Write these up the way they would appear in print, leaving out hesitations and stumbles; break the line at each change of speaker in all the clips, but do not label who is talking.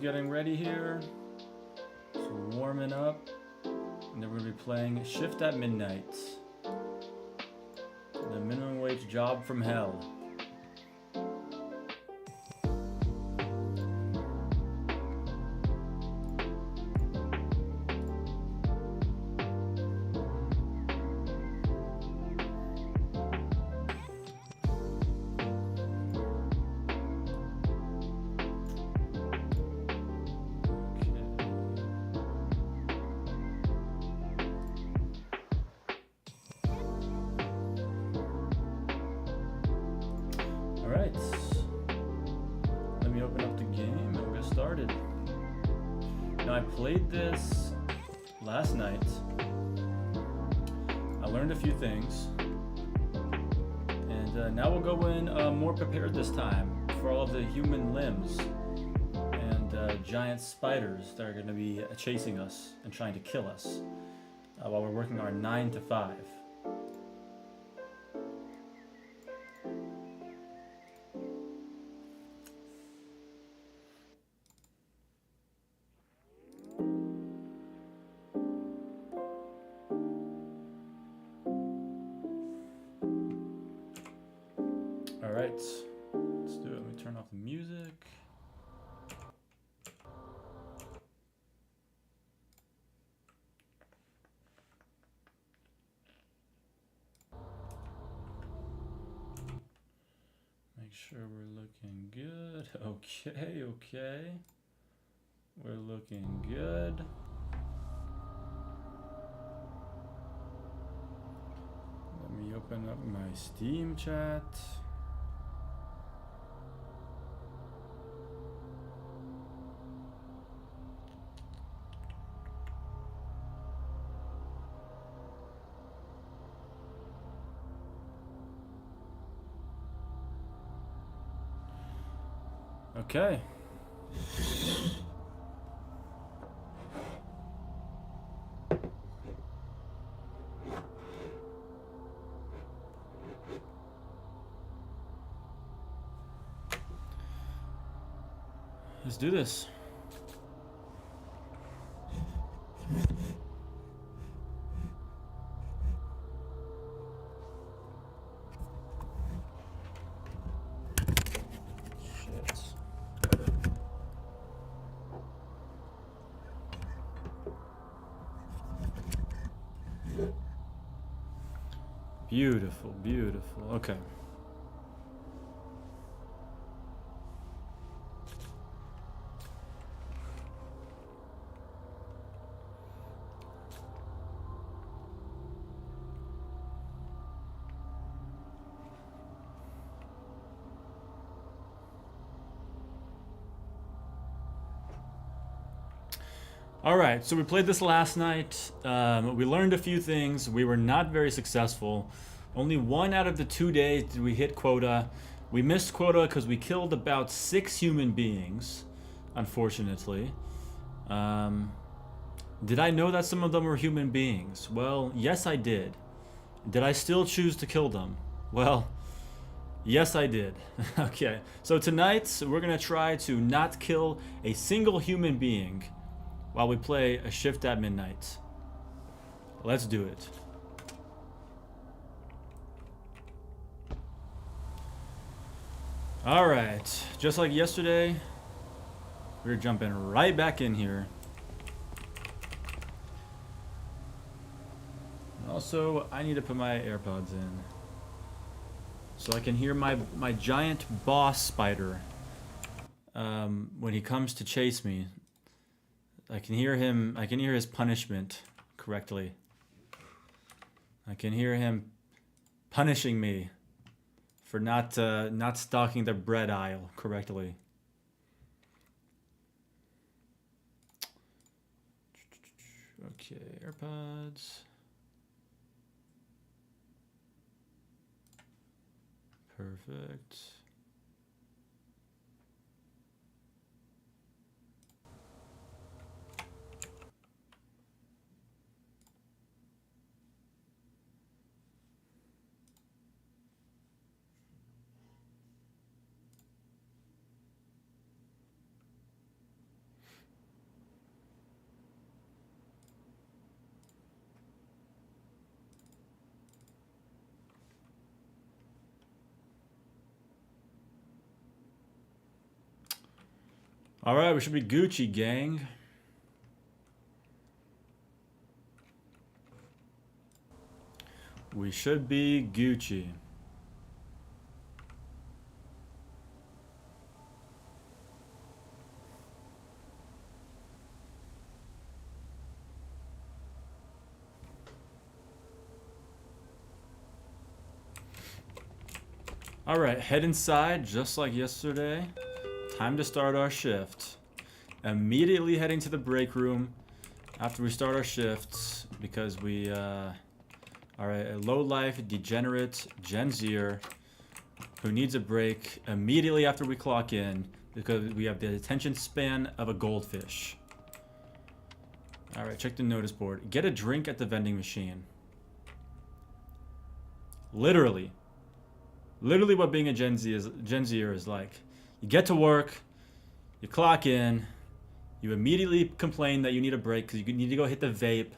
just getting ready here. So warming up. And then we're going to be playing Shift at Midnight. The minimum wage job from hell. Alright, let me open up the game and we'll get started. Now I played this last night. I learned a few things. And now we'll go in more prepared this time for all of the human limbs and giant spiders that are going to be chasing us and trying to kill us while we're working our 9 to 5. Alright, let's do it. Let me turn off the music. Make sure we're looking good. Okay. We're looking good. Let me open up my Steam chat. Okay. Let's do this. Beautiful, beautiful. Okay. All right, so we played this last night. We learned a few things. We were not very successful. Only 1 out of the 2 days did we hit quota. We missed quota because we killed about 6 human beings, unfortunately. Did I know that some of them were human beings? Well, yes, I did. Did I still choose to kill them? Well, yes, I did. Okay, so tonight we're going to try to not kill a single human being while we play a Shift at Midnight. Let's do it. Alright, just like yesterday, we're jumping right back in here. Also, I need to put my AirPods in so I can hear my giant boss spider when he comes to chase me. I can hear him. I can hear his punishment correctly. I can hear him punishing me for not stocking the bread aisle correctly. Okay, AirPods. Perfect. Alright, we should be Gucci, gang. We should be Gucci. Alright, head inside just like yesterday. Time to start our shift. Immediately heading to the break room after we start our shifts because we are a low-life, degenerate Gen Zer who needs a break immediately after we clock in because we have the attention span of a goldfish. Alright, check the notice board. Get a drink at the vending machine. Literally what being a Gen Zer is like. You get to work, you clock in, you immediately complain that you need a break because you need to go hit the vape.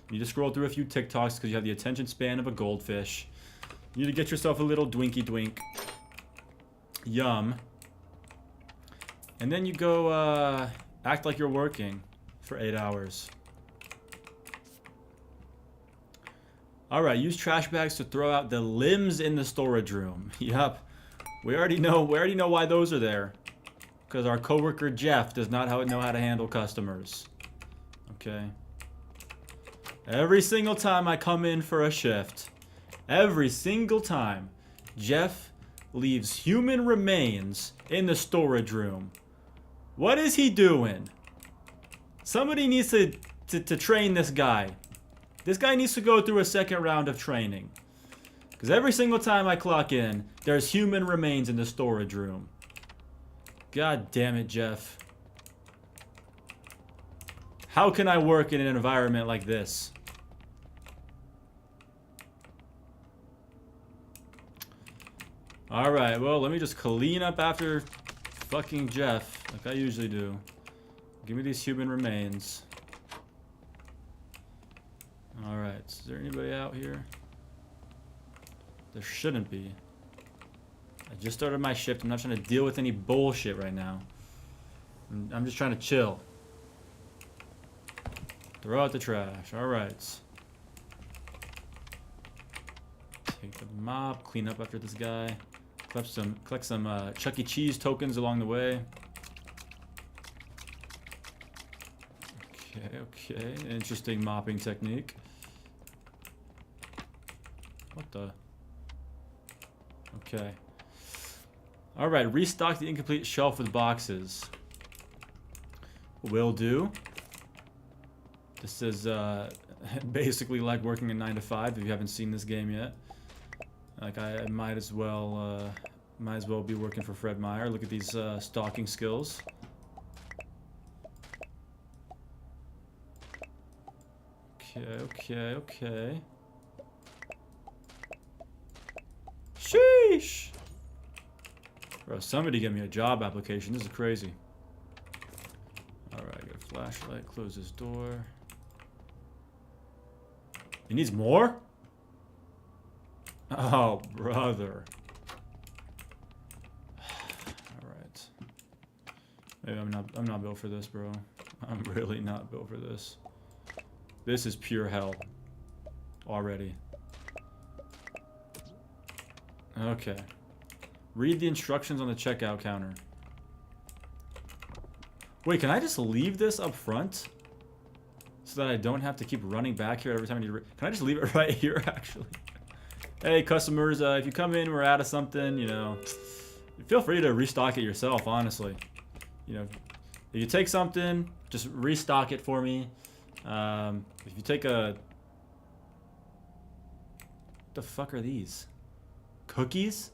You need to scroll through a few TikToks because you have the attention span of a goldfish. You need to get yourself a little Dwinky Dwink. Yum. And then you go act like you're working for 8 hours. Alright, use trash bags to throw out the limbs in the storage room. Yup. We already know why those are there. Because our coworker Jeff does not know how to handle customers. Okay. Every single time I come in for a shift, every single time, Jeff leaves human remains in the storage room. What is he doing? Somebody needs to train this guy. This guy needs to go through a second round of training. Because every single time I clock in, there's human remains in the storage room. God damn it, Jeff. How can I work in an environment like this? Alright, well, let me just clean up after fucking Jeff, like I usually do. Give me these human remains. Alright, is there anybody out here? There shouldn't be. I just started my shift. I'm not trying to deal with any bullshit right now. I'm just trying to chill. Throw out the trash. Alright. Take the mop, clean up after this guy. Collect some Chuck E. Cheese tokens along the way. Okay. Interesting mopping technique. What the? Okay. Alright, restock the incomplete shelf with boxes. Will do. This is basically like working a 9 to 5 if you haven't seen this game yet. Like I might as well be working for Fred Meyer. Look at these stalking skills. Okay. Sheesh! Bro, somebody give me a job application. This is crazy. Alright, get a flashlight. Close this door. He needs more? Oh, brother. Alright. Maybe I'm not built for this, bro. I'm really not built for this. This is pure hell. Already. Okay. Read the instructions on the checkout counter. Wait, can I just leave this up front? So that I don't have to keep running back here every time I need to... Can I just leave it right here, actually? Hey, customers, if you come in, we're out of something, you know... Feel free to restock it yourself, honestly. You know, if you take something, just restock it for me. If you take a... What the fuck are these? Cookies?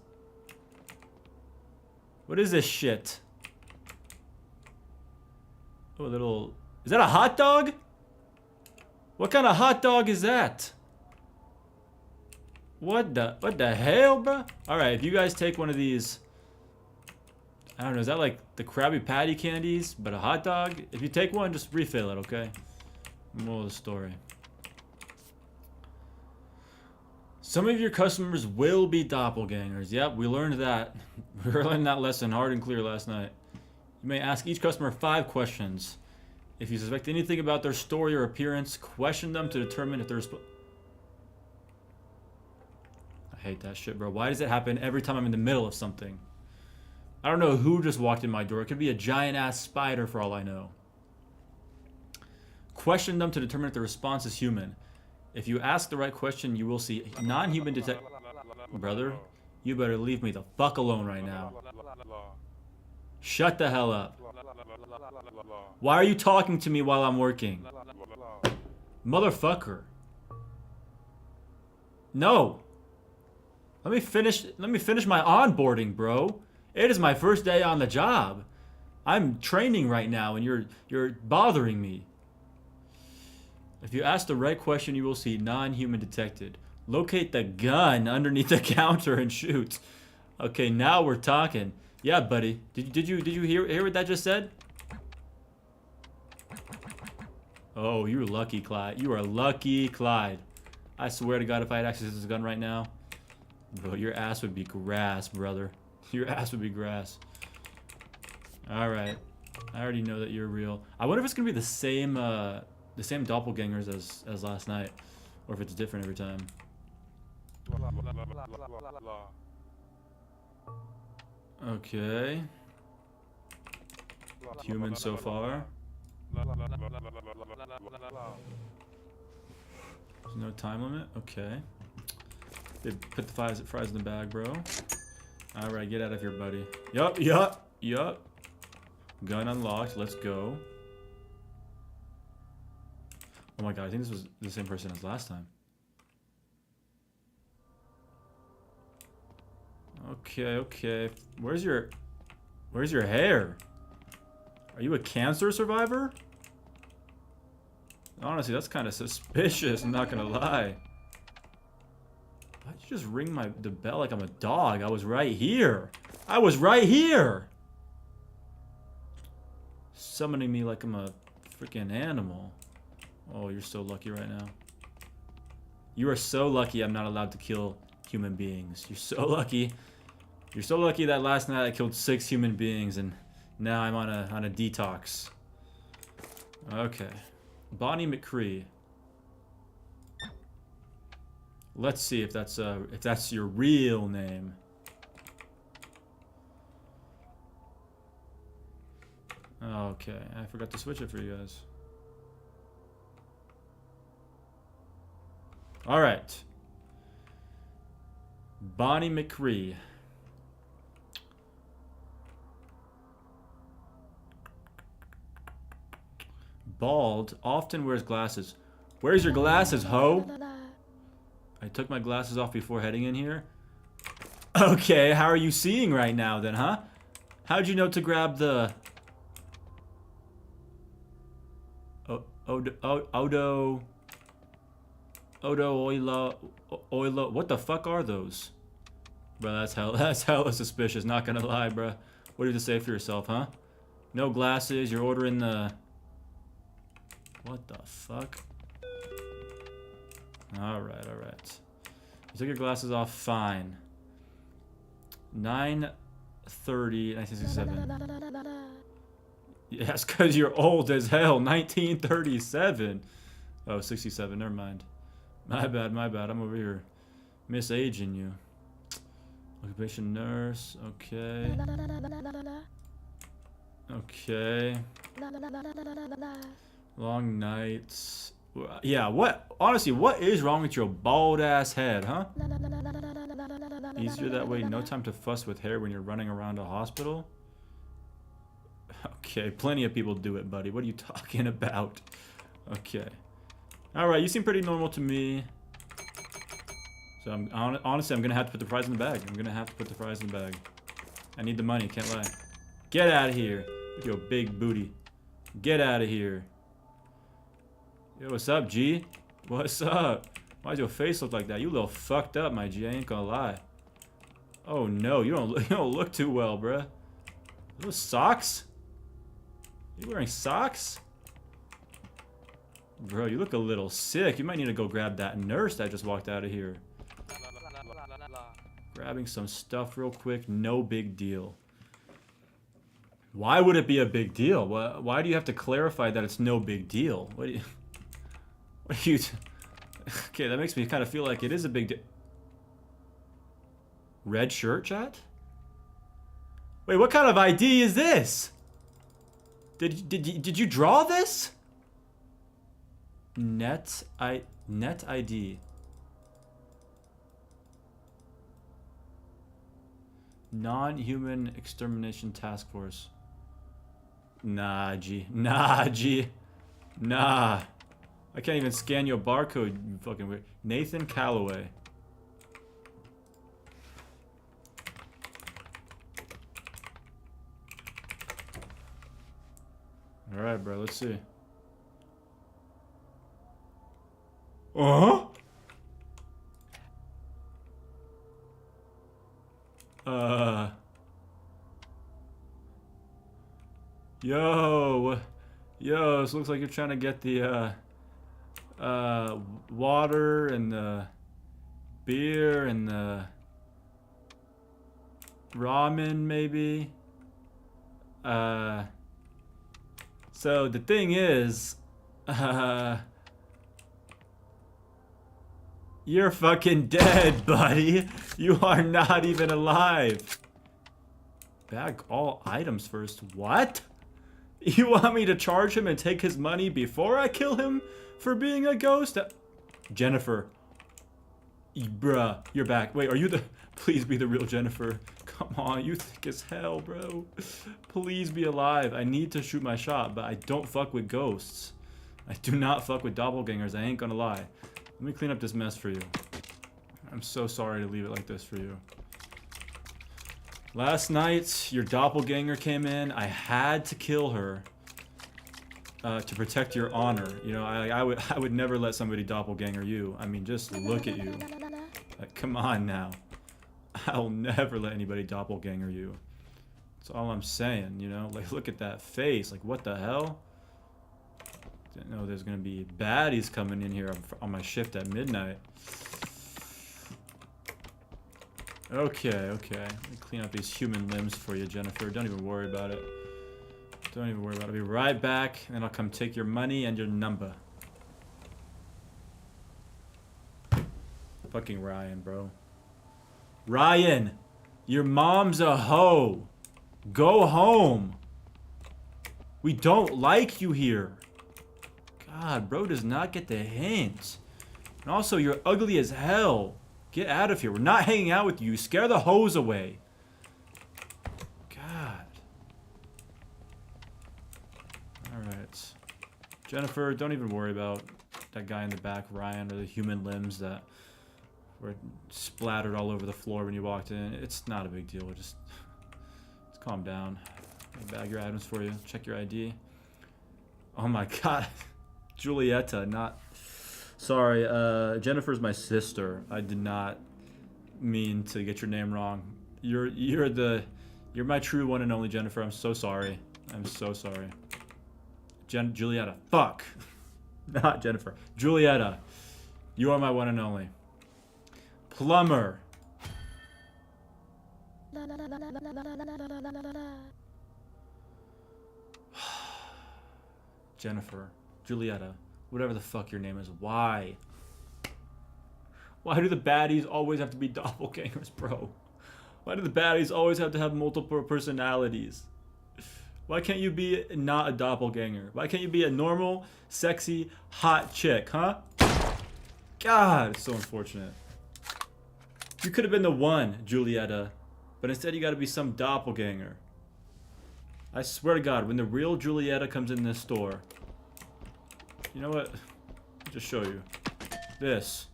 What is this shit? Oh, a little... Is that a hot dog? What kind of hot dog is that? What the hell, bro? Alright, if you guys take one of these... I don't know, is that like the Krabby Patty candies, but a hot dog? If you take one, just refill it, okay? Moral of the story. Some of your customers will be doppelgangers. Yep, we learned that. We learned that lesson hard and clear last night. You may ask each customer 5 questions. If you suspect anything about their story or appearance, question them to determine if they're I hate that shit, bro. Why does it happen every time I'm in the middle of something? I don't know who just walked in my door. It could be a giant-ass spider for all I know. Question them to determine if the response is human. If you ask the right question, you will see non-human detect... Brother, you better leave me the fuck alone right now. Shut the hell up. Why are you talking to me while I'm working? Motherfucker. No. Let me finish my onboarding, bro. It is my first day on the job. I'm training right now and you're bothering me. If you ask the right question, you will see non-human detected. Locate the gun underneath the counter and shoot. Okay, now we're talking. Yeah, buddy. Did you hear what that just said? Oh, you're lucky, Clyde. You are lucky, Clyde. I swear to God, if I had access to this gun right now, bro, your ass would be grass, brother. Your ass would be grass. All right. I already know that you're real. I wonder if it's gonna be the same doppelgangers as last night, or if it's different every time. Okay. Human so far. There's no time limit. Okay. They put the fries in the bag, bro. All right, get out of here, buddy. Yup. Gun unlocked. Let's go. Oh my god, I think this was the same person as last time. Okay. Where's your hair? Are you a cancer survivor? Honestly, that's kind of suspicious, I'm not gonna lie. Why'd you just ring the bell like I'm a dog? I was right here. I was right here! Summoning me like I'm a freaking animal. Oh, you're so lucky right now. You are so lucky I'm not allowed to kill human beings. You're so lucky. You're so lucky that last night I killed 6 human beings and now I'm on a detox. Okay. Bonnie McCree. Let's see if that's your real name. Okay, I forgot to switch it for you guys. All right. Bonnie McCree. Bald, often wears glasses. Where's your glasses, ho? I took my glasses off before heading in here. Okay, how are you seeing right now then, huh? How'd you know to grab the... Odo Oilo. What the fuck are those? Bro, that's hella suspicious, not gonna lie, bro. What do you have to say for yourself, huh? No glasses, you're ordering the... What the fuck? Alright. You took your glasses off, fine. 9/30, 1967. Yes, because you're old as hell. 1937. Oh, 67, never mind. My bad. I'm over here misaging you. Occupation nurse, okay. Okay. Long nights. Yeah, honestly, what is wrong with your bald ass head, huh? Easier that way, no time to fuss with hair when you're running around a hospital. Okay, plenty of people do it, buddy. What are you talking about? Okay. Alright, you seem pretty normal to me. So, honestly, I'm gonna have to put the fries in the bag. I need the money, can't lie. Get out of here with your big booty. Get out of here. Yo, what's up, G? What's up? Why's your face look like that? You a little fucked up, my G. I ain't gonna lie. Oh no, you don't look too well, bruh. Those socks? You wearing socks? Bro, you look a little sick. You might need to go grab that nurse that just walked out of here. Grabbing some stuff real quick. No big deal. Why would it be a big deal? Why do you have to clarify that it's no big deal? What do you... What do you... Okay, that makes me kind of feel like it is a big deal. Red shirt, chat? Wait, what kind of ID is this? Did you draw this? Net ID. Non-human extermination task force. Nah, G. Nah, G. Nah. I can't even scan your barcode, you fucking weird. Nathan Calloway. Alright, bro, let's see. Uh-huh? Yo, this looks like you're trying to get the, water and the beer and the ramen, maybe? So the thing is, you're fucking dead, buddy. You are not even alive. Bag all items first. What? You want me to charge him and take his money before I kill him for being a ghost? Jennifer. Bruh, you're back. Wait, are you the... Please be the real Jennifer. Come on, you thick as hell, bro. Please be alive. I need to shoot my shot, but I don't fuck with ghosts. I do not fuck with doppelgangers, I ain't gonna lie. Let me clean up this mess for you. I'm so sorry to leave it like this for you. Last night, your doppelganger came in. I had to kill her to protect your honor. You know, I would never let somebody doppelganger you. I mean, just look at you. Like, come on now. I'll never let anybody doppelganger you. That's all I'm saying, you know? Like, look at that face. Like, what the hell? Didn't know there's gonna be baddies coming in here on my shift at midnight. Okay. Let me clean up these human limbs for you, Jennifer. Don't even worry about it. Don't even worry about it. I'll be right back, and I'll come take your money and your number. Fucking Ryan, bro. Ryan! Your mom's a hoe! Go home! We don't like you here! God, bro does not get the hint. And also, you're ugly as hell. Get out of here. We're not hanging out with you. Scare the hoes away. God. Alright. Jennifer, don't even worry about that guy in the back, Ryan, or the human limbs that were splattered all over the floor when you walked in. It's not a big deal. Just calm down. I'll bag your items for you. Check your ID. Oh my god. Julieta, not... Sorry, Jennifer's my sister. I did not mean to get your name wrong. You're my true one and only Jennifer. I'm so sorry. I'm so sorry. Julieta. Fuck. Not Jennifer. Julieta. You are my one and only. Plumber. Jennifer. Julieta. Whatever the fuck your name is. Why? Why do the baddies always have to be doppelgangers, bro? Why do the baddies always have to have multiple personalities? Why can't you be not a doppelganger? Why can't you be a normal, sexy, hot chick, huh? God, it's so unfortunate. You could have been the one, Julieta, but instead you gotta be some doppelganger. I swear to God, when the real Julieta comes in this store... You know what? I'll just show you. This.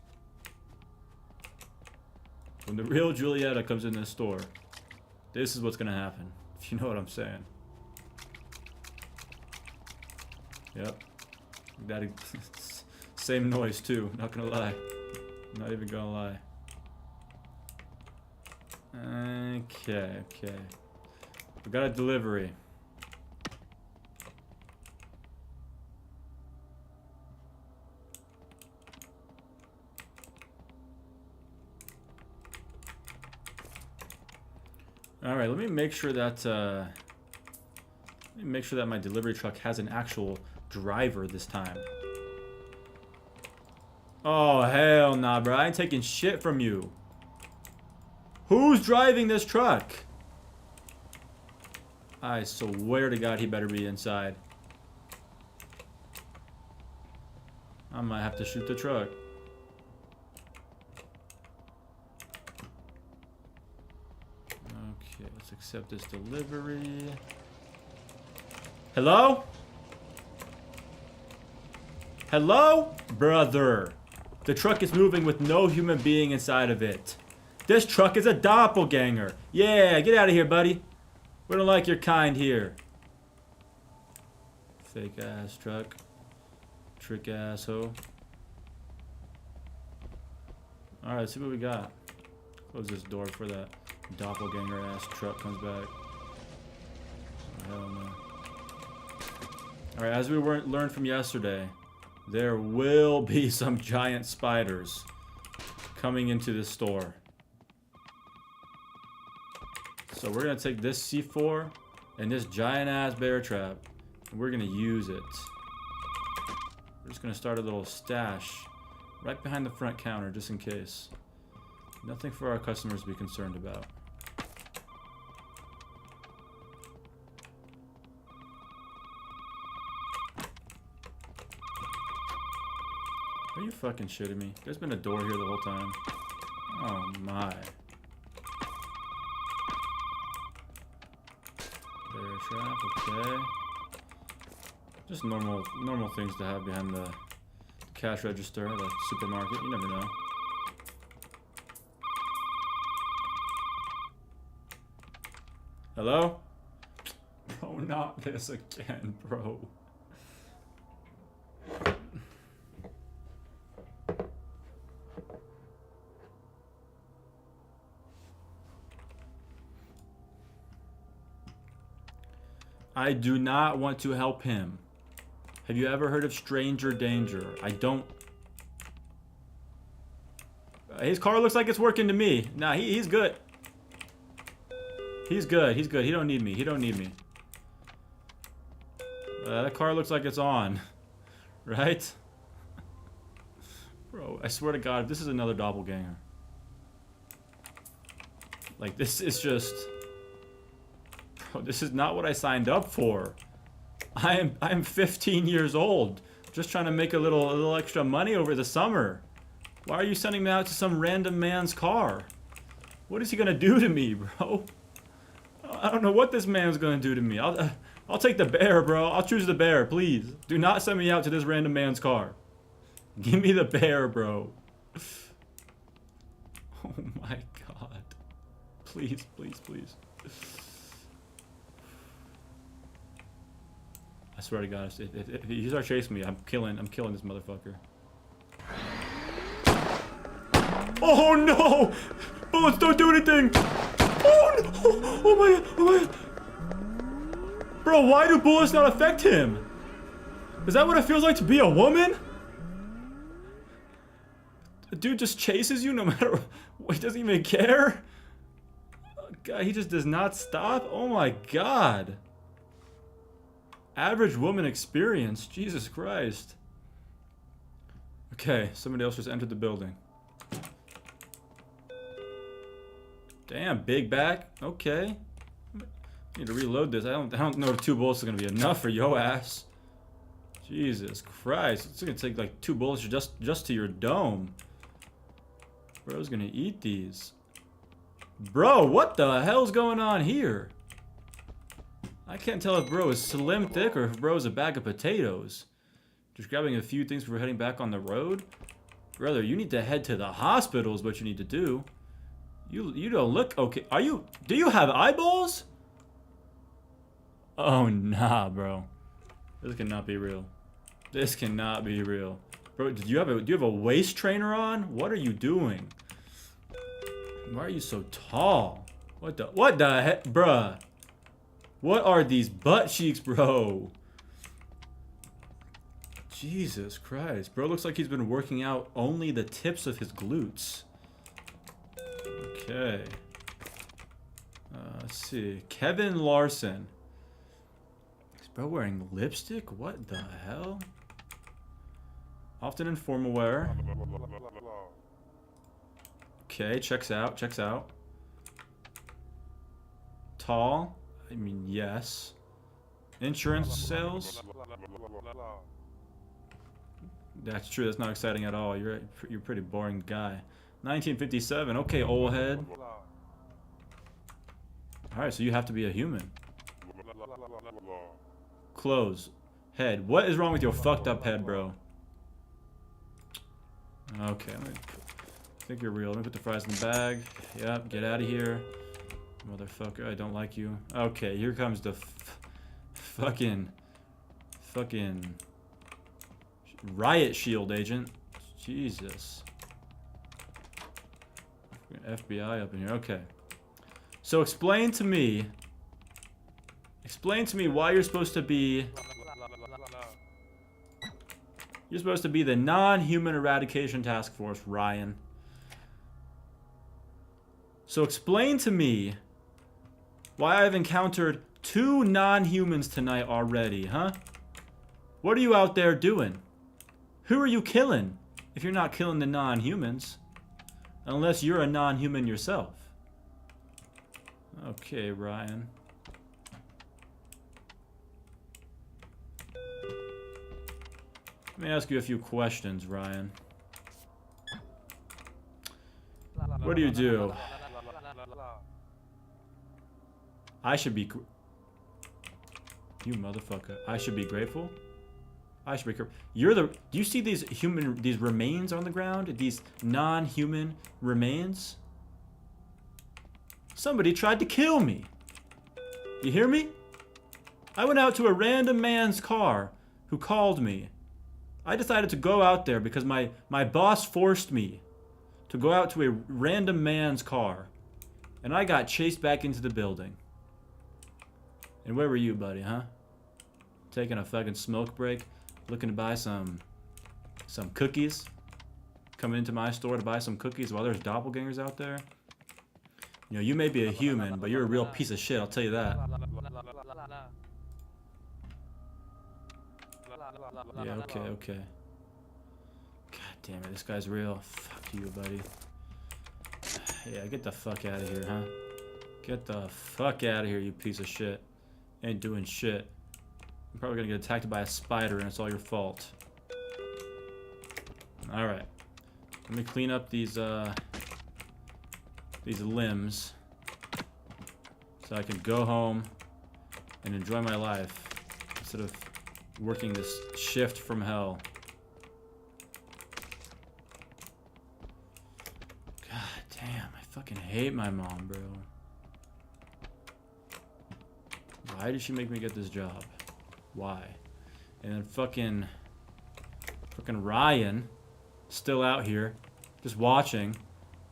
When the real Julieta comes in this store, this is what's gonna happen. If you know what I'm saying. Yep. That same noise too, not gonna lie. Not even gonna lie. Okay. We got a delivery. Alright, let me make sure that, Let me make sure that my delivery truck has an actual driver this time. Oh, hell nah, bro. I ain't taking shit from you. Who's driving this truck? I swear to God he better be inside. I might have to shoot the truck. Okay, let's accept this delivery. Hello? Hello? Brother. The truck is moving with no human being inside of it. This truck is a doppelganger. Yeah, get out of here, buddy. We don't like your kind here. Fake ass truck. Trick asshole. Alright, let's see what we got. Close this door before that doppelganger ass truck comes back. Oh, hell no. Alright, as we learned from yesterday, there will be some giant spiders coming into this store. So we're going to take this C4 and this giant ass bear trap, and we're going to use it. We're just going to start a little stash right behind the front counter just in case. Nothing for our customers to be concerned about. Are you fucking shitting me? There's been a door here the whole time. Oh my. Bear trap, okay. Just normal things to have behind the cash register at a supermarket. You never know. Hello? Bro, not this again, bro. I do not want to help him. Have you ever heard of stranger danger? I don't. His car looks like it's working to me. Nah, he's good. He's good. He's good. He don't need me. He don't need me. That car looks like it's on. Right? Bro, I swear to God, if this is another doppelganger. Like, this is just... Bro, this is not what I signed up for. I am 15 years old. Just trying to make a little extra money over the summer. Why are you sending me out to some random man's car? What is he gonna do to me, bro? I don't know what this man's gonna do to me. I'll take the bear, bro. I'll choose the bear, please. Do not send me out to this random man's car. Give me the bear, bro. Oh my God. Please, please, please. I swear to God, if he starts chasing me, I'm killing this motherfucker. Oh no! Bullets don't do anything! Oh no! Oh my God! Oh my God! Bro, why do bullets not affect him? Is that what it feels like to be a woman? The dude just chases you no matter what. He doesn't even care. God, he just does not stop. Oh my God. Average woman experience. Jesus Christ. Okay, somebody else just entered the building. Damn, big back. Okay. Need to reload this. I don't know if 2 bullets are gonna be enough for yo ass. Jesus Christ. It's gonna take like 2 bullets just to your dome. Bro's gonna eat these. Bro, what the hell's going on here? I can't tell if bro is slim thick or if bro is a bag of potatoes. Just grabbing a few things before heading back on the road. Brother, you need to head to the hospital is what you need to do. You don't look okay. Do you have eyeballs? Oh nah, bro. This cannot be real. This cannot be real. Bro, do you have a waist trainer on? What are you doing? Why are you so tall? What the heck, bruh? What are these butt cheeks, bro? Jesus Christ. Bro looks like he's been working out only the tips of his glutes. Okay. Let's see. Kevin Larson. Bro wearing lipstick? What the hell? Often in formal wear. Okay, checks out, checks out. Tall? I mean, yes. Insurance sales? That's true, that's not exciting at all. You're a pretty boring guy. 1957, okay, old head. Alright, so you have to be a human. Clothes. Head. What is wrong with your fucked up head, bro? Okay, I think you're real. Let me put the fries in the bag. Yep, get out of here. Motherfucker, I don't like you. Okay, here comes the fucking riot shield agent. Jesus. FBI up in here. Okay. So explain to me why you're supposed to be the non-human eradication task force, Ryan. So explain to me why I've encountered 2 non-humans tonight already, huh? What are you out there doing? Who are you killing if you're not killing the non-humans? Unless you're a non-human yourself. Okay, Ryan. Let me ask you a few questions, Ryan. What do you do? I should be... You motherfucker. I should be grateful? I should be... You're the... Do you see these these remains on the ground? These non-human remains? Somebody tried to kill me. You hear me? I went out to a random man's car who called me. I decided to go out there because my boss forced me to go out to a random man's car. And I got chased back into the building. And where were you, buddy, huh? Taking a fucking smoke break? Looking to buy some cookies? Coming into my store to buy some cookies while there's doppelgangers out there? You know, you may be a human, but you're a real piece of shit, I'll tell you that. Yeah, okay. God damn it, this guy's real. Fuck you, buddy. Yeah, get the fuck out of here, huh? Get the fuck out of here, you piece of shit. Ain't doing shit. I'm probably gonna get attacked by a spider and it's all your fault. Alright. Let me clean up these limbs so I can go home and enjoy my life instead of working this shift from hell. God damn, I fucking hate my mom, bro. Why did she make me get this job? Why? And then fucking Ryan, still out here, just watching,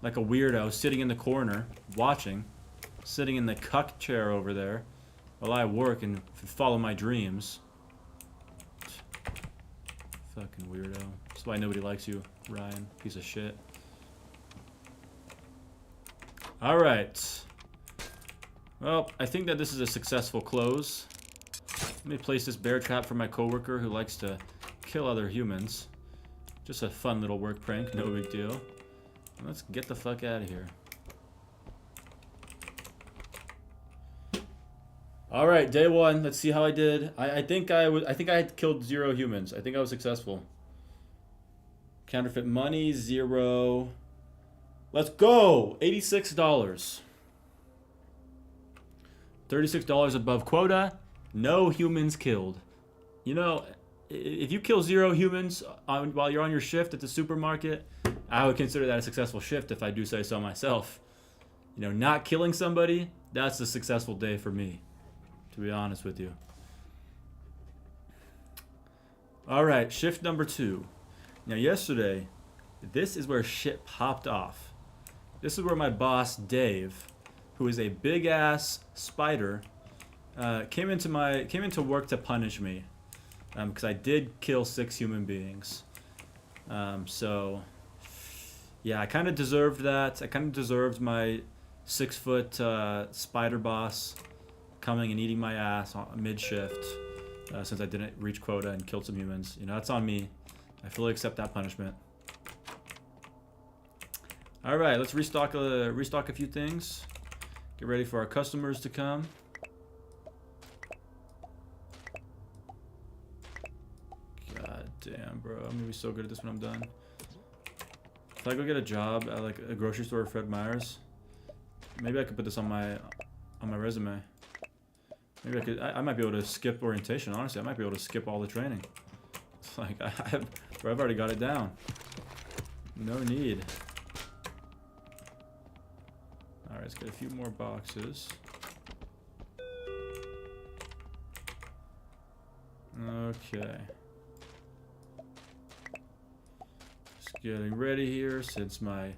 like a weirdo, sitting in the corner, watching, sitting in the cuck chair over there, while I work and follow my dreams. Fucking weirdo. That's why nobody likes you, Ryan. Piece of shit. Alright. Well, I think that this is a successful close. Let me place this bear trap for my coworker who likes to kill other humans. Just a fun little work prank, no big deal. Let's get the fuck out of here. All right, day 1. Let's see how I did. I think I had killed 0 humans. I think I was successful. Counterfeit money 0. Let's go. $86. $36 above quota. No humans killed. You know, if you kill 0 humans while you're on your shift at the supermarket, I would consider that a successful shift if I do say so myself. You know, not killing somebody, that's a successful day for me, to be honest with you. Alright, shift number 2. Now yesterday, this is where shit popped off. This is where my boss, Dave, who is a big ass spider, came into work to punish me. Because I did kill 6 human beings. So yeah, I kind of deserved that. I kind of deserved my 6-foot spider boss coming and eating my ass mid-shift. since I didn't reach quota and killed some humans. You know, that's on me. I fully accept that punishment. All right, let's restock a few things. Get ready for our customers to come. God damn, bro. I'm gonna be so good at this when I'm done. If I go get a job at like a grocery store or Fred Meyer's, maybe I could put this on my resume. Maybe I could. I might be able to skip orientation. Honestly, I might be able to skip all the training. It's like I've already got it down. No need. All right, let's get a few more boxes. Okay. Just getting ready here since my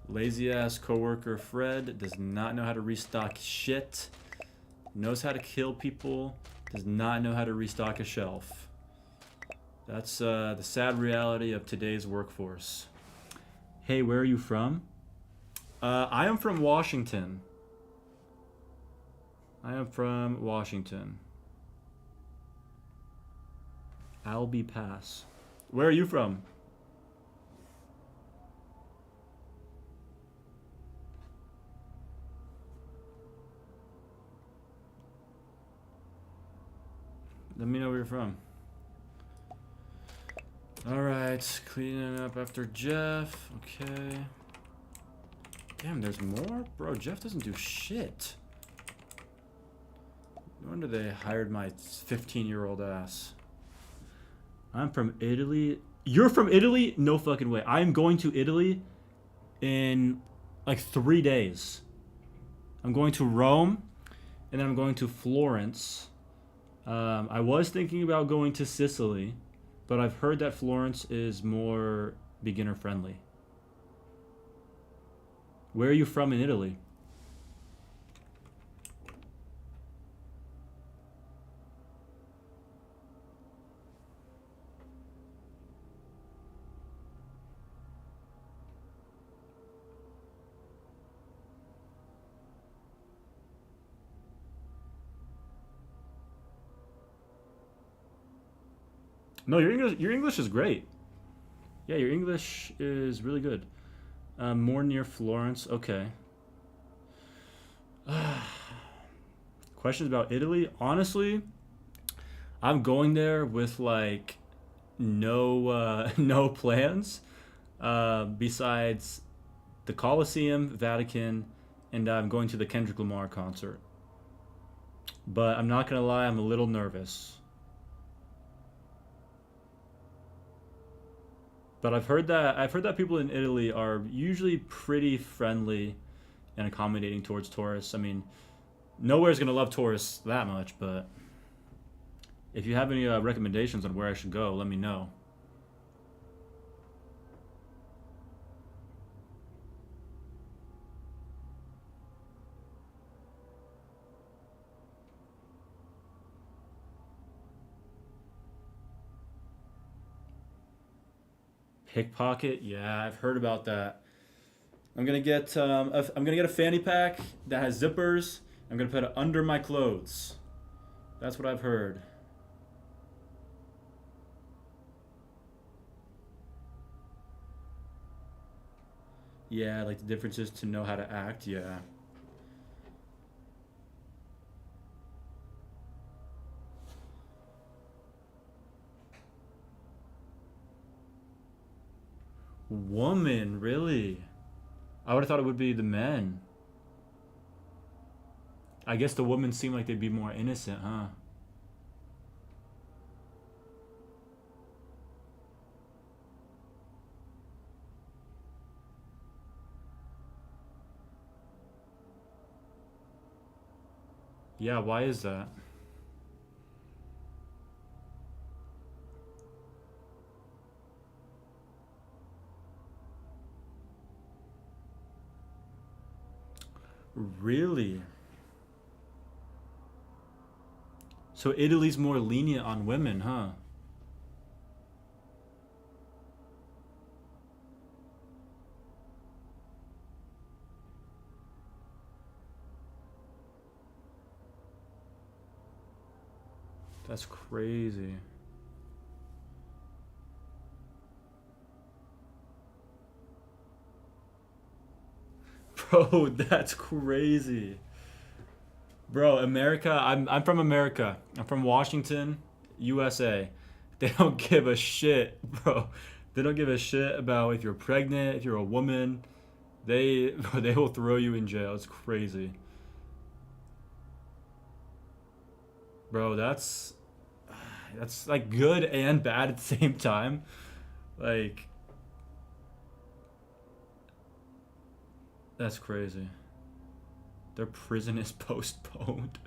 lazy ass coworker Fred does not know how to restock shit. Knows how to kill people, does not know how to restock a shelf. That's the sad reality of today's workforce. Hey, where are you from? I am from Washington. I am from Washington. Albee Pass. Where are you from? Let me know where you're from. Alright, cleaning up after Jeff. Okay. Damn, there's more? Bro, Jeff doesn't do shit. No wonder they hired my 15-year-old ass. I'm from Italy. You're from Italy? No fucking way. I'm going to Italy in like 3 days. I'm going to Rome, and then I'm going to Florence. I was thinking about going to Sicily, but I've heard that Florence is more beginner friendly. Where are you from in Italy? No, your English is great. Yeah, your English is really good. More near Florence. Okay. Questions about Italy? Honestly, I'm going there with like no plans besides the Colosseum, Vatican, and I'm going to the Kendrick Lamar concert. But I'm not gonna lie, I'm a little nervous. But I've heard that people in Italy are usually pretty friendly and accommodating towards tourists. I mean, nowhere's gonna love tourists that much, but if you have any recommendations on where I should go, let me know. Pickpocket? Yeah, I've heard about that. I'm gonna get I'm gonna get a fanny pack that has zippers. I'm gonna put it under my clothes. That's what I've heard. Yeah, like the differences to know how to act. Yeah. Woman, really? I would have thought it would be the men. I guess the women seem like they'd be more innocent, huh? Yeah, why is that? Really? So Italy's more lenient on women, huh? That's crazy. Bro, that's crazy. Bro, America, I'm from America. I'm from Washington, USA. They don't give a shit, bro. They don't give a shit about if you're pregnant, if you're a woman. They they will throw you in jail. It's crazy. Bro, that's like good and bad at the same time. Like that's crazy. Their prison is postponed.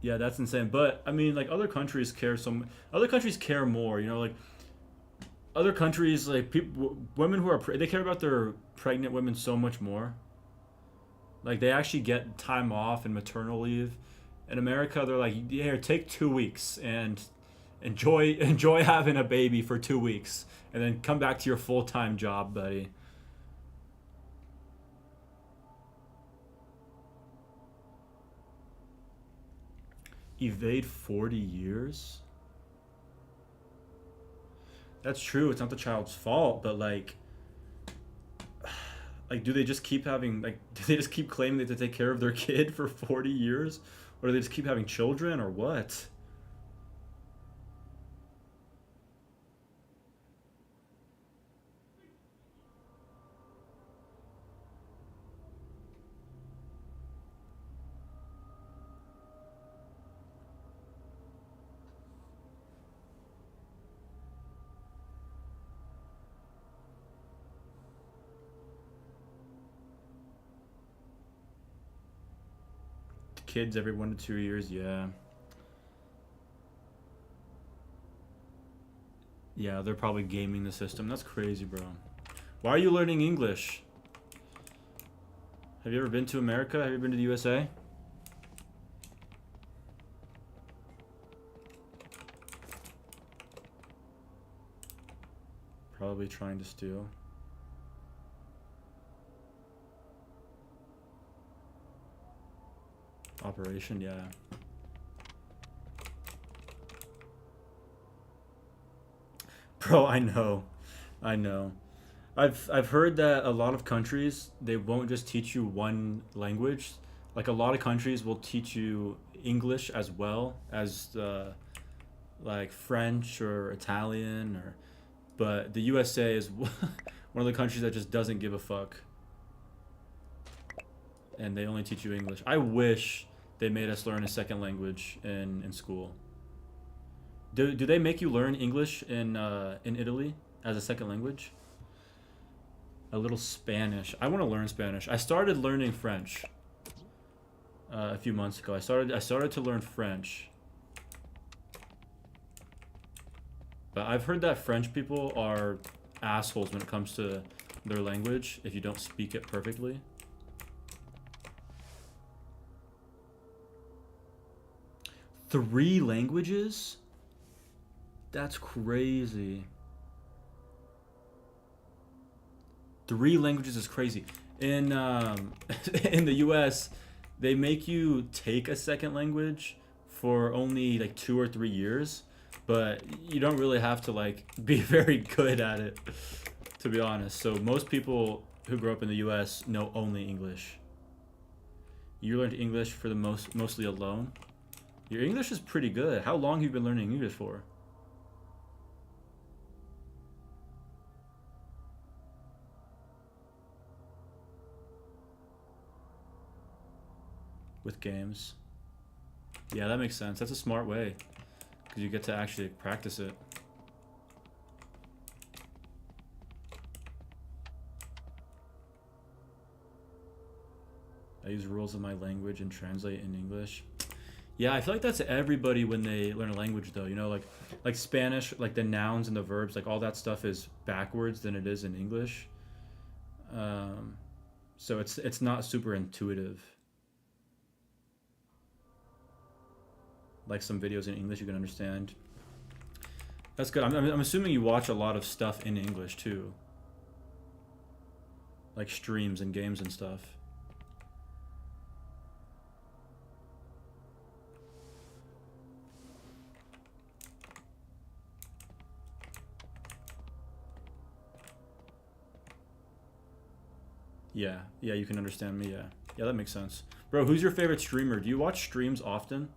Yeah, that's insane. But I mean, like other countries care other countries care more. You know, like other countries, like people, women who are they care about their pregnant women so much more. Like they actually get time off and maternal leave. In America, they're like, here, take 2 weeks and enjoy having a baby for 2 weeks, and then come back to your full time job, buddy. Evade 40 years. That's true. It's not the child's fault, but like, do they just keep having do they just keep claiming that they take care of their kid for 40 years, or do they just keep having children, or what? Kids every 1 to 2 years, yeah. Yeah, they're probably gaming the system. That's crazy, bro. Why are you learning English? Have you ever been to America? Have you been to the USA? Probably trying to steal. Operation, yeah. Bro, I know. I know. I've heard that a lot of countries they won't just teach you one language. Like a lot of countries will teach you English as well as like French or Italian or but the USA is one of the countries that just doesn't give a fuck and they only teach you English. I wish they made us learn a second language in school. Do they make you learn English in Italy as a second language? A little Spanish. I want to learn Spanish. I started learning French a few months ago. I started to learn French, but I've heard that French people are assholes when it comes to their language if you don't speak it perfectly. 3 languages? That's crazy. 3 languages is crazy. In in the U.S., they make you take a second language for only like 2 or 3 years, but you don't really have to like be very good at it, to be honest. So most people who grow up in the U.S. know only English. You learned English for the mostly alone. Your English is pretty good. How long have you been learning English for? With games. Yeah, that makes sense. That's a smart way because you get to actually practice it. I use rules of my language and translate in English. Yeah, I feel like that's everybody when they learn a language though. You know, like Spanish, like the nouns and the verbs, like all that stuff is backwards than it is in English. Um, so it's not super intuitive. Like some videos in English you can understand. That's good. I'm assuming you watch a lot of stuff in English too. like streams and games and stuff. Yeah, yeah, you can understand me, yeah. Yeah, that makes sense. Bro, who's your favorite streamer? Do you watch streams often?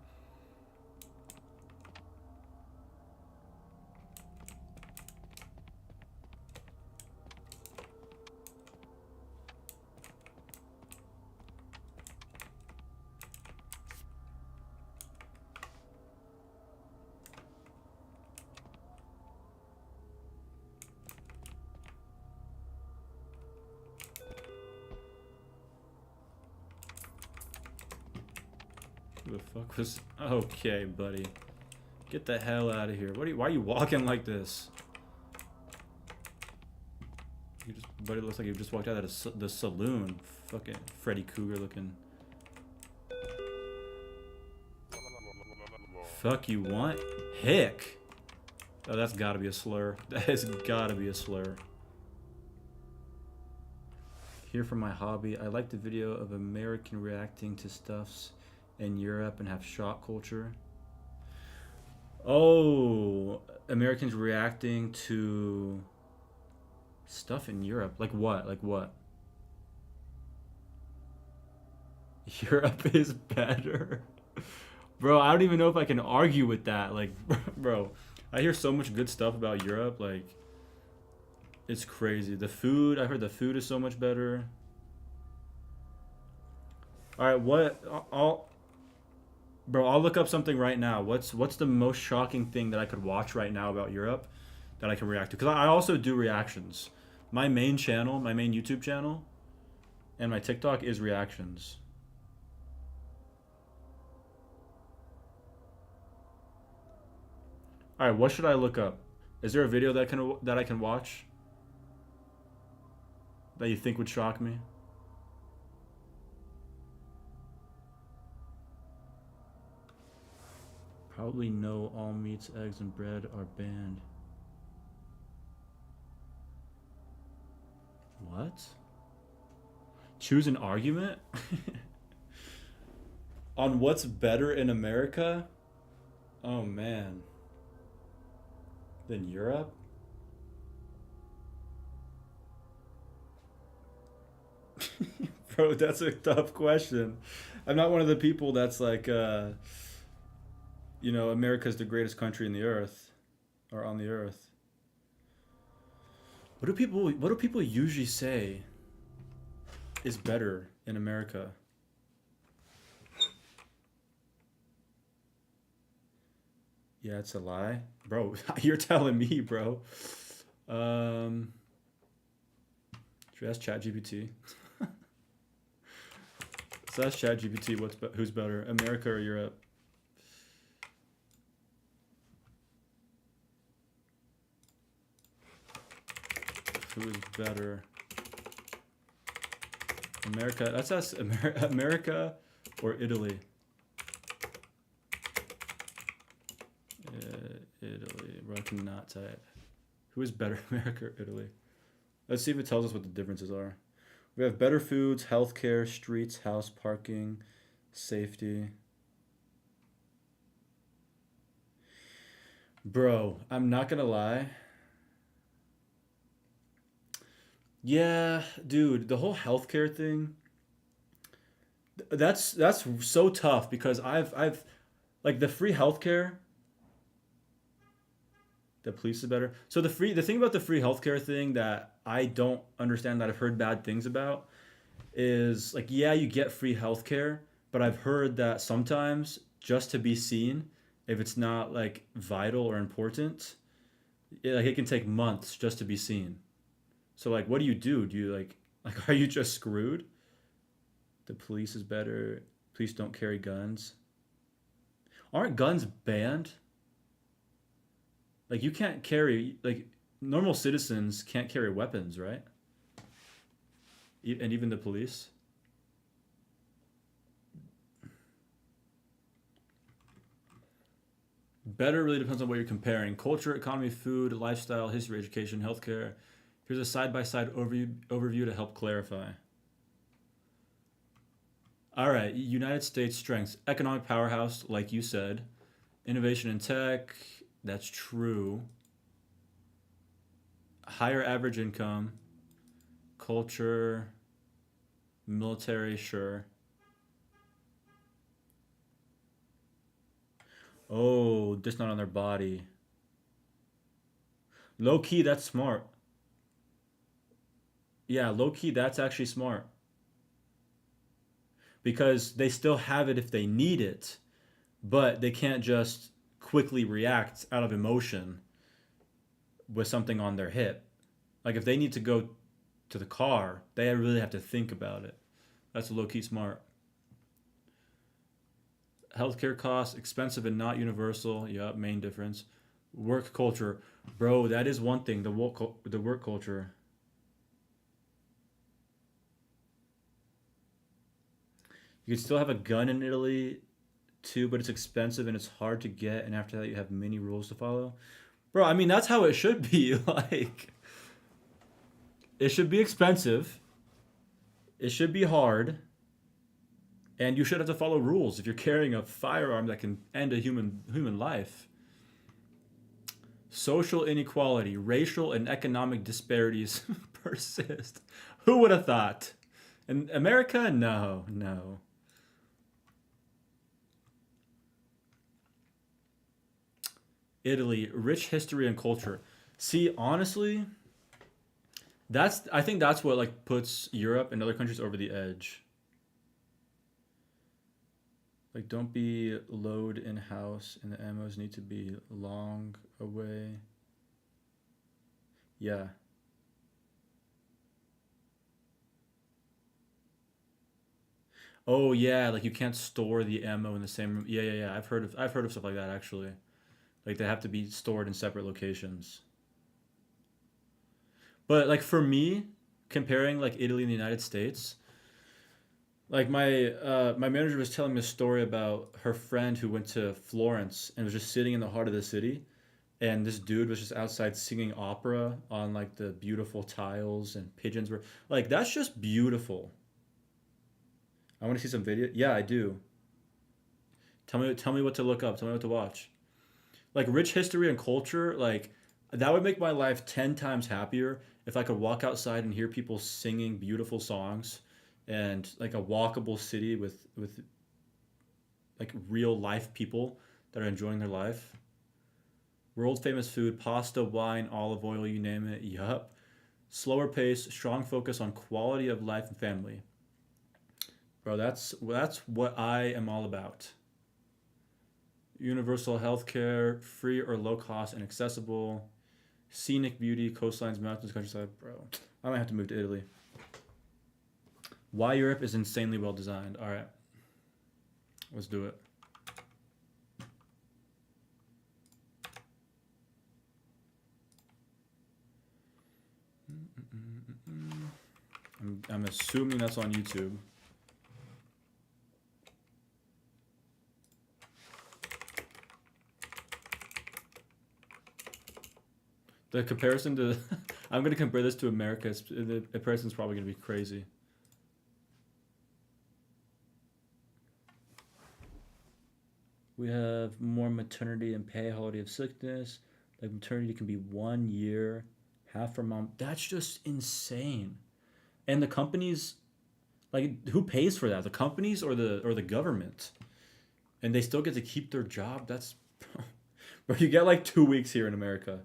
Who the fuck was... Okay, buddy. Get the hell out of here. Why are you walking like this? Buddy looks like he just walked out of the saloon. Fucking Freddy Cougar looking. Fuck you want? Hick. Oh, that's gotta be a slur. That has gotta be a slur. Here for my hobby. I like the video of American reacting to stuffs in Europe and have shock culture. Oh, Americans reacting to stuff in Europe. Like what? Like what? Europe is better. Bro, I don't even know if I can argue with that. Like, bro, I hear so much good stuff about Europe. Like, it's crazy. The food, I heard the food is so much better. All right, bro, I'll look up something right now. What's the most shocking thing that I could watch right now about Europe that I can react to? Because I also do reactions. My main channel, my main YouTube channel, and my TikTok is reactions. All right, what should I look up? Is there a video that I can watch that you think would shock me? Probably no. All meats, eggs, and bread are banned. What? Choose an argument? On what's better in America? Oh man. Than Europe? Bro, that's a tough question. I'm not one of the people that's like, you know, America's the greatest country in the earth, or on the earth. What do people usually say is better in America? Yeah, it's a lie. Bro, you're telling me, bro. Should I ask ChatGPT? So ask ChatGPT who's better, America or Europe? Who is better? America. Let's ask America or Italy. Italy. Bro, I cannot type. Who is better, America or Italy? Let's see if it tells us what the differences are. We have better foods, healthcare, streets, house parking, safety. Bro, I'm not gonna lie. Yeah, dude, the whole healthcare thing, that's so tough because I've like the free healthcare, the police is better. So the thing about the free healthcare thing that I don't understand that I've heard bad things about is like yeah, you get free healthcare, but I've heard that sometimes just to be seen, if it's not like vital or important, it can take months just to be seen. So like, what do you do? Do you like are you just screwed? The police is better. Police don't carry guns. Aren't guns banned? Like you can't carry like normal citizens can't carry weapons, right? And even the police. Better really depends on what you're comparing. Culture, economy, food, lifestyle, history, education, healthcare. Here's a side-by-side overview to help clarify. All right, United States strengths. Economic powerhouse, like you said. Innovation in tech, that's true. Higher average income. Culture. Military, sure. Oh, just not on their body. Low key, that's smart. Yeah, low key, that's actually smart. Because they still have it if they need it, but they can't just quickly react out of emotion with something on their hip. Like if they need to go to the car, they really have to think about it. That's low key smart. Healthcare costs, expensive and not universal. Yup, main difference. Work culture. Bro, that is one thing. The work culture. You can still have a gun in Italy too, but it's expensive and it's hard to get. And after that, you have many rules to follow. Bro, I mean, that's how it should be. Like, it should be expensive. It should be hard. And you should have to follow rules if you're carrying a firearm that can end a human life. Social inequality, racial and economic disparities persist. Who would have thought? In America, no, no. Italy, rich history and culture. See, honestly, I think that's what like puts Europe and other countries over the edge. Like, don't be load in house, and the ammos need to be long away. Yeah. Oh yeah, like you can't store the ammo in the same room. Yeah, yeah, yeah. I've heard of stuff like that actually. Like they have to be stored in separate locations. But like for me, comparing like Italy and the United States, like my manager was telling me a story about her friend who went to Florence and was just sitting in the heart of the city, and this dude was just outside singing opera on like the beautiful tiles and pigeons were like that's just beautiful. I want to see some video. Yeah, I do. Tell me what to look up. Tell me what to watch. Like rich history and culture, like that would make my life 10 times happier if I could walk outside and hear people singing beautiful songs and like a walkable city with like real life people that are enjoying their life. World famous food, pasta, wine, olive oil, you name it. Yup. Slower pace, strong focus on quality of life and family. Bro, that's what I am all about. Universal healthcare, free or low cost and accessible. Scenic beauty, coastlines, mountains, countryside. Bro, I might have to move to Italy. Why Europe is insanely well designed. All right, let's do it. I'm assuming that's on YouTube. The comparison to, I'm gonna compare this to America. The comparison's probably gonna be crazy. We have more maternity and pay, holiday of sickness. Like maternity can be 1 year, half for mom. That's just insane. And the companies, like, who pays for that? The companies or the government? And they still get to keep their job. That's, bro. You get like 2 weeks here in America.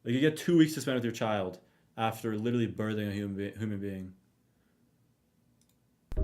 Like you get 2 weeks to spend with your child after literally birthing a human being.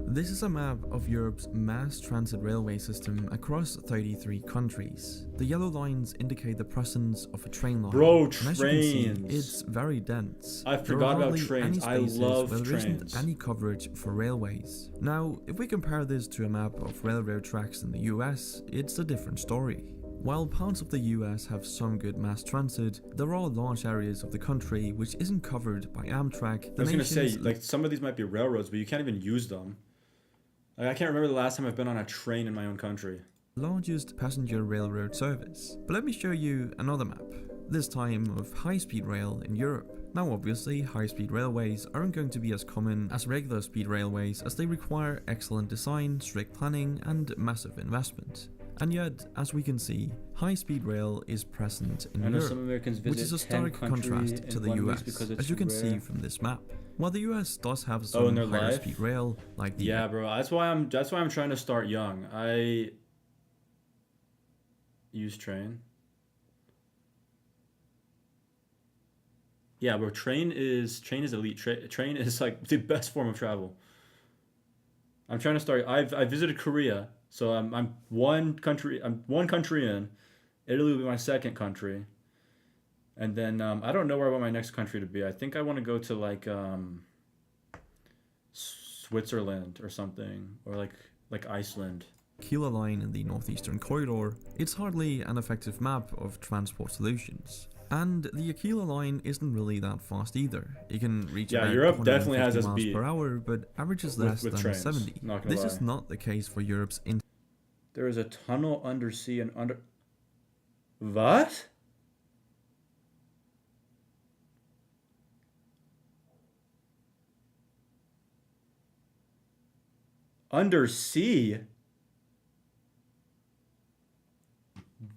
This is a map of Europe's mass transit railway system across 33 countries. The yellow lines indicate the presence of a train line.
Bro,
and as you can see,
trains.
it's very dense.
I
There are
forgot about
hardly
trains.
any
I
spaces
love
where there isn't
trains.
any coverage for railways. Now, if we compare this to a map of railroad tracks in the US, it's a different story. While parts of the US have some good mass transit, there are large areas of the country which isn't covered by Amtrak.
I was gonna say, like, some of these might be railroads, but you can't even use them. Like, I can't remember the last time I've been on a train in my own country.
Largest passenger railroad service. But let me show you another map, this time of high-speed rail in Europe. Now obviously, high-speed railways aren't going to be as common as regular speed railways, as they require excellent design, strict planning and massive investment. And yet, as we can see, high-speed rail is present in
I know
Europe,
some Americans
which
visit
is a
10
stark
countries
contrast to
in
the
1 week
US,
because it's
as you can
rare.
see from this map. While the US does have
Oh,
some
in their
higher
life?
speed rail, like the
Yeah, bro. That's why I'm trying to start young. I use train. Yeah, bro. Train is elite. Train is like the best form of travel. I'm trying to start. I visited Korea, so I'm one country. I'm one country in. Italy will be my second country, and then I don't know where I want my next country to be. I think I want to go to like Switzerland or something, or like Iceland.
Aquila Line in the Northeastern Corridor, it's hardly an effective map of transport solutions. And the Aquila Line isn't really that fast either. It can reach
Yeah,
about
Europe definitely
150
has us
miles
beat
per hour, but averages
with-
less
with
than
trains,
70.
not gonna
This
lie.
is not the case for Europe's
There is a tunnel undersea and under. What? Undersea?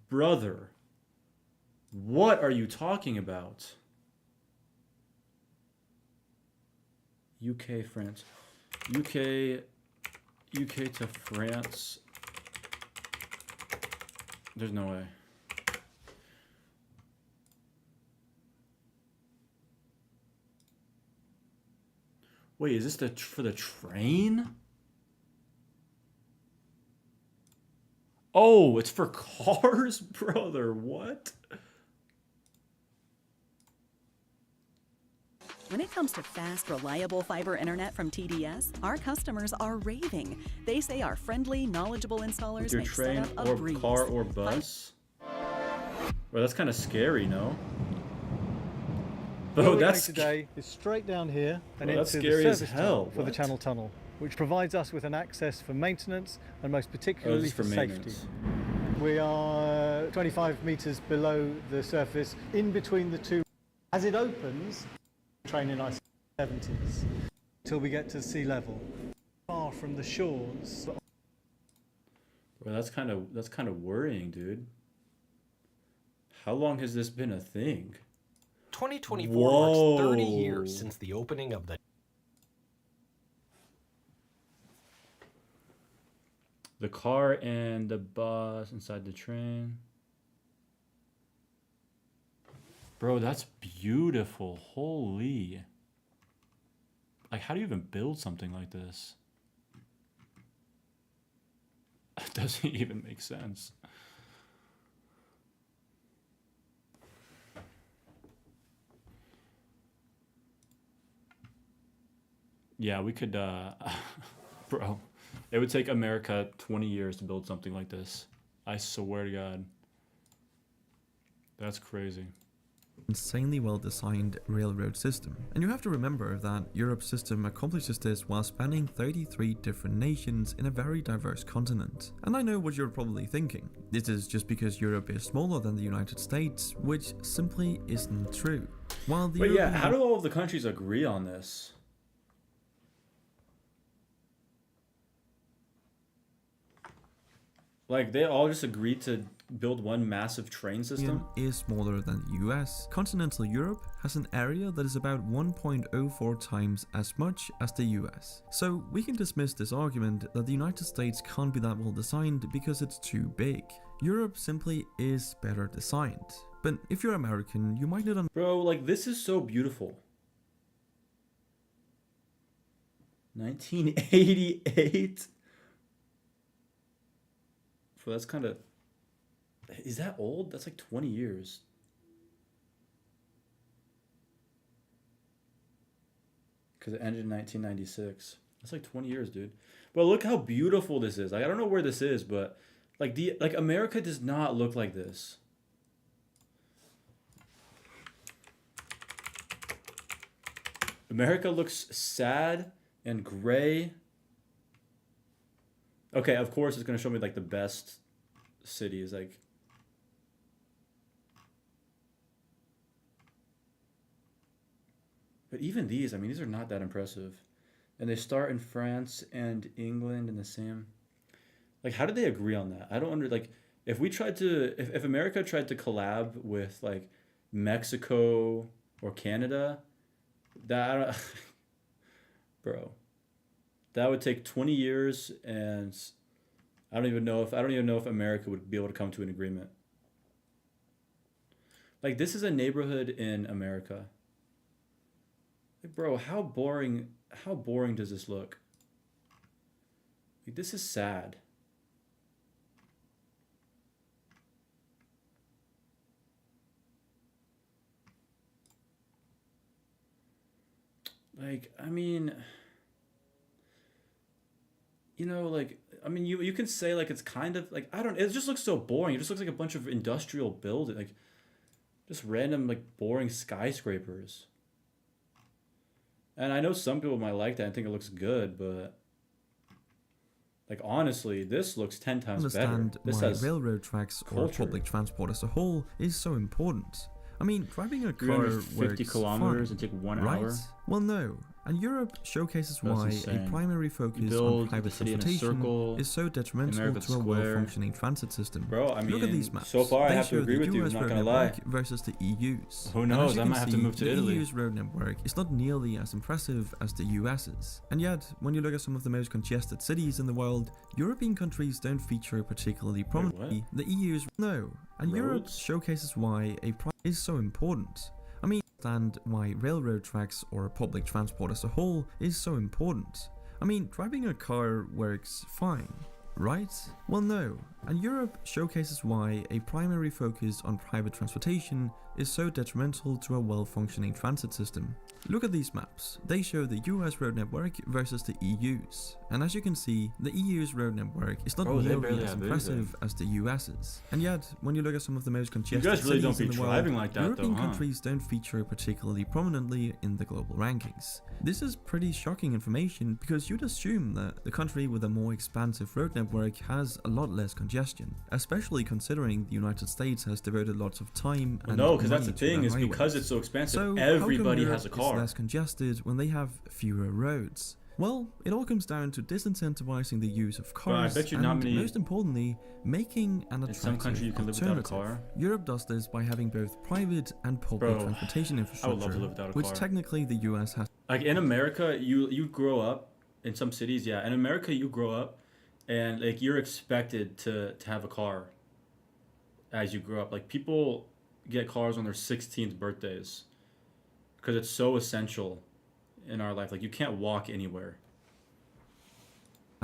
Brother. What are you talking about? UK, France. UK to France. There's no way. Wait, is this for the train? Oh, it's for cars, brother. What?
When it comes to fast, reliable fiber internet from TDS, our customers are raving. They say our friendly, knowledgeable installers
With your
make
train
setup a
or
breeze.
car or bus? Well, that's kind of scary, no?
Where
Oh,
we're
that's
going today is straight down here and
Well, that's
into the
scary as
service
hell.
tunnel for the
What?
Channel Tunnel, which provides us with an access for maintenance and most
Oh,
particularly
this is for
safety.
maintenance.
We are 25 meters below the surface, in between the two. As it opens, train in I-70s till we get to sea level. Far from the shores.
Well, that's kind of worrying, dude. How long has this been a thing?
2024 marks 30
Whoa.
years since the opening of the
The car and the bus inside the train. Bro, that's beautiful. Holy. Like, how do you even build something like this? It doesn't even make sense. Yeah, we could, bro, it would take America 20 years to build something like this. I swear to God. That's crazy.
insanely well-designed railroad system. And you have to remember that Europe's system accomplishes this while spanning 33 different nations in a very diverse continent. And I know what you're probably thinking. This is just because Europe is smaller than the United States, which simply isn't true. While the
But yeah,
European
how do all of the countries agree on this? Like, they all just agreed to build one massive train system?
is smaller than the US, continental Europe has an area that is about 1.04 times as much as the US. So we can dismiss this argument that the United States can't be that well designed because it's too big. Europe simply is better designed. But if you're American, you might not
Bro, like, this is so beautiful. 1988? So that's kind of... Is that old? That's like 20 years. Because it ended in 1996. That's like 20 years, dude. But look how beautiful this is. Like, I don't know where this is, but like America does not look like this. America looks sad and gray. Okay, of course it's gonna show me like the best cities, like But even these, I mean, these are not that impressive. And they start in France and England in the same. Like, how did they agree on that? I don't under like if we tried to if America tried to collab with like Mexico or Canada, that I don't, bro, that would take 20 years, and I don't even know if America would be able to come to an agreement. Like, this is a neighborhood in America. Like, bro, how boring does this look? Like, this is sad. Like, I mean, like, I mean, you can say, like, it's kind of, like, I don't, it just looks so boring. It just looks like a bunch of industrial building, like, just random, like, boring skyscrapers. And I know some people might like that and think it looks good, but, like, honestly, this looks 10 times better.
Understand
This
why
has
railroad tracks or
culture.
public transport as a whole is so important. I mean, driving a car
350
works
kilometers
fine,
and take 1
right?
hour.
Well, no. And Europe showcases
That's
why
insane.
a primary focus
Build
on private
the city in a
transportation
circle,
is so detrimental
American
to a
square.
well-functioning transit system.
Bro, I
Look at
mean,
these maps.
so far I
They
have to
show
agree
the
with you,
US
I'm not
road
gonna lie.
network versus the EU's.
Who
And as
knows,
you
I
can
might have to
see,
move to
the
Italy.
EU's road network is not nearly as impressive as the US's. And yet, when you look at some of the most congested cities in the world, European countries don't feature particularly prominently. The EU's no, and Europe
Roads?
showcases why a is so important. I mean, understand why railroad tracks or public transport as a whole is so important. I mean, driving a car works fine, right? Well, no. And Europe showcases why a primary focus on private transportation is so detrimental to a well-functioning transit system. Look at these maps. They show the US road network versus the EU's. And as you can see, the EU's road network is not
Bro, they
nearly
barely
as
have
impressive as the US's. And yet, when you look at some of the most congested
guys really don't
cities
be
in the world,
driving like that, though,
European
huh?
countries don't feature particularly prominently in the global rankings. This is pretty shocking information because you'd assume that the country with a more expansive road network has a lot less congestion, especially considering the United States has devoted lots of time and
No, because that's
money
the
to
thing,
their
is because
highways.
it's so expensive,
So
everybody
how come
has a
Europe
car.
is less congested when they have fewer roads? Well, it all comes down to disincentivizing the use of
Bro, I
cars
bet you
and,
not many-
most importantly, making an
In
attractive
some country you can live without a
alternative.
car.
Europe does this by having both private and public
Bro,
transportation
I would
infrastructure,
love to live without a
which
car.
technically the US has.
Like, in America, you grow up in some cities, yeah. In America, you grow up, and like you're expected to have a car as you grow up. Like, people get cars on their 16th birthdays because it's so essential in our life. Like, you can't walk anywhere.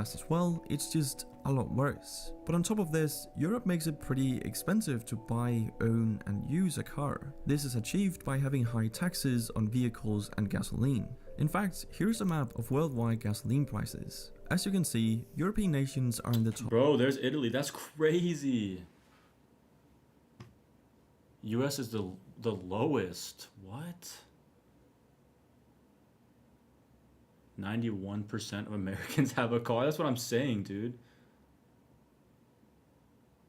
As well, it's just a lot worse. But on top of this, Europe makes it pretty expensive to buy, own and use a car. This is achieved by having high taxes on vehicles and gasoline. In fact, here's a map of worldwide gasoline prices. As you can see, European nations are in the top.
Bro, there's Italy. That's crazy. US is the lowest. What? 91% of Americans have a car. That's what I'm saying, dude.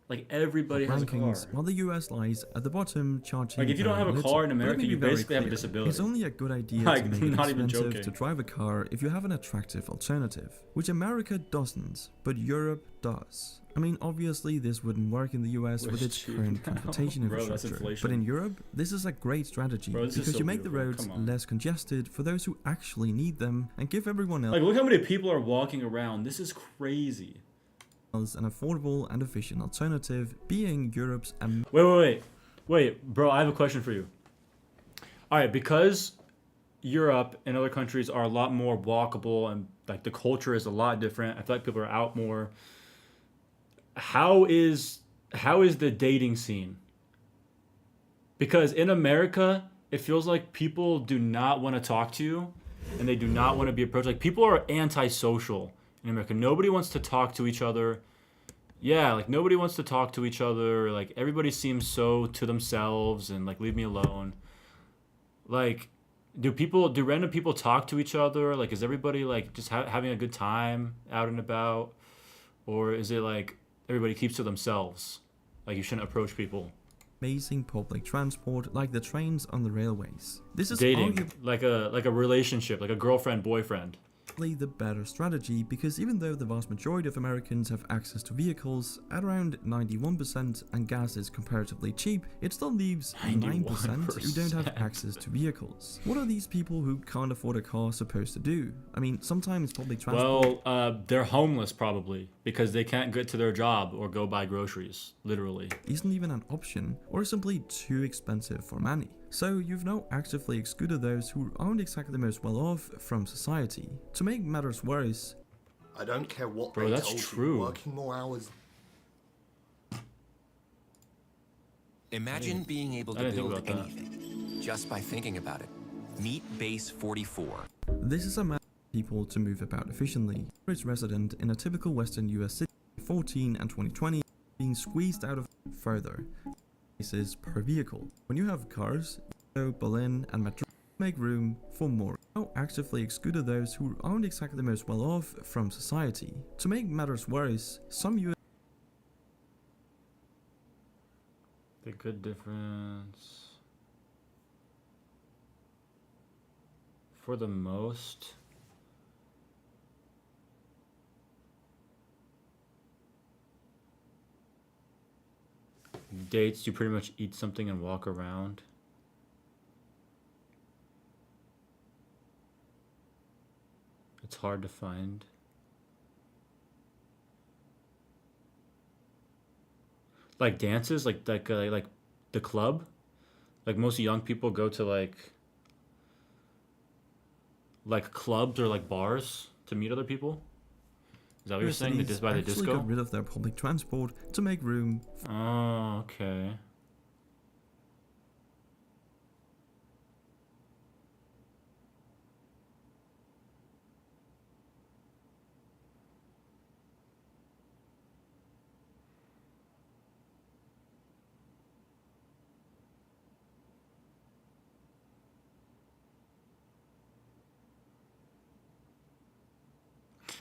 Like, everybody has a car.
rankings, while the US lies at the bottom, charging
Like, if you don't
very
have a
little.
car in
But let
America,
me be
you
very
basically have a
clear.
disability.
It's only a good idea
Like,
to make it
not even
expensive
joking.
to drive a car if you have an attractive alternative, which America doesn't, but Europe does. I mean, obviously this wouldn't work in the US with
Which
its
cheap
current
now.
transportation
Bro, that's
infrastructure.
inflation.
But in Europe, this is a great strategy
Bro, this is
because
so
you make the
beautiful.
roads
Come on.
less congested for those who actually need them and give everyone else
Like, look how many people are walking around. This is crazy.
an affordable and efficient alternative, being Europe's
Wait, bro, I have a question for you. All right, because Europe and other countries are a lot more walkable and like the culture is a lot different. I feel like people are out more. How is the dating scene? Because in America, it feels like people do not want to talk to you and they do not want to be approached. Like, people are antisocial in America. Nobody wants to talk to each other. Yeah, like, nobody wants to talk to each other. Like, everybody seems so to themselves and like, leave me alone. Like, do random people talk to each other? Like, is everybody like just having a good time out and about? Or is it like everybody keeps to themselves? Like, you shouldn't approach people.
amazing public transport like the trains on the railways. This is
Dating,
arguably
like a relationship, like a girlfriend boyfriend.
the better strategy, because even though the vast majority of Americans have access to vehicles at around 91% and gas is comparatively cheap, it still leaves 9% who don't have
91%.
access to vehicles. What are these people who can't afford a car supposed to do? I mean, sometimes public transport...
Well, they're homeless probably because they can't get to their job or go buy groceries, literally.
isn't even an option, or simply too expensive for many. So you've now actively excluded those who aren't exactly the most well off from society. To make matters worse,
I don't care what
Bro,
they
that's
told
true.
you. Working more hours.
Imagine being able
I
to
didn't think
build
about that.
anything just by thinking about it. Meet Base 44.
this is a matter for people to move about efficiently. Average resident in a typical Western US city, 14 and 2020, being squeezed out of further places per vehicle. When you have cars, Berlin and Madrid make room for more. Now actively excluded those who aren't exactly the most well off from society. To make matters worse, some US
The good difference. For the most. Dates, you pretty much eat something and walk around. It's hard to find. Like dances, like the club. Like most young people go to like clubs or like bars to meet other people. Is that what you're saying?
cities
By the
actually
disco?
got rid of their public transport to make room
Oh, okay.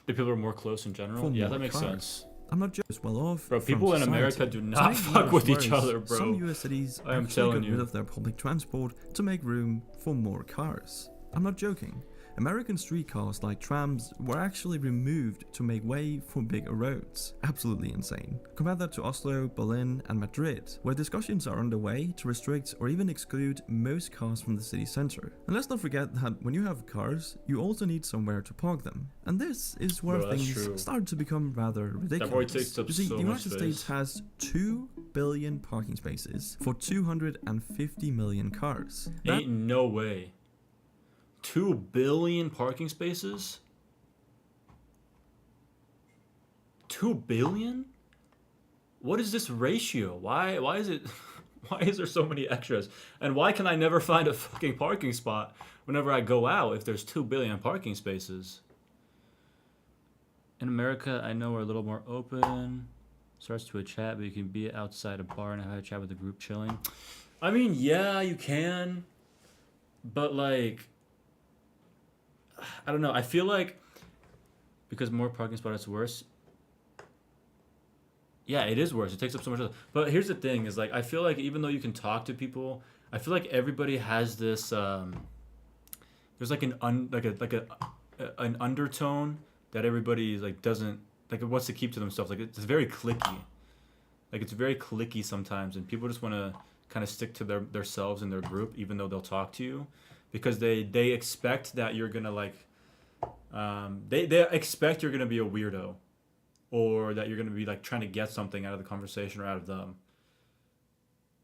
The people are more close in general.
for
Yeah,
more
that makes
cars.
sense.
I'm not just well off.
Bro,
from
people in
society.
America do
To
not
make
fuck
matters
with each
worse,
other, bro.
Some US cities
I am
actually
telling
got
you.
rid of their public transport to make room for more cars. I'm not joking. American streetcars like trams were actually removed to make way for bigger roads. Absolutely insane. Compare that to Oslo, Berlin, and Madrid, where discussions are underway to restrict or even exclude most cars from the city center. And let's not forget that when you have cars, you also need somewhere to park them. And this is where
Bro, that's
things
true.
start to become rather ridiculous.
boy takes up
You see,
so
the
much
United
space.
States has 2 billion parking spaces for 250 million cars. That
Ain't no way. 2 billion parking spaces? 2 billion? What is this ratio? Why is it why is there so many extras? And why can I never find a fucking parking spot whenever I go out if there's 2 billion parking spaces? In America, I know we're a little more open. Starts to a chat, but you can be outside a bar and have a chat with a group chilling. I mean, yeah, you can. But like, I don't know. I feel like because more parking spots, it's worse. Yeah, it is worse. It takes up so much. But here's the thing: is like I feel like even though you can talk to people, I feel like everybody has this. There's like an undertone that everybody like doesn't like. It wants to keep to themselves. Like it's very cliquey. Like it's very cliquey sometimes, and people just want to kind of stick to their selves and their group, even though they'll talk to you. Because they expect that you're gonna like, they expect you're gonna be a weirdo, or that you're gonna be like trying to get something out of the conversation or out of them.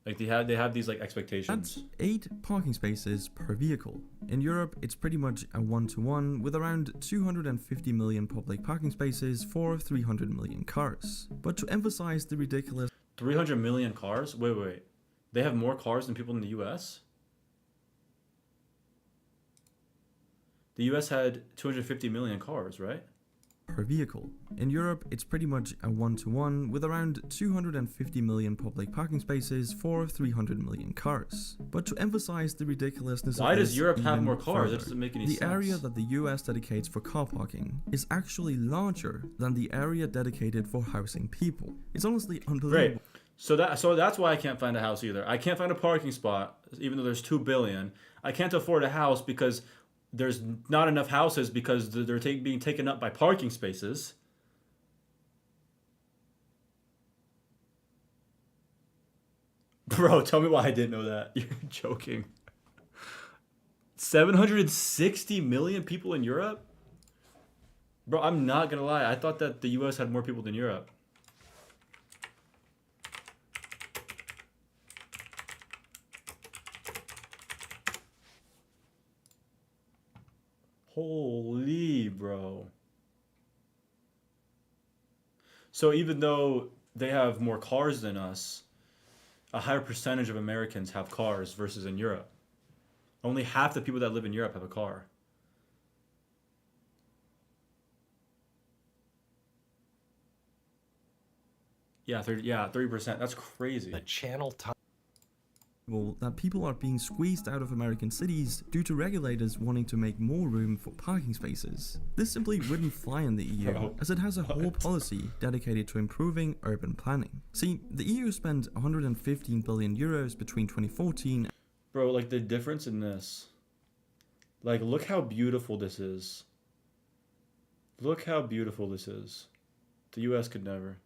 Like they have these like expectations.
That's 8 parking spaces per vehicle. In Europe, it's pretty much a 1-to-1 with around 250 million public parking spaces for 300 million cars. But to emphasize the ridiculous
300 million cars. Wait. They have more cars than people in the U.S. The U.S. had 250 million cars, right?
per vehicle. In Europe, it's pretty much a 1-to-1 with around 250 million public parking spaces for 300 million cars. But to emphasize the ridiculousness
Why
of
does
this
Europe have
even
more cars? That
further,
doesn't make any
the
sense.
area that the US dedicates for car parking is actually larger than the area dedicated for housing people. It's honestly unbelievable.
Great. So that's why I can't find a house either. I can't find a parking spot, even though there's 2 billion. I can't afford a house because there's not enough houses because they're being taken up by parking spaces. Bro, tell me why I didn't know that. You're joking. 760 million people in Europe? Bro, I'm not gonna lie. I thought that the US had more people than Europe. Holy, bro. So even though they have more cars than us, a higher percentage of Americans have cars versus in Europe. Only half the people that live in Europe have a car. Yeah, 30%. That's crazy.
The Channel Tunnel
that people are being squeezed out of American cities due to regulators wanting to make more room for parking spaces. This simply wouldn't fly in the EU,
Bro,
as it has a whole policy dedicated to improving urban planning. See, the EU spent 115 billion euros between 2014.
Bro, like the difference in this. Like, look how beautiful this is. Look how beautiful this is. The US could never.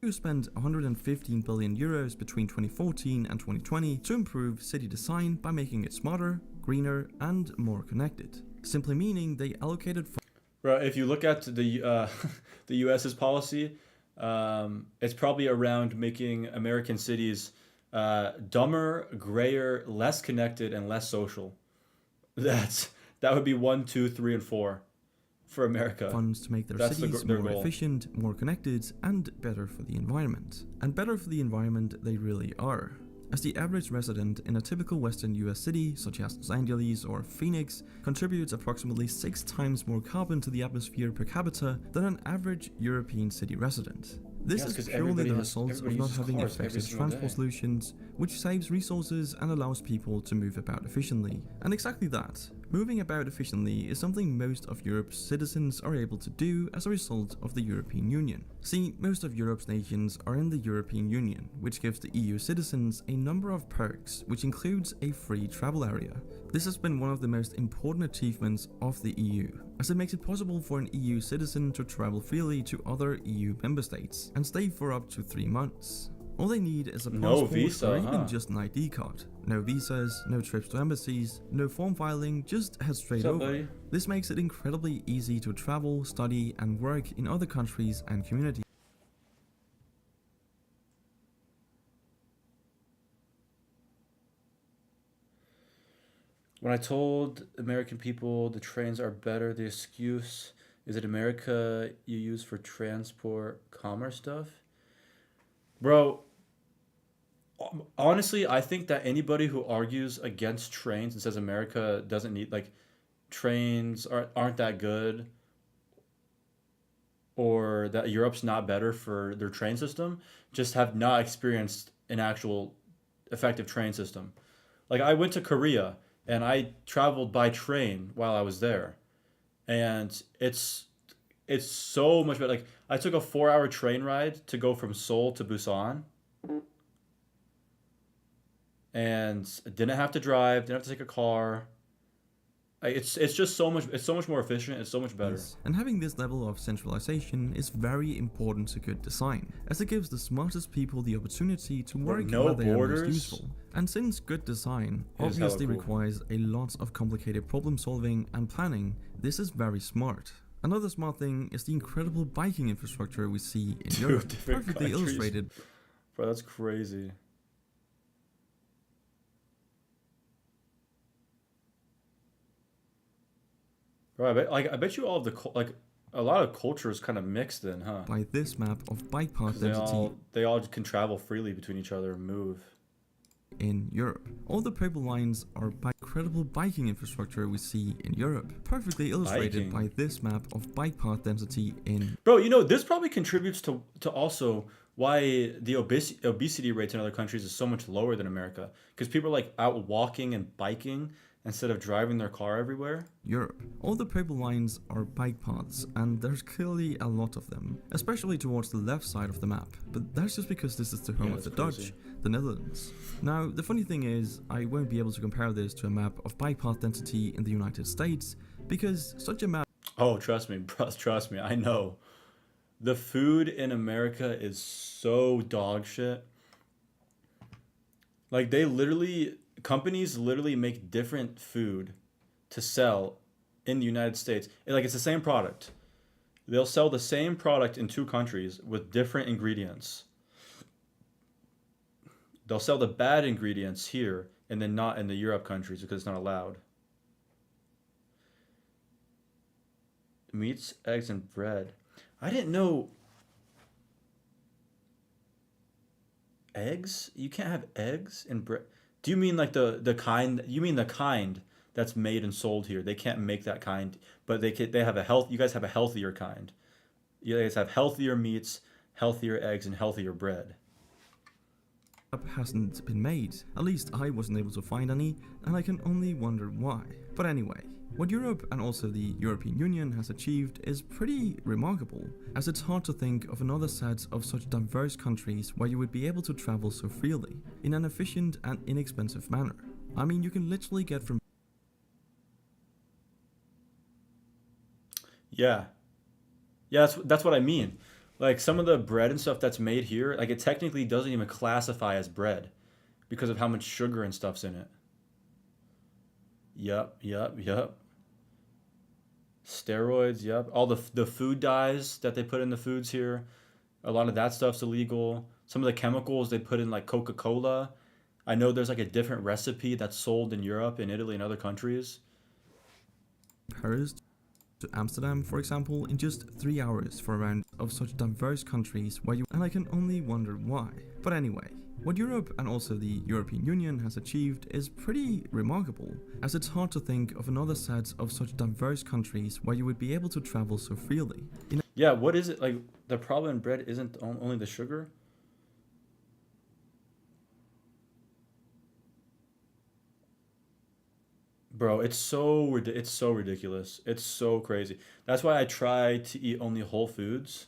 EU spent 115 billion euros between 2014 and 2020 to improve city design by making it smarter, greener, and more connected. Simply meaning they allocated
Bro, if you look at the the US's policy, it's probably around making American cities dumber, grayer, less connected, and less social. That would be 1, 2, 3, and 4 for America.
funds to make their
That's
cities
their
more
goal.
efficient, more connected, and better for the environment. And better for the environment they really are. As the average resident in a typical Western US city, such as Los Angeles or Phoenix, contributes approximately 6 times more carbon to the atmosphere per capita than an average European city resident. This
Yes,
is
'cause
purely
everybody
the
has-
result of
everybody
not
uses
having
cars every
effective
single
transport
day.
solutions, which saves resources and allows people to move about efficiently. And exactly that, moving about efficiently is something most of Europe's citizens are able to do as a result of the European Union. See, most of Europe's nations are in the European Union, which gives the EU citizens a number of perks, which includes a free travel area. This has been one of the most important achievements of the EU, as it makes it possible for an EU citizen to travel freely to other EU member states and stay for up to 3 months. All they need is a
No
passport
visa,
or even
huh?
just an ID card. No visas, no trips to embassies, no form filing, just head straight
What's up,
over.
buddy?
This makes it incredibly easy to travel, study, and work in other countries and communities.
When I told American people the trains are better, the excuse is it America you use for transport commerce stuff? Bro, honestly, I think that anybody who argues against trains and says America doesn't need, like, trains aren't that good, or that Europe's not better for their train system, just have not experienced an actual effective train system. Like, I went to Korea and I traveled by train while I was there, and it's so much better. Like, I took a 4-hour train ride to go from Seoul to Busan, and didn't have to drive, didn't have to take a car. It's just so much. It's so much more efficient. It's so much better.
And having this level of centralization is very important to good design, as it gives the smartest people the opportunity to work
no
where they are most
borders
useful. And since good design
is hella
obviously
cool.
requires a lot of complicated problem solving and planning, this is very smart. Another smart thing is the incredible biking infrastructure we see in Europe,
different
perfectly
countries.
illustrated
Bro, that's crazy. Bro, I bet you all of the a lot of cultures kind of mixed in, huh?
by this map of bike path
They
density
they all can travel freely between each other and move.
in Europe. All the purple lines are by incredible biking infrastructure we see in Europe, perfectly illustrated
Biking.
by this map of bike path density in
Bro, this probably contributes to also why the obesity rates in other countries is so much lower than America, because people are like out walking and biking instead of driving their car everywhere.
Europe. All the purple lines are bike paths, and there's clearly a lot of them, especially towards the left side of the map, but that's just because this is the home
Yeah,
of the
that's crazy.
Dutch, the Netherlands. Now, the funny thing is, I won't be able to compare this to a map of bike path density in the United States, because such a map
Oh, trust me, trust me, I know. The food in America is so dog shit. Like companies literally make different food to sell in the United States. Like it's the same product. They'll sell the same product in two countries with different ingredients. They'll sell the bad ingredients here and then not in the Europe countries because it's not allowed. Meats, eggs, and bread. I didn't know eggs? You can't have eggs and bread. Do you mean like the kind? You mean the kind that's made and sold here? They can't make that kind, but they have a health. You guys have a healthier kind. You guys have healthier meats, healthier eggs, and healthier bread.
hasn't been made. At least I wasn't able to find any, and I can only wonder why. But anyway, what Europe and also the European Union has achieved is pretty remarkable, as it's hard to think of another set of such diverse countries where you would be able to travel so freely, in an efficient and inexpensive manner. I mean, you can literally get from
Yeah. Yeah, that's what I mean. Like some of the bread and stuff that's made here, like it technically doesn't even classify as bread because of how much sugar and stuff's in it. Yep. Steroids, yep. All the food dyes that they put in the foods here, a lot of that stuff's illegal. Some of the chemicals they put in like Coca-Cola. I know there's like a different recipe that's sold in Europe, in Italy, and other countries.
Paris to Amsterdam, for example, in just 3 hours for a round of such diverse countries where you... And I can only wonder why. But anyway, what Europe and also the European Union has achieved is pretty remarkable, as it's hard to think of another set of such diverse countries where you would be able to travel so freely.
Yeah, what is it? Like, the problem in bread isn't only the sugar? Bro, it's so ridiculous. It's so crazy. That's why I try to eat only whole foods.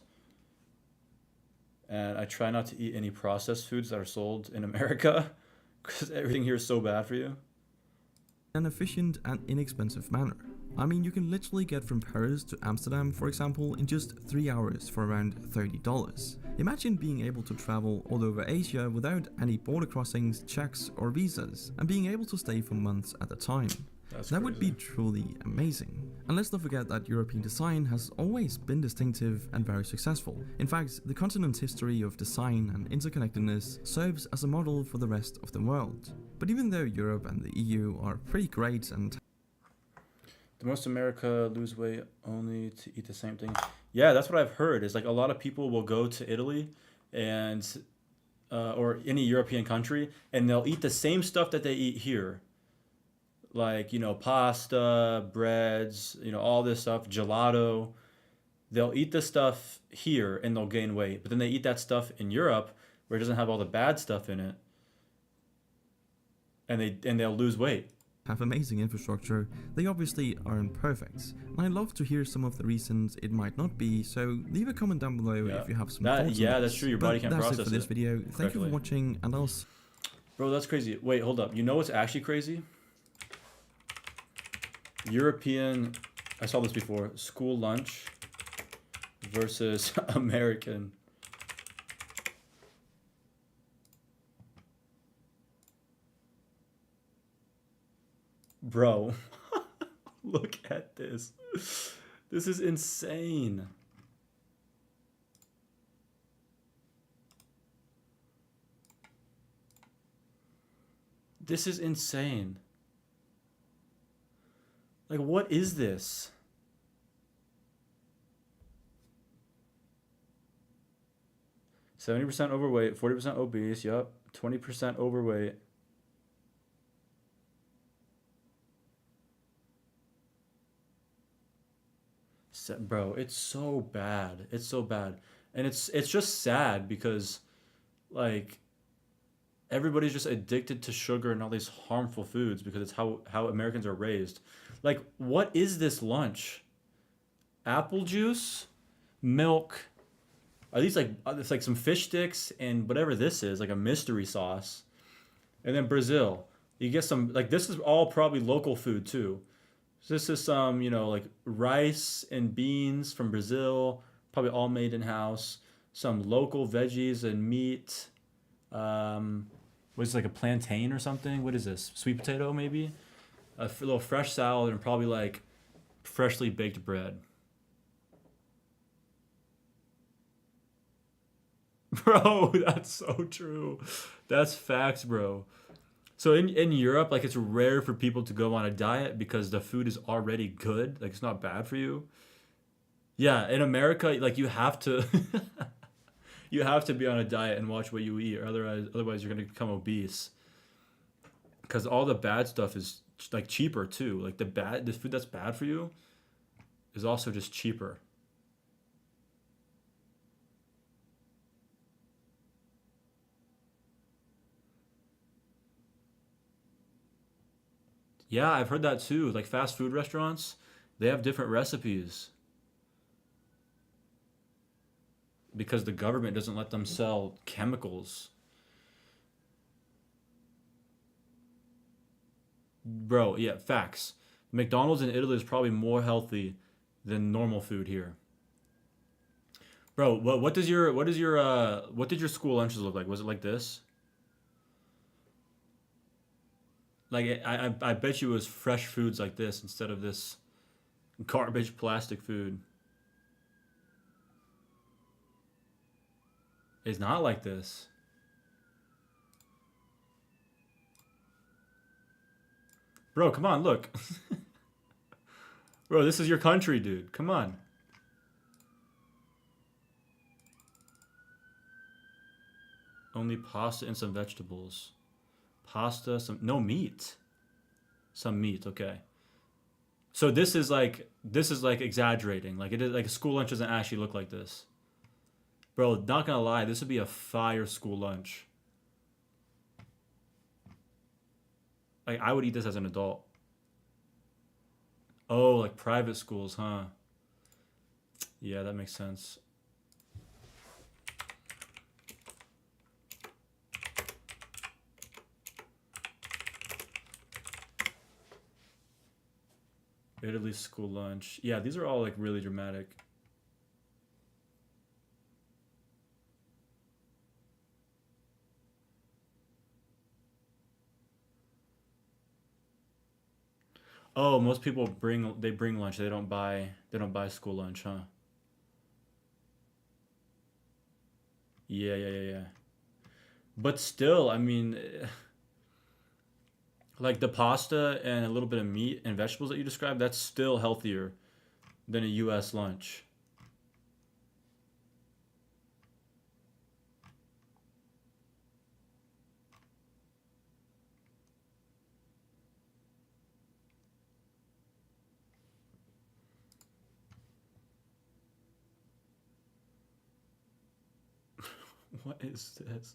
And I try not to eat any processed foods that are sold in America because everything here is so bad for you.
An efficient and inexpensive manner. I mean, you can literally get from Paris to Amsterdam, for example, in just 3 hours for around $30. Imagine being able to travel all over Asia without any border crossings, checks, or visas, and being able to stay for months at a time. That would be truly amazing. And let's not forget that European design has always been distinctive and very successful. In fact, the continent's history of design and interconnectedness serves as a model for the rest of the world. But even though Europe and the EU are pretty great and
The most America lose weight only to eat the same thing. Yeah, that's what I've heard. Is like a lot of people will go to Italy and or any European country, and they'll eat the same stuff that they eat here. Like, you know, pasta, breads, you know, all this stuff, gelato. They'll eat the stuff here and they'll gain weight. But then they eat that stuff in Europe where it doesn't have all the bad stuff in it. And they'll lose weight.
have amazing infrastructure, they obviously aren't perfect. And I'd love to hear some of the reasons it might not be, so leave a comment down below if you have some thoughts on
Yeah,
this.
that's true. Your
But
body can't
that's
process
it for this
it
video. Thank you
correctly.
for watching, and I'll
Bro, that's crazy. Wait, hold up. You know what's actually crazy? European, I saw this before, school lunch versus American. Bro, look at this. This is insane. This is insane. Like, what is this? %70 overweight, 40% obese, yup. 20% overweight. Bro, it's so bad. It's so bad. And it's just sad because, like, everybody's just addicted to sugar and all these harmful foods because it's how Americans are raised. Like, what is this lunch? Apple juice, milk. Are these like it's like some fish sticks and whatever this is, like a mystery sauce. And then Brazil. You get some like this is all probably local food too. So this is some, you know, like rice and beans from Brazil, probably all made in house. Some local veggies and meat. What is it, like a plantain or something? What is this? Sweet potato maybe? A little fresh salad and probably like freshly baked bread. Bro, that's so true. That's facts, bro. So in Europe, like it's rare for people to go on a diet because the food is already good. Like it's not bad for you. Yeah, in America, like you have to you have to be on a diet and watch what you eat, or otherwise you're gonna become obese. Because all the bad stuff is like cheaper too. Like the food that's bad for you is also just cheaper. Yeah, I've heard that too. Like fast food restaurants, they have different recipes because the government doesn't let them sell chemicals. Bro, yeah, facts. McDonald's in Italy is probably more healthy than normal food here. Bro, what did your school lunches look like? Was it like this? Like I bet you it was fresh foods like this instead of this garbage plastic food. It's not like this. Bro, come on, look. Bro, this is your country, dude. Come on. Only pasta and some vegetables. Pasta, no meat. Some meat, okay. So this is like exaggerating. Like it is like a school lunch doesn't actually look like this. Bro, not gonna lie, this would be a fire school lunch. Like I would eat this as an adult. Oh, like private schools, huh? Yeah, that makes sense. Italy school lunch. Yeah, these are all like really dramatic. Oh, most people bring lunch. They don't buy school lunch, huh? Yeah. But still, I mean, like the pasta and a little bit of meat and vegetables that you described, that's still healthier than a US lunch. What is this?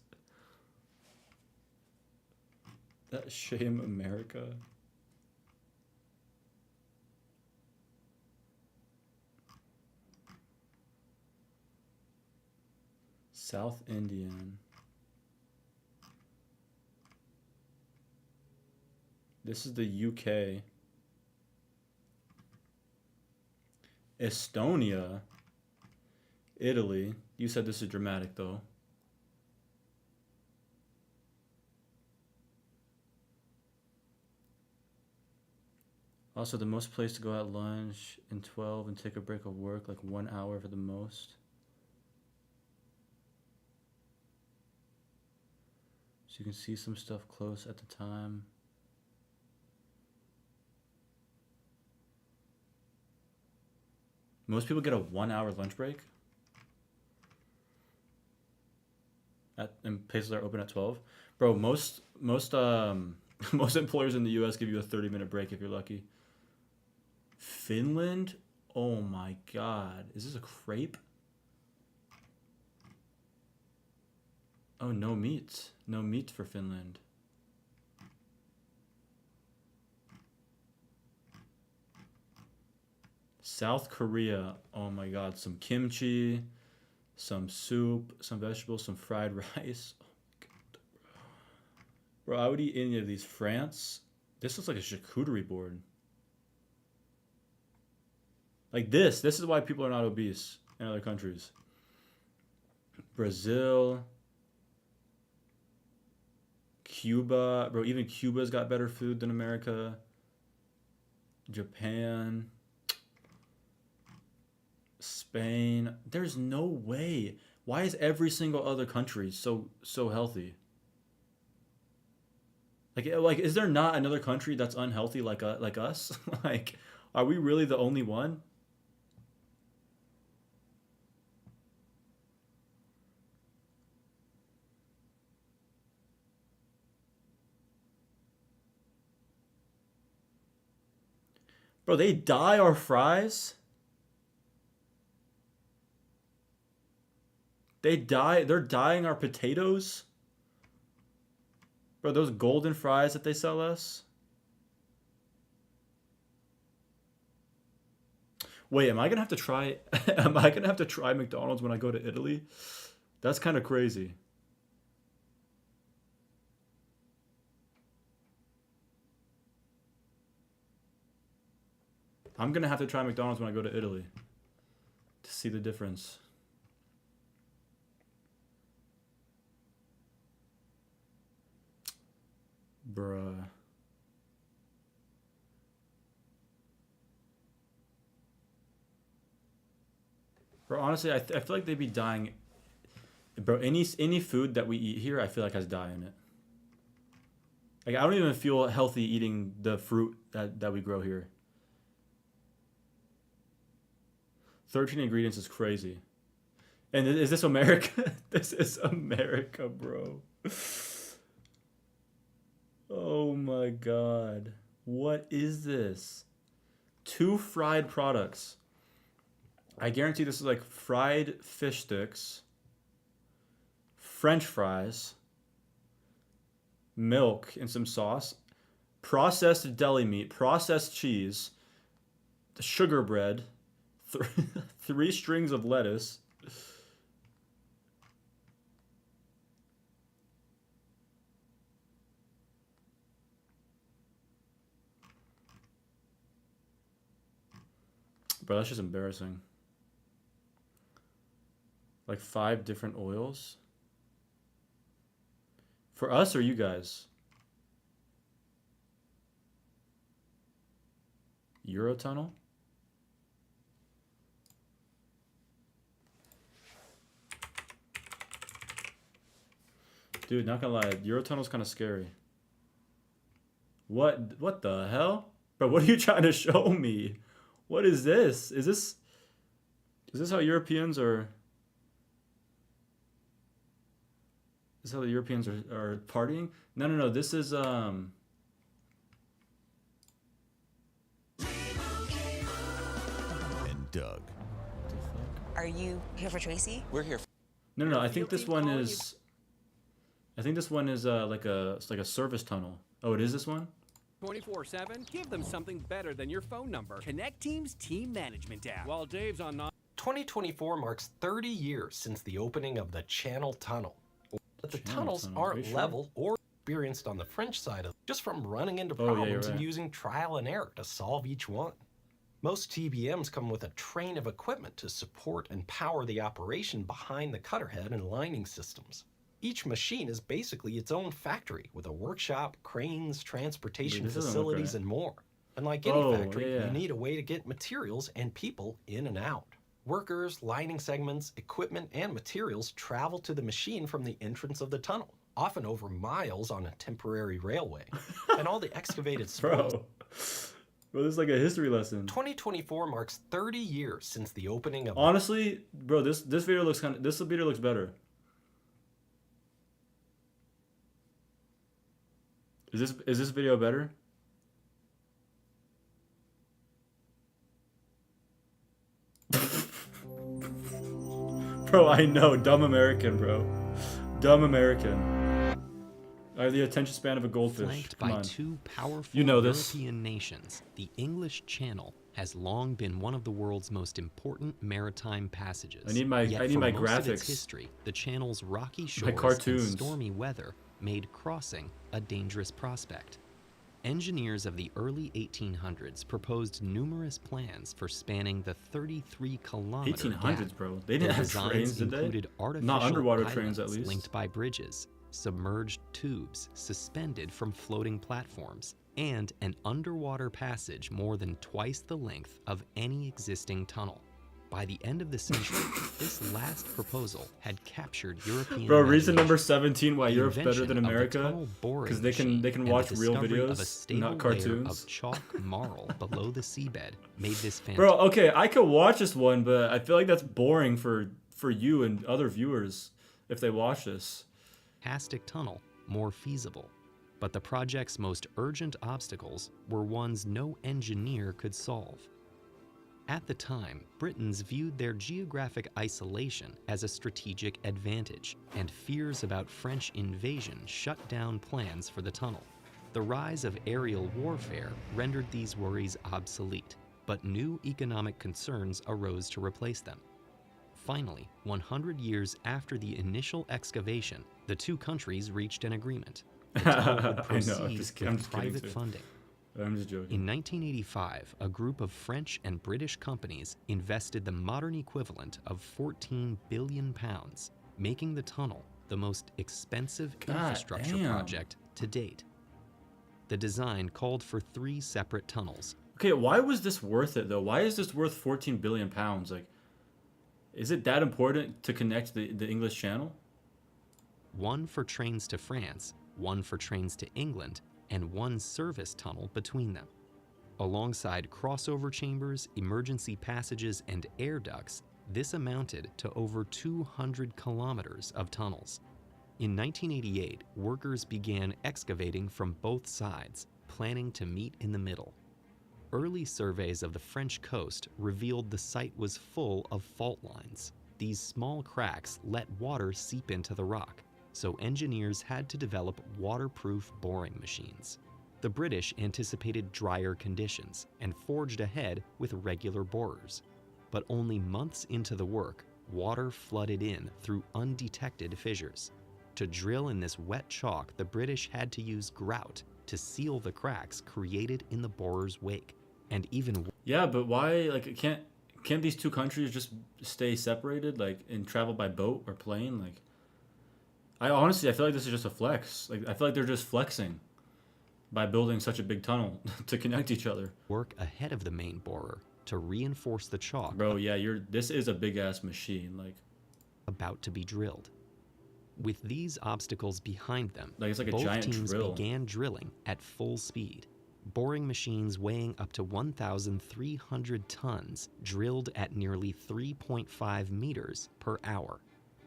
That shame America. South Indian. This is the UK. Estonia. Italy. You said this is dramatic though. Also, the most place to go at lunch in 12 and take a break of work, like 1 hour for the most. So you can see some stuff close at the time. Most people get a 1 hour lunch break in places that are open at 12. Bro, most most employers in the US give you a 30-minute break if you're lucky. Finland? Oh my god. Is this a crepe? Oh, no meat. No meat for Finland. South Korea. Oh my god. Some kimchi, some soup, some vegetables, some fried rice. Oh my god. Bro, I would eat any of these. France. This looks like a charcuterie board. Like this. This is why people are not obese in other countries. Brazil. Cuba. Bro, even Cuba's got better food than America. Japan. Spain. There's no way. Why is every single other country so healthy? Like is there not another country that's unhealthy like us? Like, are we really the only one? Bro, they dye our fries? They're dyeing our potatoes? Bro, those golden fries that they sell us? Wait, am I gonna have to try am I gonna have to try McDonald's when I go to Italy? That's kind of crazy. I'm gonna have to try McDonald's when I go to Italy to see the difference. Bruh. Bro, honestly, I feel like they'd be dying. Bro, any food that we eat here, I feel like has dye in it. Like, I don't even feel healthy eating the fruit that we grow here. 13 ingredients is crazy. And is this America? This is America, bro. Oh my god. What is this? 2 fried products. I guarantee this is like fried fish sticks, French fries, milk and some sauce, processed deli meat, processed cheese, sugar bread, 3 strings of lettuce. Bro, that's just embarrassing. Like 5 different oils. For us or you guys? Eurotunnel? Dude, not gonna lie, Eurotunnel's kind of scary. What the hell? Bro, what are you trying to show me? What is this? Is this how Europeans are? Is this how the Europeans are partying? No. This is
And Doug.
Are you here for Tracy?
We're here.
No. I think this one is. I think this one is like a service tunnel. Oh, it is this one?
24/7? Give them something better than your phone number. Connect Team's team management app. While Dave's on
2024 marks 30 years since the opening of the Channel Tunnel. But the tunnels aren't level or experienced on the French side of just from running into problems and using trial and error to solve each one. Most TBMs come with a train of equipment to support and power the operation behind the cutter head and lining systems. Each machine is basically its own factory with a workshop, cranes, transportation facilities, and more. And like any factory, you need a way to get materials and people in and out. Workers, lining segments, equipment, and materials travel to the machine from the entrance of the tunnel, often over miles on a temporary railway. And all the excavated spoils.
Bro, this is like a history lesson.
2024 marks 30 years since the opening of...
Honestly, bro, this video looks this video looks better. Is this video better? Bro, I know, dumb American, bro. Dumb American. I have the attention span of a goldfish.
Flanked
Come
by
on.
two powerful
You know this.
European nations, the English Channel has long been one of the world's most important maritime passages.
I need my
Yet
I need
for
my
most of its
graphics.
history, the channel's rocky shores and
cartoons.
stormy weather made crossing a dangerous prospect. Engineers of the early 1800s proposed numerous plans for spanning the 33-kilometer
1800s, bro. They didn't have
designs
trains, did they?
included artificial
Not underwater trains, at
islands
least.
linked by bridges, submerged tubes suspended from floating platforms, and an underwater passage more than twice the length of any existing tunnel. By the end of the century, this last proposal had captured European
Bro, reason
imagination.
number 17 why
The
Europe's better
invention
than
of the
America,
tunnel boring
because they
machine
can
and
watch
the
real
discovery of a
videos,
stable
not
layer
cartoons.
of chalk marl below the seabed made this fantastic.
Bro, okay, I could watch this one, but I feel like that's boring for you and other viewers if they watch this.
Tunnel more feasible. But the project's most urgent obstacles were ones no engineer could solve. At the time, Britons viewed their geographic isolation as a strategic advantage, and fears about French invasion shut down plans for the tunnel. The rise of aerial warfare rendered these worries obsolete, but new economic concerns arose to replace them. Finally, 100 years after the initial excavation, the two countries reached an agreement. The tunnel would
I know,
proceed
I'm
with
just kidding
private
too.
funding.
I'm just joking.
In 1985, a group of French and British companies invested the modern equivalent of 14 billion pounds, making the tunnel the most expensive infrastructure
damn.
project to date. The design called for 3 separate tunnels.
Okay, why was this worth it though? Why is this worth 14 billion pounds? Like, is it that important to connect the English Channel?
One for trains to France, one for trains to England, and one service tunnel between them. Alongside crossover chambers, emergency passages, and air ducts, this amounted to over 200 kilometers of tunnels. In 1988, workers began excavating from both sides, planning to meet in the middle. Early surveys of the French coast revealed the site was full of fault lines. These small cracks let water seep into the rock, so engineers had to develop waterproof boring machines. The British anticipated drier conditions and forged ahead with regular borers. But only months into the work, water flooded in through undetected fissures. To drill in this wet chalk, the British had to use grout to seal the cracks created in the borer's wake. And even
Yeah, but why? Like, can't these two countries just stay separated, like, and travel by boat or plane? Like, I feel like this is just a flex. Like, I feel like they're just flexing by building such a big tunnel to connect each other.
Work ahead of the main borer to reinforce the chalk.
Bro, yeah, this is a big ass machine, like,
about to be drilled. With these obstacles behind them,
like it's like a
both
giant
teams
drill.
began drilling at full speed. Boring machines weighing up to 1,300 tons drilled at nearly 3.5 meters per hour.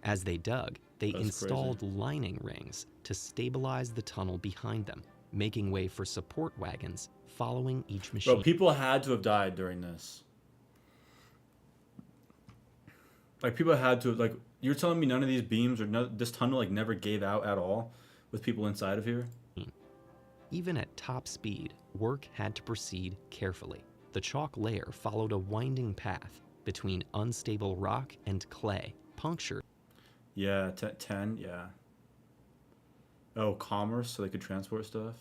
As they dug, they installed lining rings to stabilize the tunnel behind them, making way for support wagons following each machine.
Bro, people had to have died during this. Like, people had to, like, you're telling me none of these beams or this tunnel, like, never gave out at all with people inside of here?
Even at top speed, work had to proceed carefully. The chalk layer followed a winding path between unstable rock and clay, punctured.
Yeah, 10, yeah. Oh, commerce, so they could transport stuff?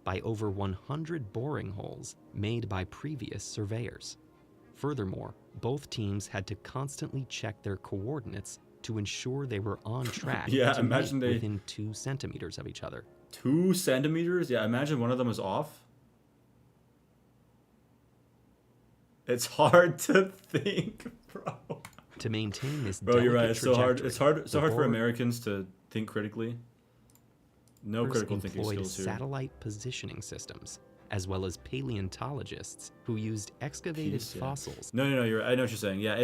By over 100 boring holes made by previous surveyors. Furthermore, both teams had to constantly check their coordinates to ensure they were on track
Yeah,
to
imagine
meet
they...
within 2 centimeters of each other.
2 centimeters? Yeah, imagine one of them was off. It's hard to think, bro.
To maintain this
Bro, you're right.
delicate
It's so hard.
trajectory,
It's so hard for Americans to think critically. No critical thinking
employed
skills here.
satellite positioning systems, as well as paleontologists who used excavated fossils.
No, you're right. I know what you're saying. Yeah,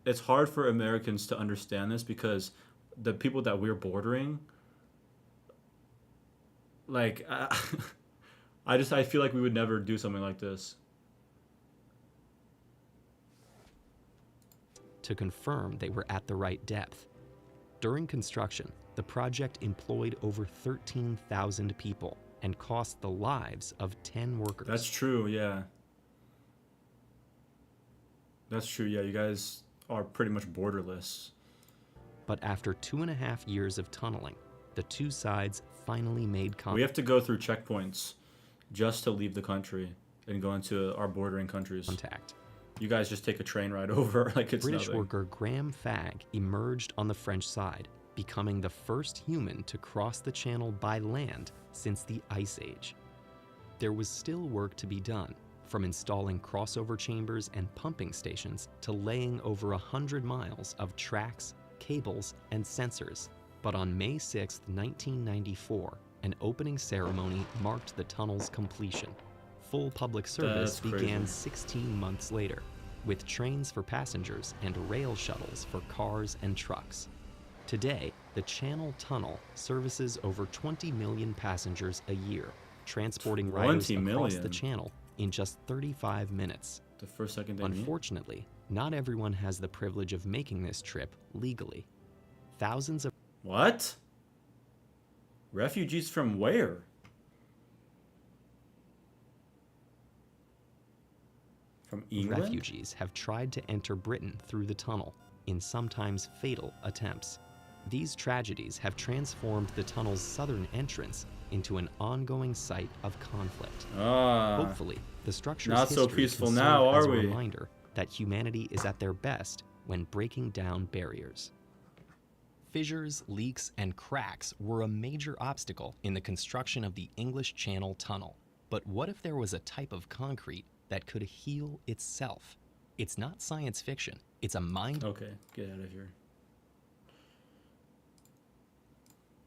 it's hard for Americans to understand this because the people that we're bordering, like, I feel like we would never do something like this.
to confirm they were at the right depth. During construction, the project employed over 13,000 people and cost the lives of 10 workers.
That's true, yeah. That's true, yeah. You guys are pretty much borderless.
But after 2.5 years of tunneling, the two sides finally made contact.
We have to go through checkpoints just to leave the country and go into our bordering countries. You guys just take a train ride over like it's
British
nothing.
worker Graham Fagg emerged on the French side, becoming the first human to cross the channel by land since the Ice Age. There was still work to be done, from installing crossover chambers and pumping stations to laying over 100 miles of tracks, cables, and sensors. But on May 6, 1994, an opening ceremony marked the tunnel's completion. Full public service began 16 months later, with trains for passengers and rail shuttles for cars and trucks. Today, the Channel Tunnel services over 20 million passengers a year, transporting riders across the channel in just 35 minutes.
The first second they
Unfortunately, not everyone has the privilege of making this trip legally. Thousands of...
What? Refugees from where? From England?
Refugees have tried to enter Britain through the tunnel in sometimes fatal attempts. These tragedies have transformed the tunnel's southern entrance into an ongoing site of conflict. Hopefully, the structure's
not so
history
peaceful
can serve
now,
as
are
a
we?
reminder that humanity is at their best when breaking down barriers. Fissures, leaks, and cracks were a major obstacle in the construction of the English Channel Tunnel. But what if there was a type of concrete that could heal itself? It's not science fiction. It's a mind...
Okay, get out of here.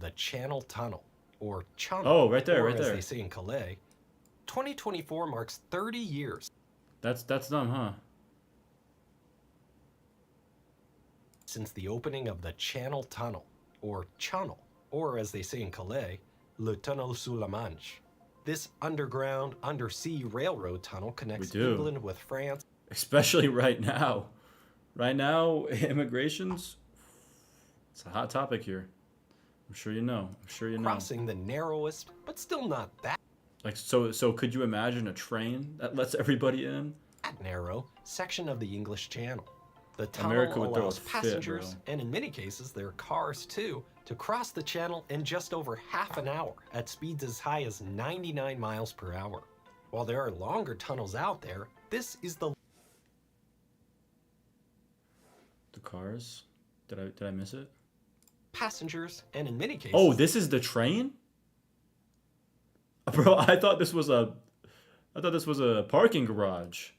The Channel Tunnel, or Channel,
oh, right there,
or
right
as
there.
they say in Calais. 2024 marks 30 years.
That's dumb, huh?
Since the opening of the Channel Tunnel, or Channel, or as they say in Calais, Le Tunnel sous la Manche. This underground, undersea railroad tunnel connects England with France.
Especially right now. Right now, immigration's... It's a hot topic here. I'm sure you know. I'm sure you know.
Crossing the narrowest, but still not that
Like, so could you imagine a train that lets everybody in?
narrow section of the English Channel. The tunnel
America would throw
allows
a fit,
passengers,
bro.
and in many cases their cars too, to cross the channel in just over half an hour at speeds as high as 99 miles per hour. While there are longer tunnels out there, this is the
cars? Did I miss it?
Passengers, and in many cases...
Oh, this is the train? Bro, I thought this was a parking garage.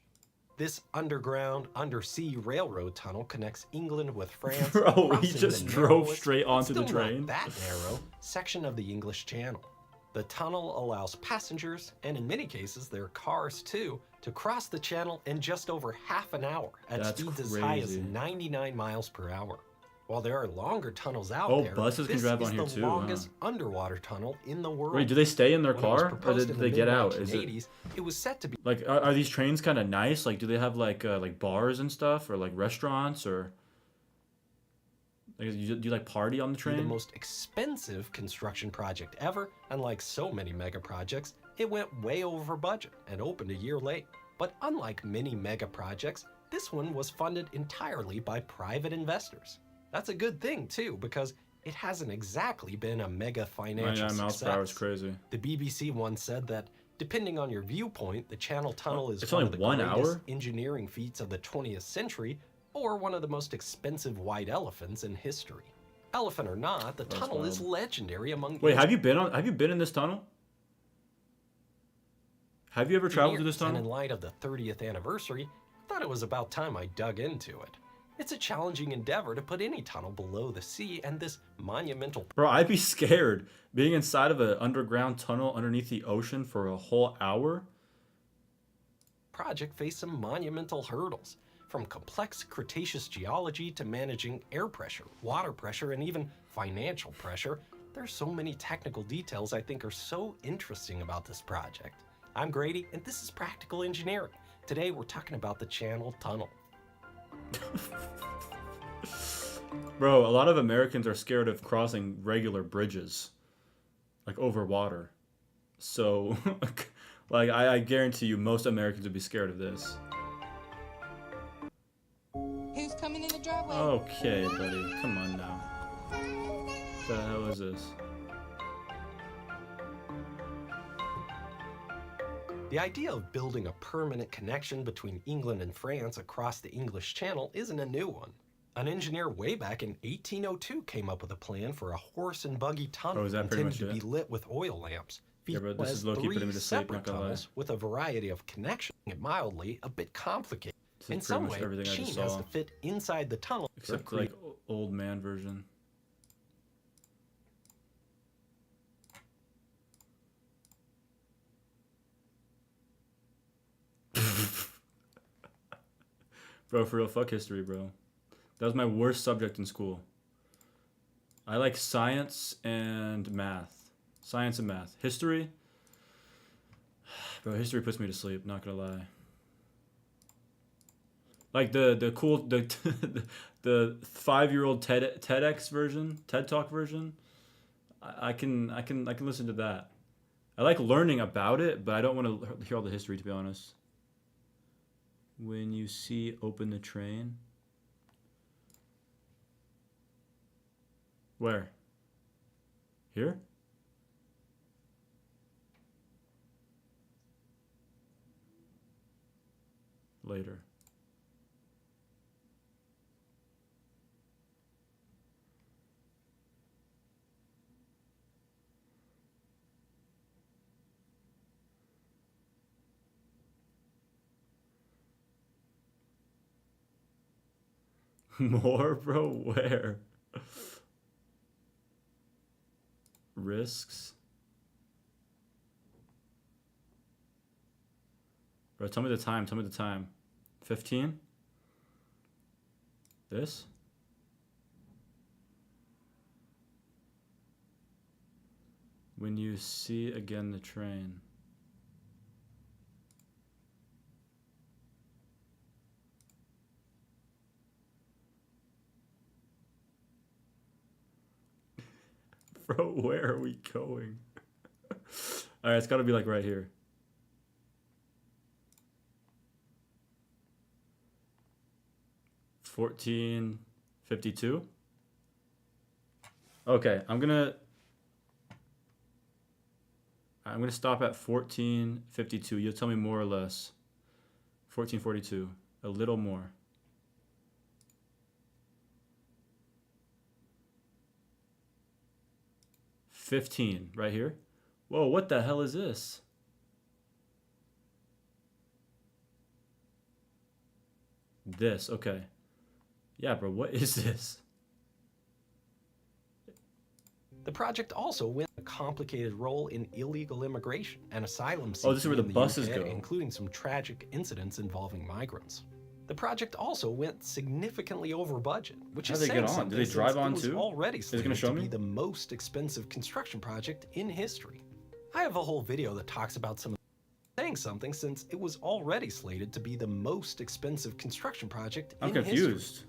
This underground, undersea railroad tunnel connects England with France.
Bro, he just drove
narrowest,
straight onto the
still
train.
Not that narrow section of the English Channel. The tunnel allows passengers, and in many cases their cars too, to cross the channel in just over half an hour at
That's
speeds as high as
crazy.
99 miles per hour. While there are longer tunnels out
Oh,
there,
buses can
this
drive
is
on here
the
too, huh?
longest underwater tunnel in the world.
Wait, do they stay in their
When it was
car, or
proposed
did
in
they
the
get out? Is it
mid-1980s, it was set to be
like are these trains kind of nice? Like, do they have like bars and stuff, or like restaurants, or like do you like party on the
the
train?
most expensive construction project ever, and like so many mega projects, it went way over budget and opened a year late. But unlike many mega projects, this one was funded entirely by private investors. That's a good thing too, because it hasn't exactly been a mega financial
99 miles per hour is
success.
crazy.
The BBC once said that, depending on your viewpoint, the Channel Tunnel is
It's
one
only
of the
1
greatest
hour?
engineering feats of the 20th century, or one of the most expensive white elephants in history. Elephant or not, the tunnel is legendary among
Wait, have you been in this tunnel? Have you ever traveled through this
And in
tunnel?
light of the 30th anniversary, I thought it was about time I dug into it. It's a challenging endeavor to put any tunnel below the sea, and this monumental
Bro, I'd be scared being inside of an underground tunnel underneath the ocean for a whole hour.
project faced some monumental hurdles, from complex Cretaceous geology to managing air pressure, water pressure, and even financial pressure. There's so many technical details I think are so interesting about this project. I'm Grady, and this is Practical Engineering. Today we're talking about the Channel Tunnel.
Bro, a lot of Americans are scared of crossing regular bridges, like over water. So, like, I guarantee you most Americans would be scared of this.
Who's coming in the driveway?
Okay, buddy. Come on now. What the hell is this?
The idea of building a permanent connection between England and France across the English Channel isn't a new one. An engineer way back in 1802 came up with a plan for a horse and buggy tunnel intended to be lit with oil lamps.
Yeah, bro, this is low-key putting me to sleep, not gonna lie.
With a variety of connections, mildly a bit complicated. In some way, the machine has to fit inside the tunnel.
Except like old man version. Bro, for real, fuck history, bro. That was my worst subject in school. I like science and math. Science and math. History? Bro, history puts me to sleep, not gonna lie. Like the cool the 5-year-old TEDx version, TED Talk version. I can listen to that. I like learning about it, but I don't want to hear all the history, to be honest. When you see open the train. Where? Here? Later. More, bro? Where? Risks? Bro, tell me the time. Tell me the time. 15? This? When you see again the train. Bro, where are we going? Alright, it's gotta be like right here. $14.52. Okay, I'm gonna stop at $14.52. You'll tell me more or less. $14.42. A little more. $15 right here. Whoa, what the hell is this? This, okay. Yeah, bro, what is this?
The project also went a complicated role in illegal immigration and asylum seeking.
Oh, this is where the buses
UK,
go.
Including some tragic incidents involving migrants. The project also went significantly over budget, which
How
is
did they get
saying
on? Did
something
they drive
since
on
it was
too?
already
Is it gonna
slated
show
to
me?
be the most expensive construction project in history. I have a whole video that talks about some saying something since it was already slated to be the most expensive construction project
I'm
in
confused.
history.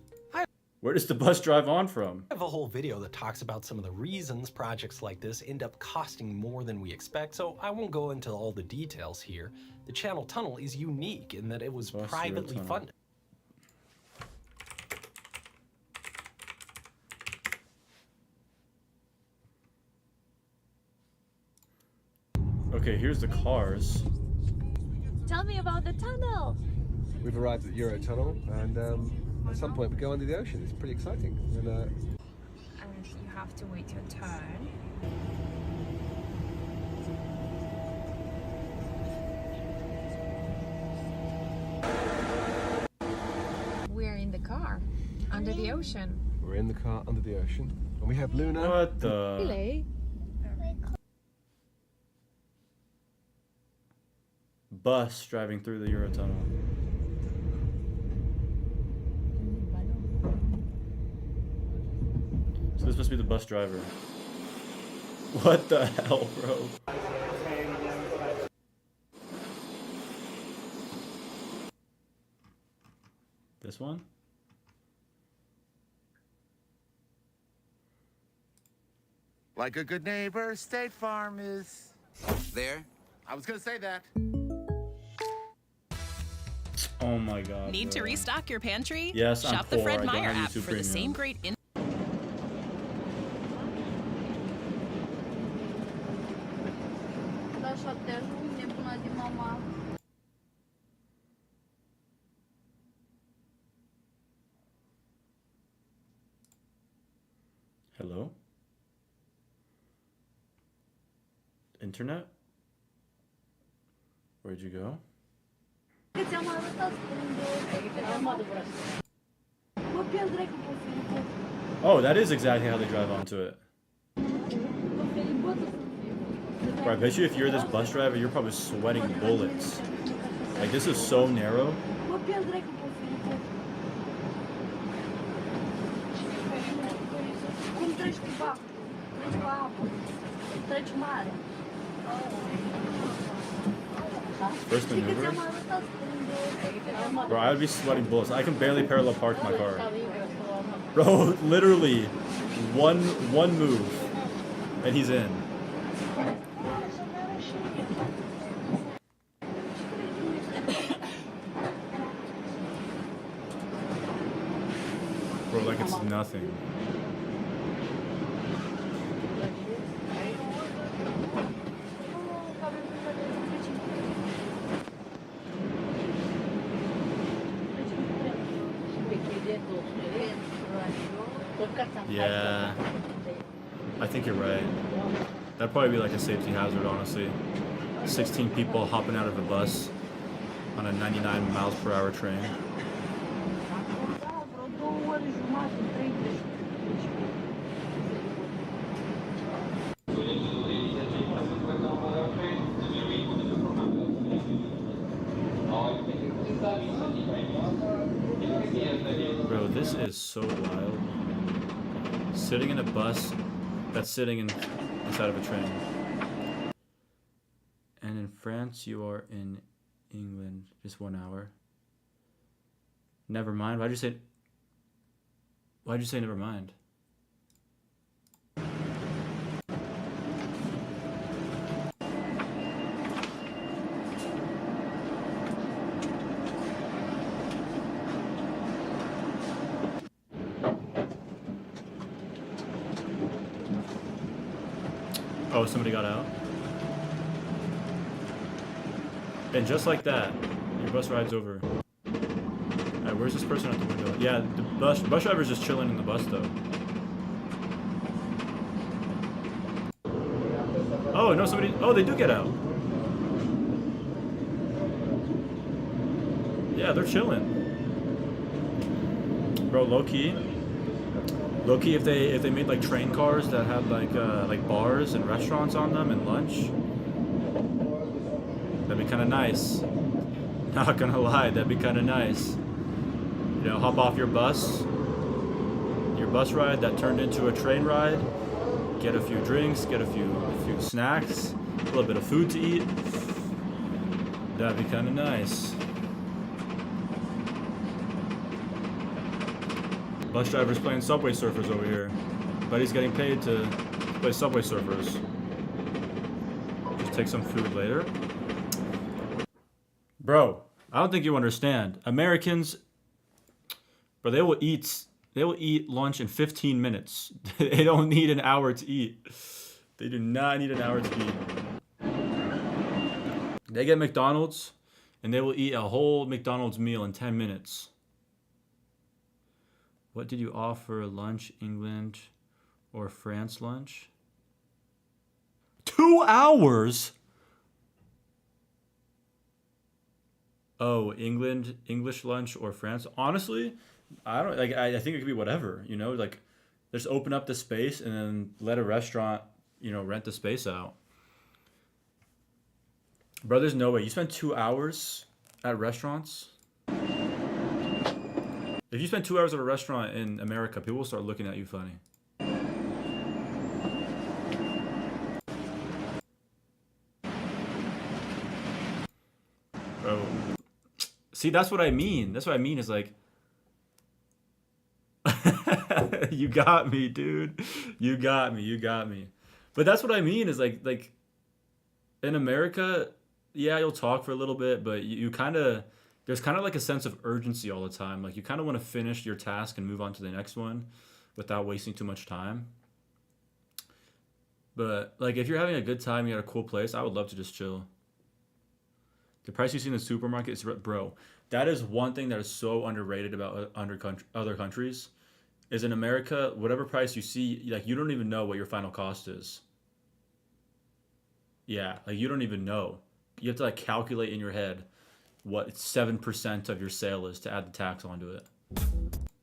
Where does the bus drive on from?
I have a whole video that talks about some of the reasons projects like this end up costing more than we expect, so I won't go into all the details here. The Channel Tunnel is unique in that it was privately funded.
Okay, here's the cars.
Tell me about the tunnel.
We've arrived at Eurotunnel, and at some point we go under the ocean. It's pretty exciting. And
you have to wait your turn. We're in the car, under the ocean.
we're in the car under the ocean, and we have Luna.
What the?
Really?
Bus driving through the Eurotunnel. So this must be the bus driver. What the hell, bro? This one?
Like a good neighbor, State Farm is...
There?
I was gonna say that.
Oh my god.
Need to restock your pantry?
Yes, I'm
Shop the
poor.
Fred
I don't
Meyer
have
app
YouTube
for the same
Premium.
great
Deixa até as meninas pra nós de mamar.
Hello? Internet? Where'd you go? Oh, that is exactly how they drive onto it. Bro, I bet you if you're this bus driver, you're probably sweating bullets. Like, this is so narrow. First maneuver? Bro, I would be sweating bullets. I can barely parallel park my car. Bro, literally, one move, and he's in. Bro, like it's nothing. Yeah, I think you're right. That'd probably be like a safety hazard, honestly. 16 people hopping out of a bus on a 99 miles per hour train. Bro, this is so wild. Sitting in a bus that's sitting inside of a train. And in France, you are in England. Just 1 hour. Never mind. Why'd you say never mind? Oh, somebody got out. And just like that, your bus ride's over. Alright, where's this person at the window? Yeah, the bus driver's just chilling in the bus though. Oh, no, somebody. Oh, they do get out. Yeah, they're chilling. Bro, low key, if they made like train cars that had like bars and restaurants on them and lunch, that'd be kind of nice. Not gonna lie, that'd be kind of nice. You know, hop off your bus ride that turned into a train ride, get a few drinks, get a few snacks, a little bit of food to eat. That'd be kind of nice. Bus driver's playing Subway Surfers over here. But he's getting paid to play Subway Surfers. Just take some food later. Bro, I don't think you understand. Americans, bro, they will eat lunch in 15 minutes. They don't need an hour to eat. They do not need an hour to eat. They get McDonald's and they will eat a whole McDonald's meal in 10 minutes. What did you offer lunch, England or France lunch? 2 hours? Oh, English lunch or France? Honestly, I don't like. I think it could be whatever. You know, like just open up the space and then let a restaurant, you know, rent the space out. Bro, there's no way you spend 2 hours at restaurants. If you spend 2 hours at a restaurant in America, people will start looking at you funny. Bro. See, that's what I mean. That's what I mean is like... You got me, dude. You got me. But that's what I mean is like in America, yeah, you'll talk for a little bit, but you kind of there's kind of like a sense of urgency all the time. Like you kind of want to finish your task and move on to the next one without wasting too much time. But like if you're having a good time, you got a cool place, I would love to just chill. The price you see in the supermarket is, bro, that is one thing that is so underrated about other countries. Is in America, whatever price you see, like you don't even know what your final cost is. Yeah, like you don't even know. You have to like calculate in your head what 7% of your sale is to add the tax onto it.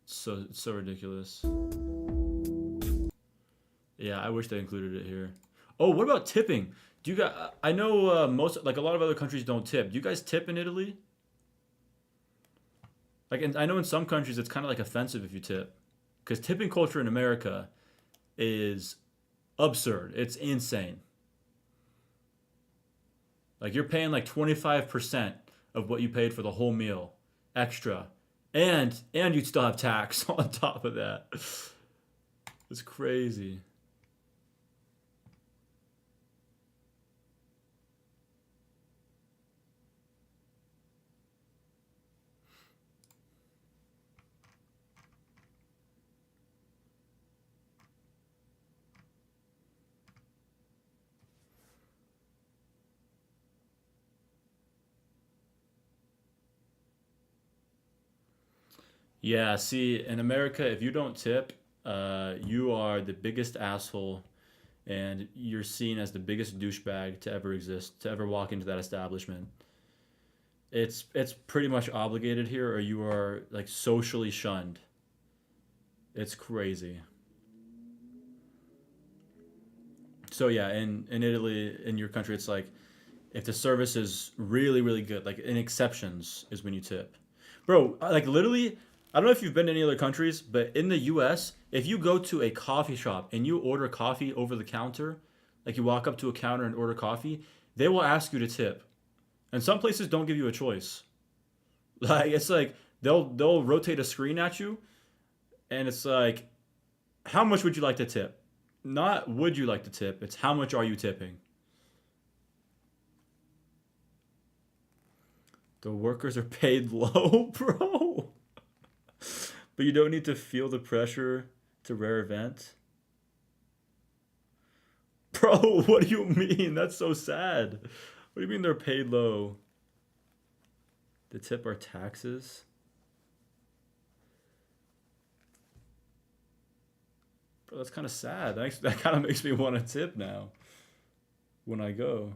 So it's so ridiculous. Yeah, I wish they included it here. Oh, what about tipping? Do you guys? I know most, like a lot of other countries don't tip. Do you guys tip in Italy? Like, I know in some countries it's kind of like offensive if you tip, because tipping culture in America is absurd. It's insane. Like you're paying like 25% of what you paid for the whole meal extra, and you'd still have tax on top of that. It's crazy. Yeah, see, in America, if you don't tip, you are the biggest asshole, and you're seen as the biggest douchebag to ever exist, to ever walk into that establishment. It's pretty much obligated here, or you are like socially shunned. It's crazy. So yeah, in Italy, in your country, it's like if the service is really, really good, like in exceptions is when you tip. Bro, like literally, I don't know if you've been to any other countries, but in the US, if you go to a coffee shop and you order coffee over the counter, like you walk up to a counter and order coffee, they will ask you to tip. And some places don't give you a choice. Like it's like they'll rotate a screen at you and it's like, how much would you like to tip? Not would you like to tip, it's how much are you tipping? The workers are paid low, bro. But you don't need to feel the pressure to rare event. Bro, what do you mean? That's so sad. What do you mean they're paid low? The tip are taxes? Bro, that's kind of sad. That kind of makes me want to tip now when I go.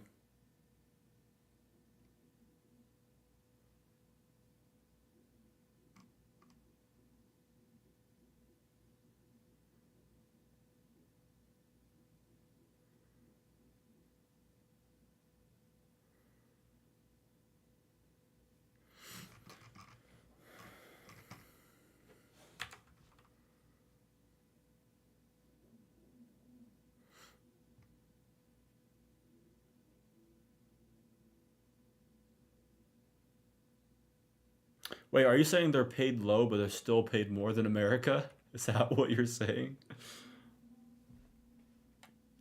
Wait, are you saying they're paid low, but they're still paid more than America? Is that what you're saying?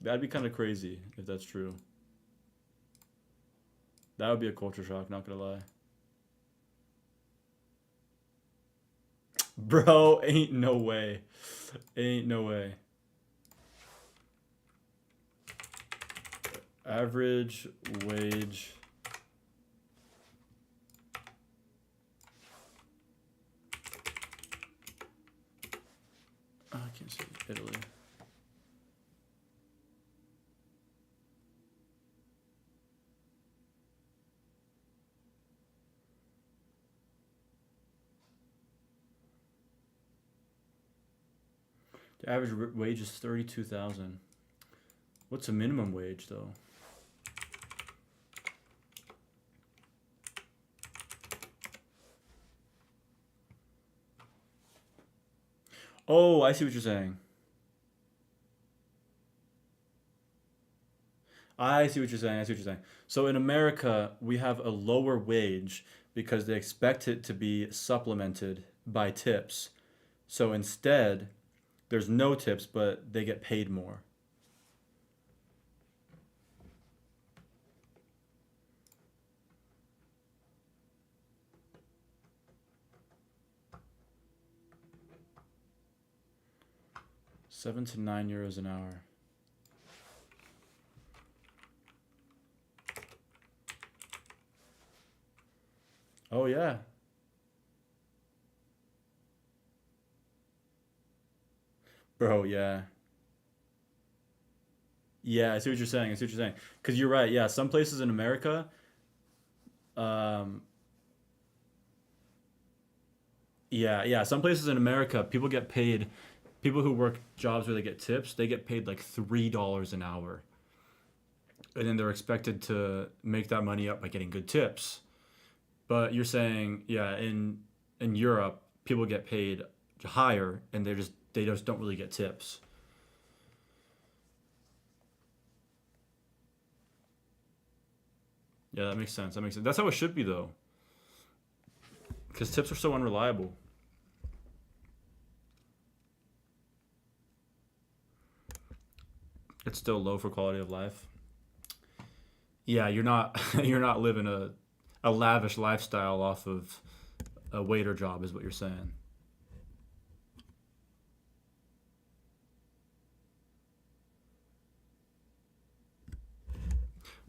That'd be kind of crazy if that's true. That would be a culture shock, not gonna lie. Bro, ain't no way. Ain't no way. Average wage. Oh, I can't see Italy. The average wage is 32,000. What's a minimum wage though? Oh, I see what you're saying. I see what you're saying. I see what you're saying. So in America, we have a lower wage because they expect it to be supplemented by tips. So instead, there's no tips, but they get paid more. 7 to 9 euros an hour. Oh yeah. Bro, yeah. Yeah, I see what you're saying. I see what you're saying. Because you're right. Yeah, some places in America, um, yeah, some places in America, people get paid, people who work jobs where they get tips, they get paid like $3 an hour. And then they're expected to make that money up by getting good tips. But you're saying, yeah, in Europe, people get paid higher and they just don't really get tips. Yeah, that makes sense. That makes sense. That's how it should be though. Because tips are so unreliable. It's still low for quality of life. Yeah, you're not you're not living a lavish lifestyle off of a waiter job is what you're saying.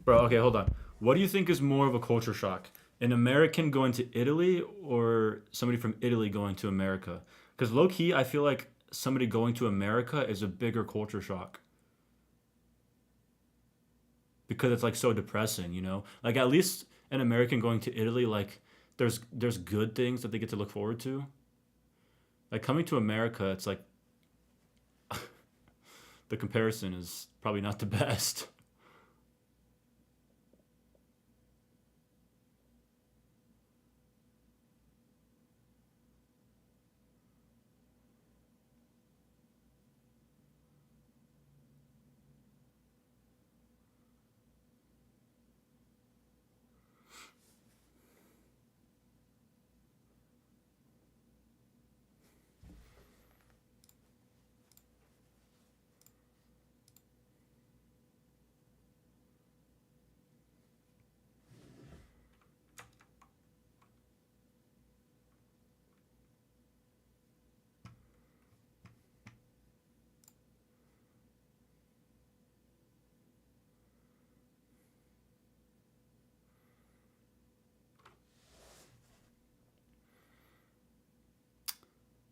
Bro, okay, hold on. What do you think is more of a culture shock? An American going to Italy or somebody from Italy going to America? Because low-key, I feel like somebody going to America is a bigger culture shock. Because it's like so depressing, you know? Like at least an American going to Italy, like there's good things that they get to look forward to. Like coming to America, it's like the comparison is probably not the best.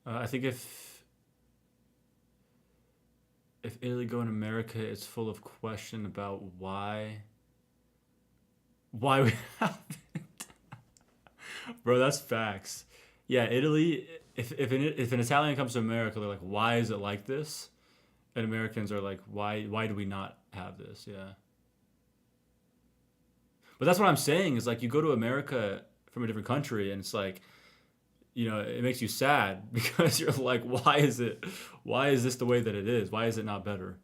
I think if Italy go in America, it's full of question about why we haven't. Bro, that's facts. Yeah, Italy. If an Italian comes to America, they're like, why is it like this? And Americans are like, why do we not have this? Yeah. But that's what I'm saying is like you go to America from a different country and it's like, you know, it makes you sad because you're like, why is this the way that it is? Why is it not better?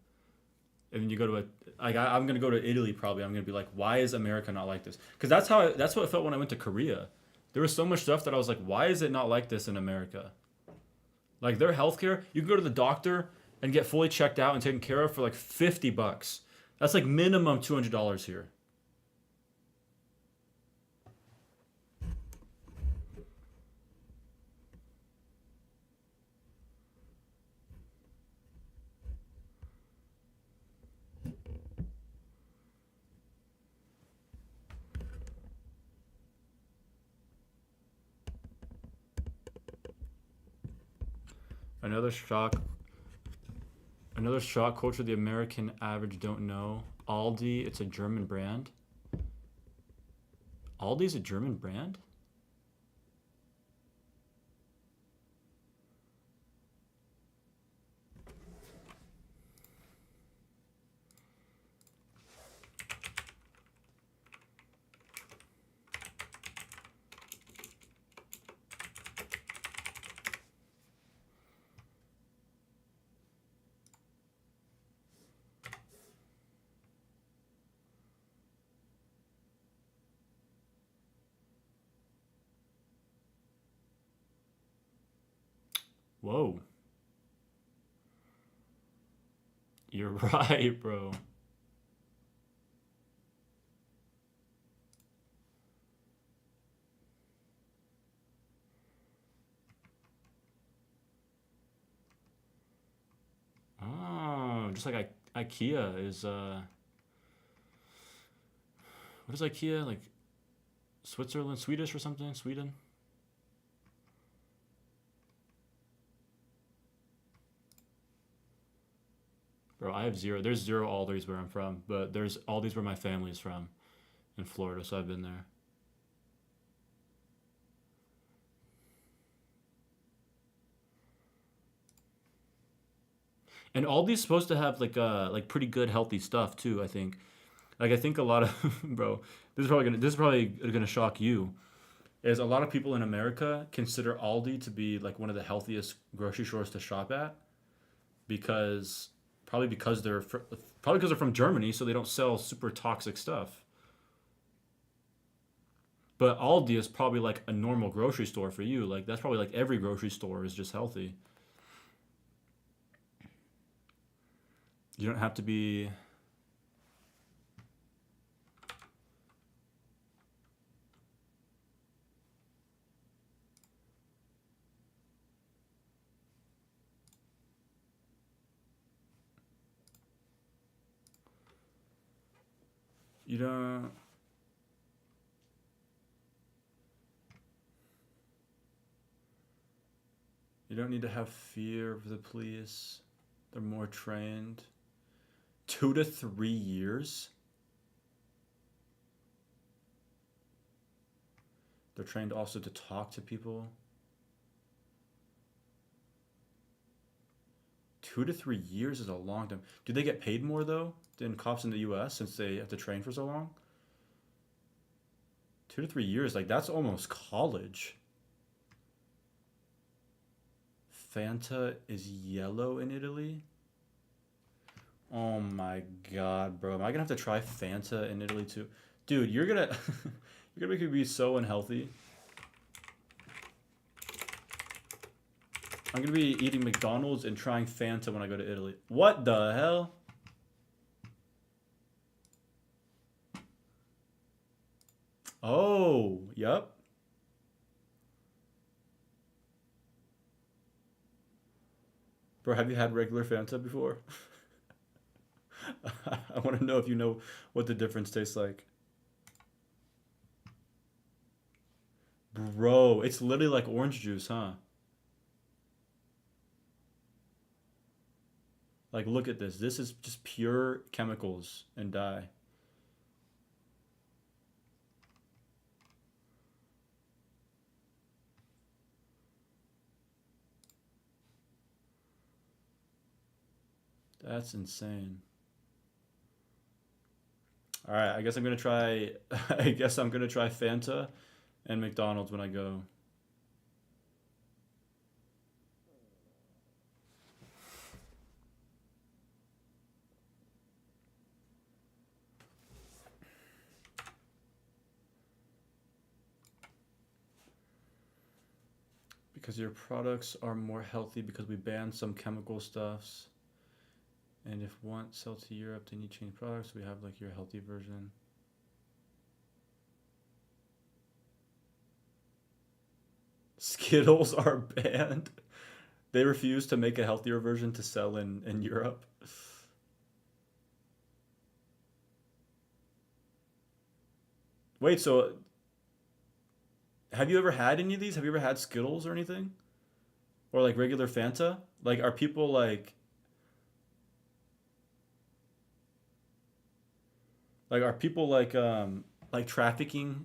And then you go to I'm going to go to Italy probably. I'm going to be like, why is America not like this? Because that's what it felt when I went to Korea. There was so much stuff that I was like, why is it not like this in America? Like their healthcare, you can go to the doctor and get fully checked out and taken care of for like $50. That's like minimum $200 here. Another shock culture the American average don't know. Aldi, it's a German brand. Aldi's a German brand? Whoa. You're right, bro. just like IKEA is what is IKEA, like Switzerland, Swedish or something? Sweden? Bro, I have zero. There's zero Aldi's where I'm from, but there's Aldi's where my family's from in Florida, so I've been there. And Aldi's supposed to have like pretty good healthy stuff too, I think. Like I think a lot of bro, this is probably gonna shock you. Is a lot of people in America consider Aldi to be like one of the healthiest grocery stores to shop at because they're from Germany, so they don't sell super toxic stuff. But Aldi is probably like a normal grocery store for you. Like that's probably like every grocery store is just healthy. You don't have to be. You don't. You don't need to have fear of the police. They're more trained. 2 to 3 years? They're trained also to talk to people. 2 to 3 years is a long time. Do they get paid more though than cops in the US since they have to train for so long? 2 to 3 years, like that's almost college. Fanta is yellow in Italy? Oh my god, bro. Am I gonna have to try Fanta in Italy too? Dude, you're gonna make me be so unhealthy. I'm gonna be eating McDonald's and trying Fanta when I go to Italy. What the hell? Oh, yep. Bro, have you had regular Fanta before? I want to know if you know what the difference tastes like. Bro, it's literally like orange juice, huh? Like, look at this. This is just pure chemicals and dye. That's insane. All right, I guess I'm gonna try. I guess I'm gonna try Fanta and McDonald's when I go. Because your products are more healthy because we banned some chemical stuffs. And if one sell to Europe, then you change products. We have like your healthy version. Skittles are banned. They refuse to make a healthier version to sell in Europe. Wait, so have you ever had any of these? Have you ever had Skittles or anything? Or like regular Fanta? Like, are people like... Like, are people like trafficking,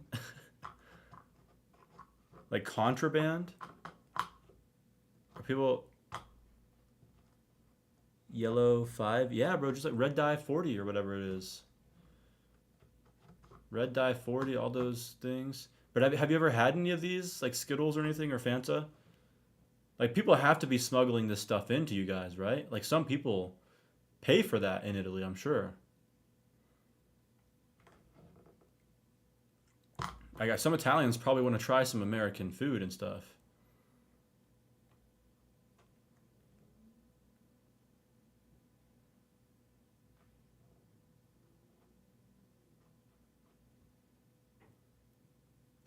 like contraband? Are people yellow 5? Yeah, bro, just like red dye 40 or whatever it is. Red dye 40, all those things. But have you ever had any of these, like Skittles or anything, or Fanta? Like, people have to be smuggling this stuff into you guys, right? Like, some people pay for that in Italy, I'm sure. I got some Italians probably want to try some American food and stuff.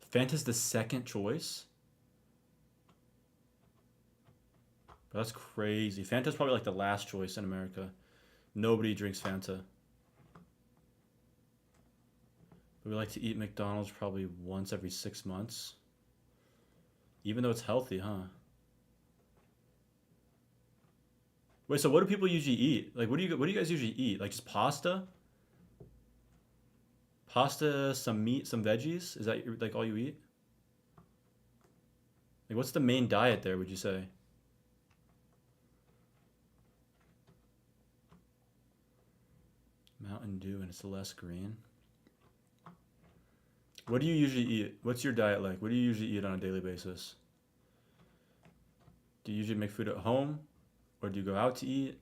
Fanta's the second choice? That's crazy. Fanta's probably like the last choice in America. Nobody drinks Fanta. But we like to eat McDonald's probably once every 6 months. Even though it's healthy, huh? Wait, so what do people usually eat? Like, what do you guys usually eat? Like, just pasta? Pasta, some meat, some veggies? Is that like all you eat? Like, what's the main diet there, would you say? Mountain Dew and it's less green. What do you usually eat? What's your diet like? What do you usually eat on a daily basis? Do you usually make food at home? Or do you go out to eat?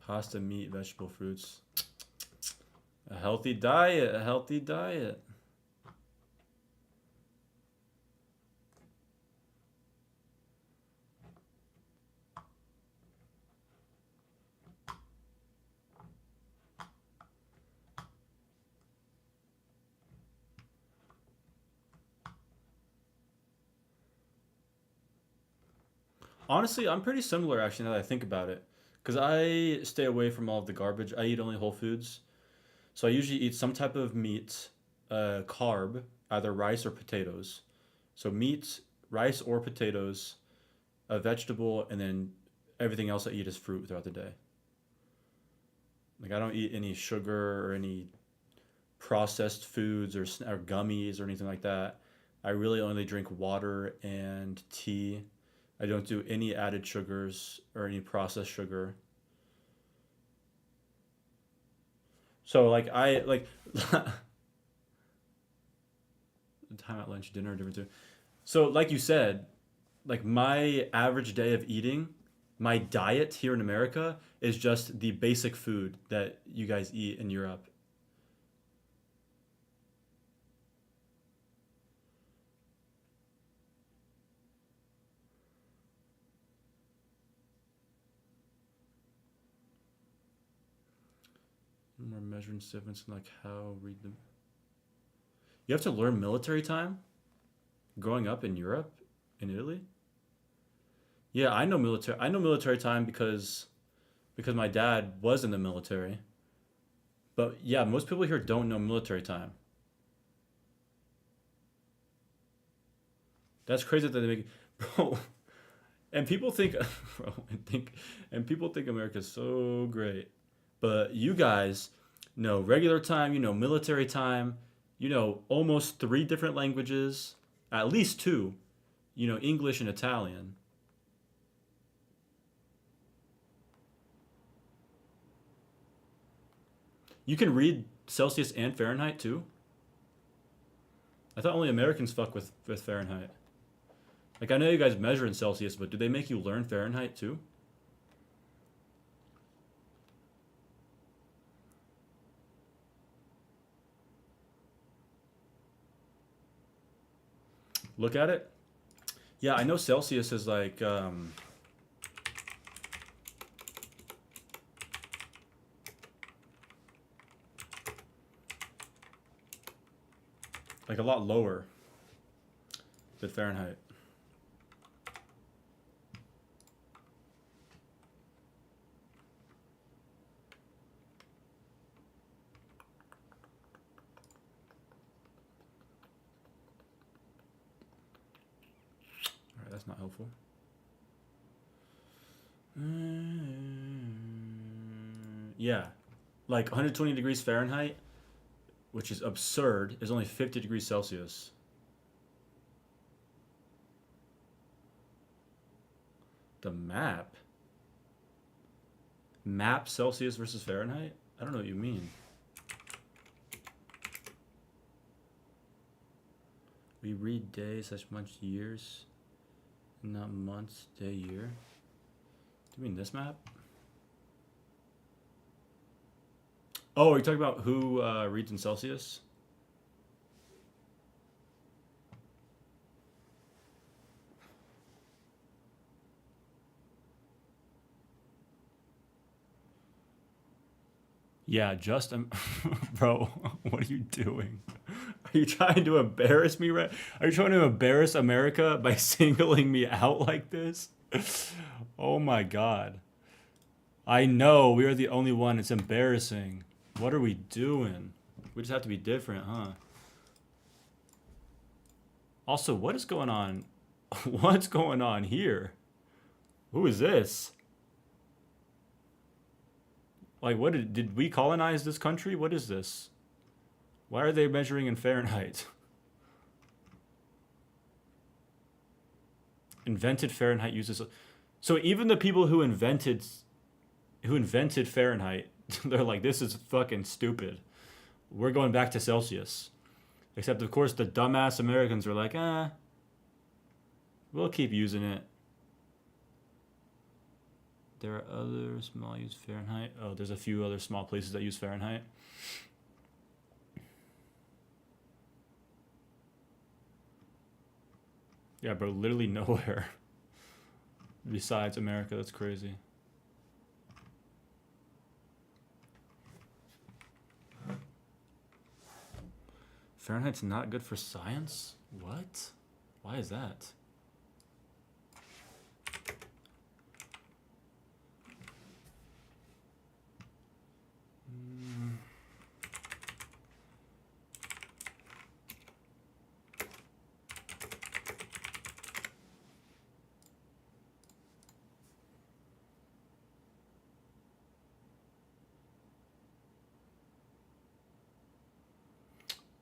Pasta, meat, vegetable, fruits. A healthy diet, a healthy diet. Honestly, I'm pretty similar actually now that I think about it. Because I stay away from all of the garbage. I eat only whole foods. So I usually eat some type of meat, carb, either rice or potatoes. So meat, rice or potatoes, a vegetable, and then everything else I eat is fruit throughout the day. Like I don't eat any sugar or any processed foods or gummies or anything like that. I really only drink water and tea. I don't do any added sugars or any processed sugar. So like time at lunch, dinner, different too. So like you said, like my average day of eating, my diet here in America is just the basic food that you guys eat in Europe. More measuring difference in like how read them. You have to learn military time growing up in Europe, in Italy. Yeah, I know military time because my dad was in the military. But yeah, most people here don't know military time. That's crazy that they make, bro. And people think, people think America's so great. But you guys know regular time, you know military time, you know almost 3 different languages, at least 2, you know English and Italian. You can read Celsius and Fahrenheit too? I thought only Americans fuck with Fahrenheit. Like I know you guys measure in Celsius, but do they make you learn Fahrenheit too? Look at it. Yeah, I know Celsius is like a lot lower than Fahrenheit. That's not helpful. Yeah, like 120 degrees Fahrenheit, which is absurd, is only 50 degrees Celsius. The map Celsius versus Fahrenheit? I don't know what you mean. We read days, / years. Not months, day, year. Do you mean this map? Oh, are you talking about who reads in Celsius? Yeah, just bro, what are you doing? Are you trying to embarrass me? Are you trying to embarrass America by singling me out like this? Oh my god. I know, we are the only one. It's embarrassing. What are we doing? We just have to be different, huh? Also, what is going on? What's going on here? Who is this? Like, what did we colonize this country? What is this? Why are they measuring in Fahrenheit? Invented Fahrenheit uses... So even the people who invented Fahrenheit, they're like, this is fucking stupid. We're going back to Celsius. Except, of course, the dumbass Americans are like, we'll keep using it. There are other small use Fahrenheit. Oh, there's a few other small places that use Fahrenheit. Yeah, bro, literally nowhere besides America. That's crazy. Fahrenheit's not good for science? What? Why is that?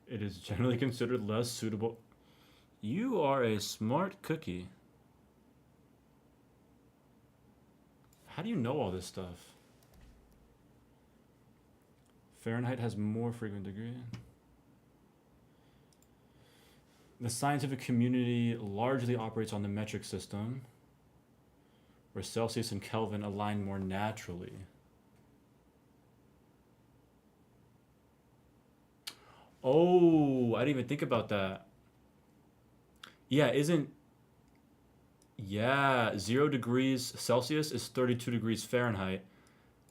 It is generally considered less suitable. You are a smart cookie. How do you know all this stuff? Fahrenheit has more frequent degree. The scientific community largely operates on the metric system, where Celsius and Kelvin align more naturally. Oh, I didn't even think about that. Yeah, 0 degrees Celsius is 32 degrees Fahrenheit,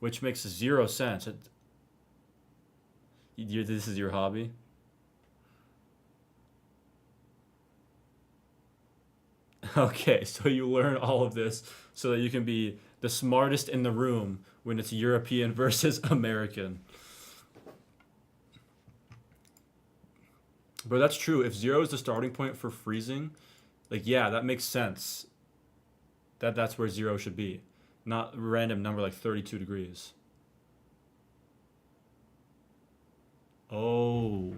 which makes 0 sense. This is your hobby? Okay, so you learn all of this so that you can be the smartest in the room when it's European versus American. But that's true. If 0 is the starting point for freezing, like, yeah, that makes sense. That's where 0 should be. Not a random number like 32 degrees. Oh.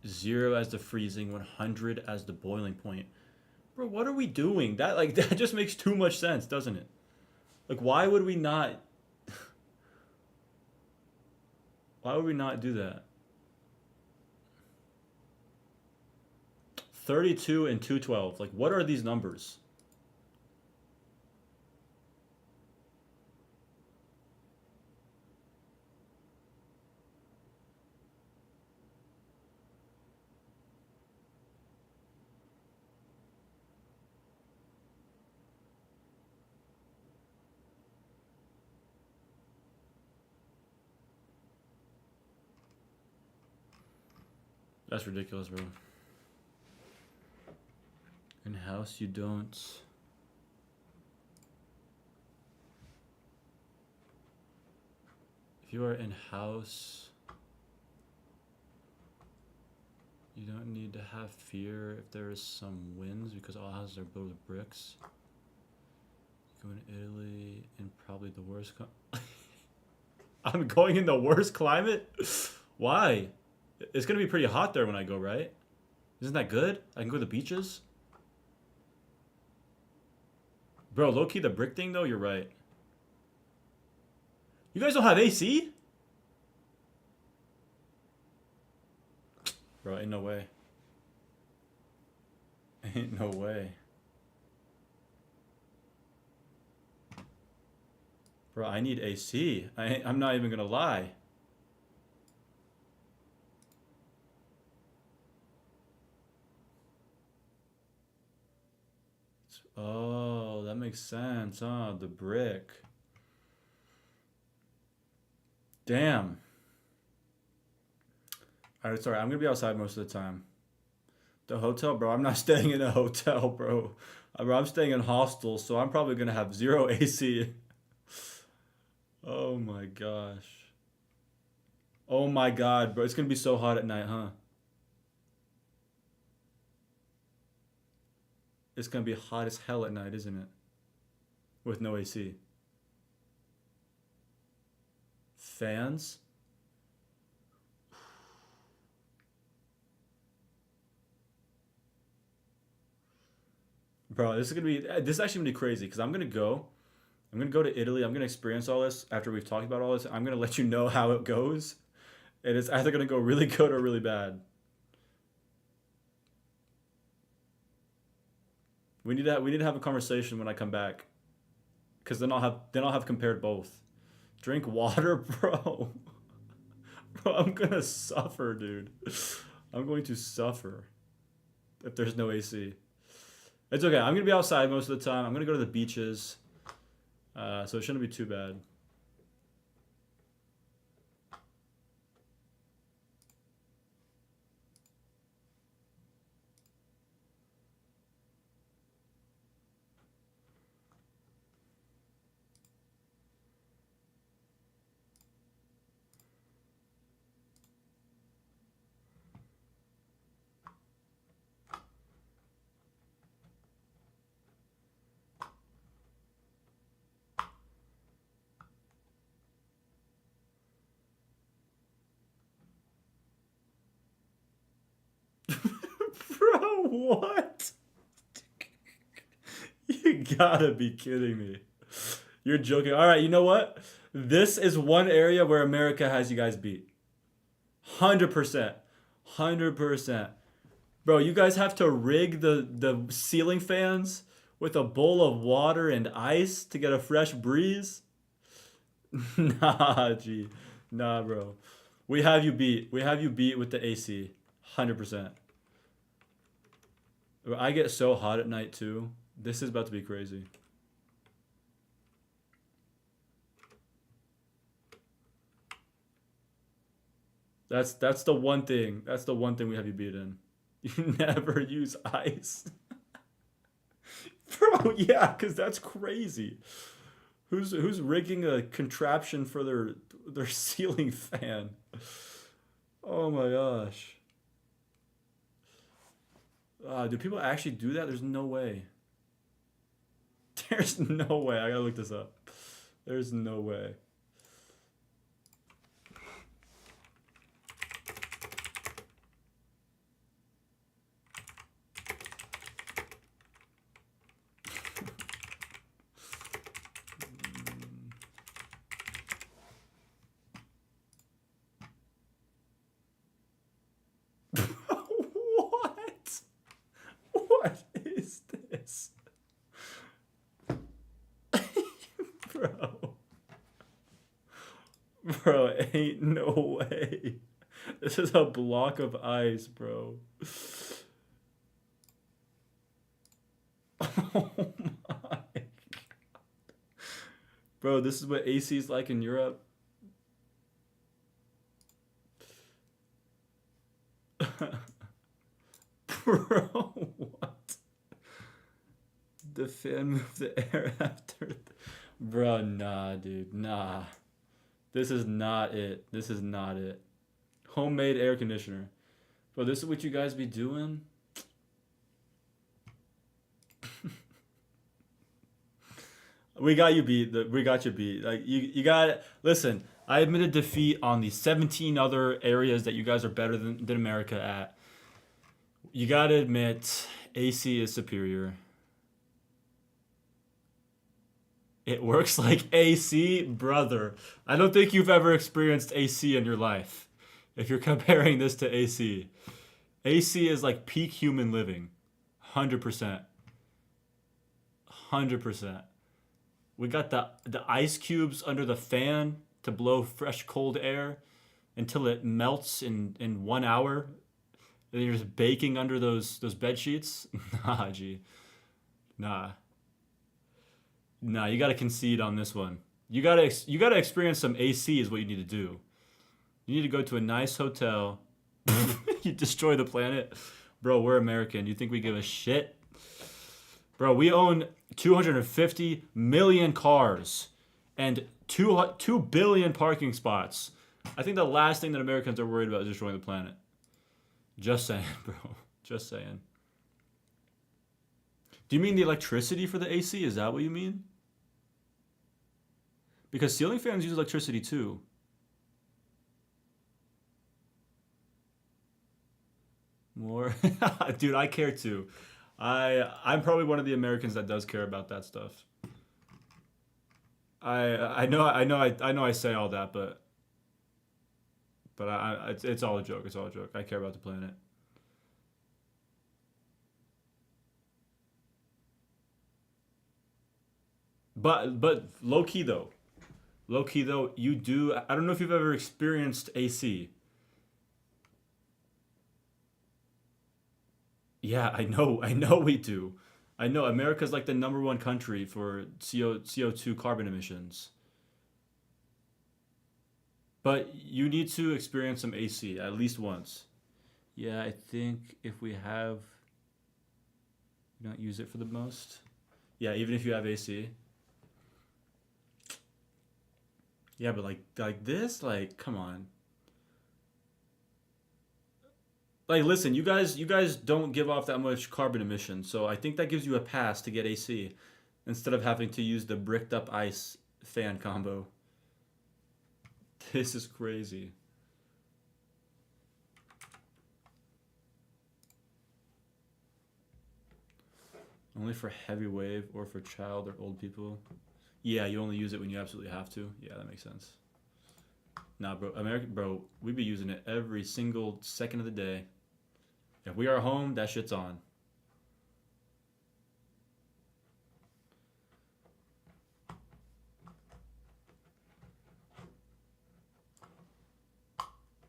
Zero as the freezing, 100 as the boiling point. Bro, what are we doing? That just makes too much sense, doesn't it? Like, why would we not... Why would we not do that? 32 and 212. Like, what are these numbers? That's ridiculous, bro. In-house, you don't... If you are in-house, you don't need to have fear if there is some winds because all houses are built with bricks. You go in Italy in probably the worst... I'm going in the worst climate? Why? It's going to be pretty hot there when I go, right? Isn't that good? I can go to the beaches. Bro, low-key the brick thing, though, you're right. You guys don't have AC? Bro, ain't no way. Ain't no way. Bro, I need AC. I'm not even going to lie. Oh, that makes sense, huh? The brick. Damn. Alright, sorry, I'm gonna be outside most of the time. The hotel, bro, I'm not staying in a hotel, bro. I'm staying in hostels, so I'm probably gonna have 0 AC. Oh my gosh. Oh my god, bro. It's gonna be so hot at night, huh? It's gonna be hot as hell at night, isn't it? With no AC. Fans? Bro, this is actually gonna be crazy because I'm gonna go to Italy. I'm gonna experience all this after we've talked about all this. I'm gonna let you know how it goes, and it's either gonna go really good or really bad. We need to have a conversation when I come back, because then I'll have compared both. Drink water, bro. Bro, I'm gonna suffer, dude. I'm going to suffer if there's no AC. It's okay. I'm gonna be outside most of the time. I'm gonna go to the beaches, so it shouldn't be too bad. Bro, what? You gotta be kidding me. You're joking. All right, you know what? This is one area where America has you guys beat. 100%. 100%. Bro, you guys have to rig the ceiling fans with a bowl of water and ice to get a fresh breeze? Nah, G. Nah, bro. We have you beat. We have you beat with the AC. 100%. I get so hot at night too. This is about to be crazy. That's the one thing. That's the one thing we have you beat in. You never use ice. Bro, yeah, cuz that's crazy. Who's rigging a contraption for their ceiling fan? Oh my gosh. Do people actually do that? There's no way. There's no way. I gotta look this up. There's no way. What is this? Bro, ain't no way. This is a block of ice, bro. Oh my God. Bro, this is what AC is like in Europe. Bro, what? The fan moved the air after. Bro, nah, dude, nah. This is not it. This is not it. Homemade air conditioner. Bro, this is what you guys be doing? We got you beat. We got you beat. Like you got. Listen, I admitted defeat on the 17 other areas that you guys are better than America at. You gotta admit, AC is superior. It works like AC, brother. I don't think you've ever experienced AC in your life. If you're comparing this to AC. AC is like peak human living. 100%. 100%. We got the ice cubes under the fan to blow fresh cold air until it melts in 1 hour. And you're just baking under those bed sheets. Nah, G. Nah, you gotta concede on this one. You gotta experience some AC is what you need to do. You need to go to a nice hotel You destroy the planet? Bro, we're American. You think we give a shit? Bro, we own 250 million cars and 2 billion parking spots. I think the last thing that Americans are worried about is destroying the planet. Just saying, bro. Just saying. Do you mean the electricity for the AC? Is that what you mean? Because ceiling fans use electricity too. More? Dude, I care too. I'm probably one of the Americans that does care about that stuff. I know I say all that, but it's all a joke. It's all a joke. I care about the planet. But low key though, you do. I don't know if you've ever experienced AC. Yeah, I know we do. I know America's like the #1 country for CO2 carbon emissions. But you need to experience some AC at least once. Yeah, I think if we have, you don't use it for the most. Yeah, even if you have AC. Yeah, but like this, like, come on. Like, listen, you guys don't give off that much carbon emissions, so I think that gives you a pass to get AC instead of having to use the bricked up ice fan combo. This is crazy. Only for heavy wave or for child or old people. Yeah, you only use it when you absolutely have to. Yeah, that makes sense. Nah, bro, we be using it every single second of the day. If we are home, that shit's on.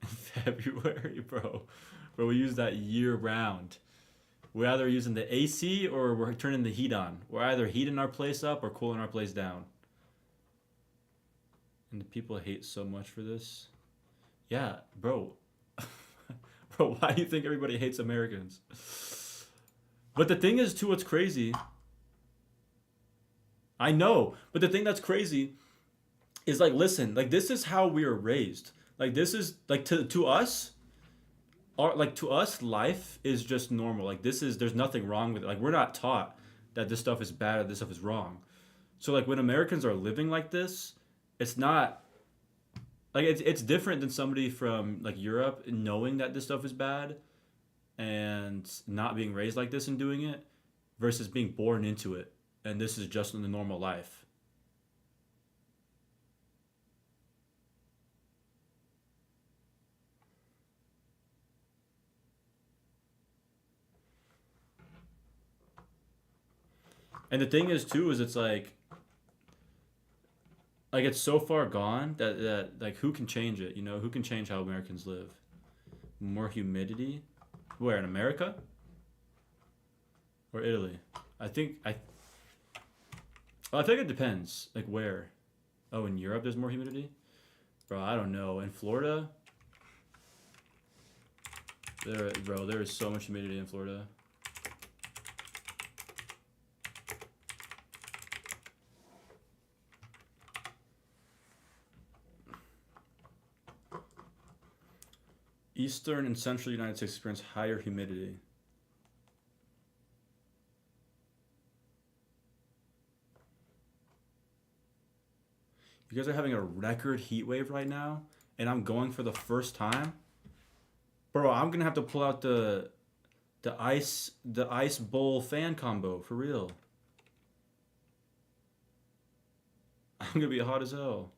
February, bro. Bro, we use that year round. We're either using the AC or we're turning the heat on. We're either heating our place up or cooling our place down. And the people hate so much for this. Yeah, bro. Bro, why do you think everybody hates Americans? But the thing is, too, what's crazy... I know, but the thing that's crazy is, like, listen, like, this is how we are raised. Like, this is, like, to us... to us, life is just normal. Like, there's nothing wrong with it. Like, we're not taught that this stuff is bad or this stuff is wrong. So, like, when Americans are living like this, it's not, like, it's different than somebody from, like, Europe knowing that this stuff is bad and not being raised like this and doing it versus being born into it. And this is just in the normal life. And the thing is, too, is it's like it's so far gone that like, who can change it? You know, who can change how Americans live? More humidity? Where, in America? Or Italy? I think it depends. Like, where? Oh, in Europe there's more humidity? Bro, I don't know. In Florida? There is so much humidity in Florida. Eastern and central United States experience higher humidity. You guys are having a record heat wave right now, and I'm going for the first time? Bro, I'm gonna have to pull out the ice bowl fan combo, for real. I'm gonna be hot as hell.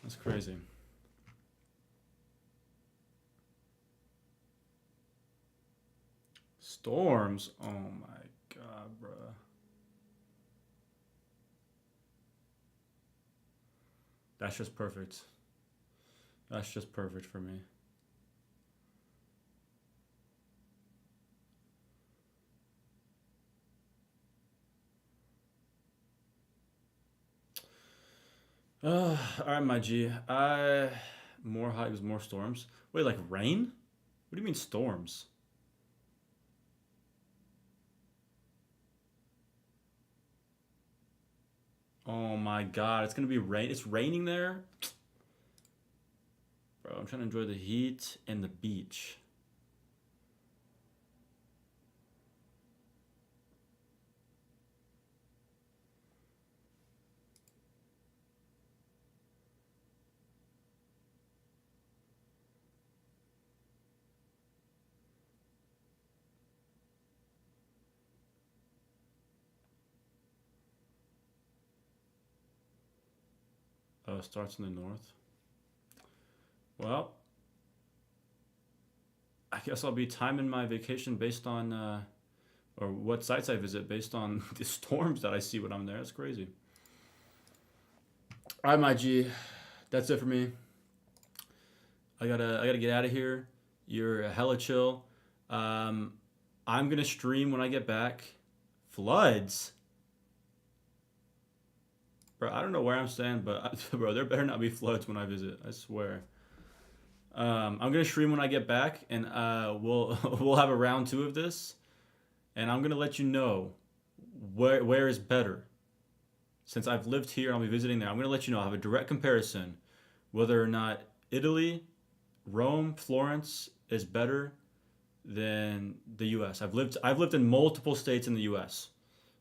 That's crazy. Storms? Oh my god, bruh. That's just perfect. That's just perfect for me. All right, my G. More hot equals more storms. Wait, like rain? What do you mean storms? Oh my god, it's gonna be rain. It's raining there? Bro, I'm trying to enjoy the heat and the beach. Oh, it starts in the north. Well, I guess I'll be timing my vacation based on, or what sites I visit based on the storms that I see when I'm there. That's crazy. All right, my G, that's it for me. I gotta get out of here. You're hella chill. I'm gonna stream when I get back. Floods. Bro, I don't know where I'm staying, but bro, there better not be floods when I visit. I swear. I'm gonna stream when I get back, and we'll we'll have a round 2 of this, and I'm gonna let you know where is better. Since I've lived here and I'll be visiting there, I'm gonna let you know. I'll have a direct comparison whether or not Italy, Rome, Florence is better than the U.S. I've lived in multiple states in the U.S.,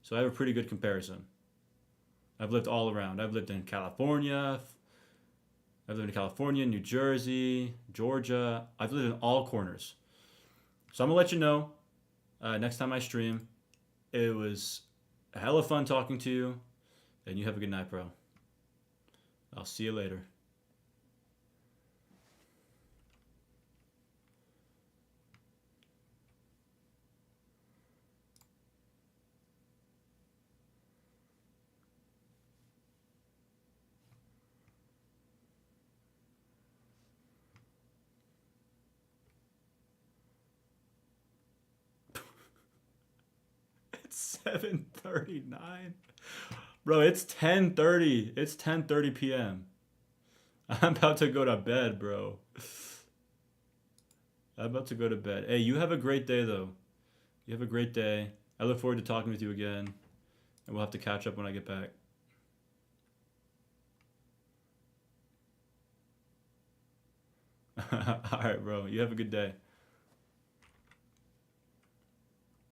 so I have a pretty good comparison. I've lived all around. I've lived in California. I've lived in California, New Jersey, Georgia. I've lived in all corners. So I'm going to let you know next time I stream. It was a hella fun talking to you. And you have a good night, bro. I'll see you later. It's 7:39. Bro, it's 10:30. It's 10:30 p.m. I'm about to go to bed, bro. I'm about to go to bed. Hey, you have a great day, though. You have a great day. I look forward to talking with you again. And we'll have to catch up when I get back. All right, bro. You have a good day.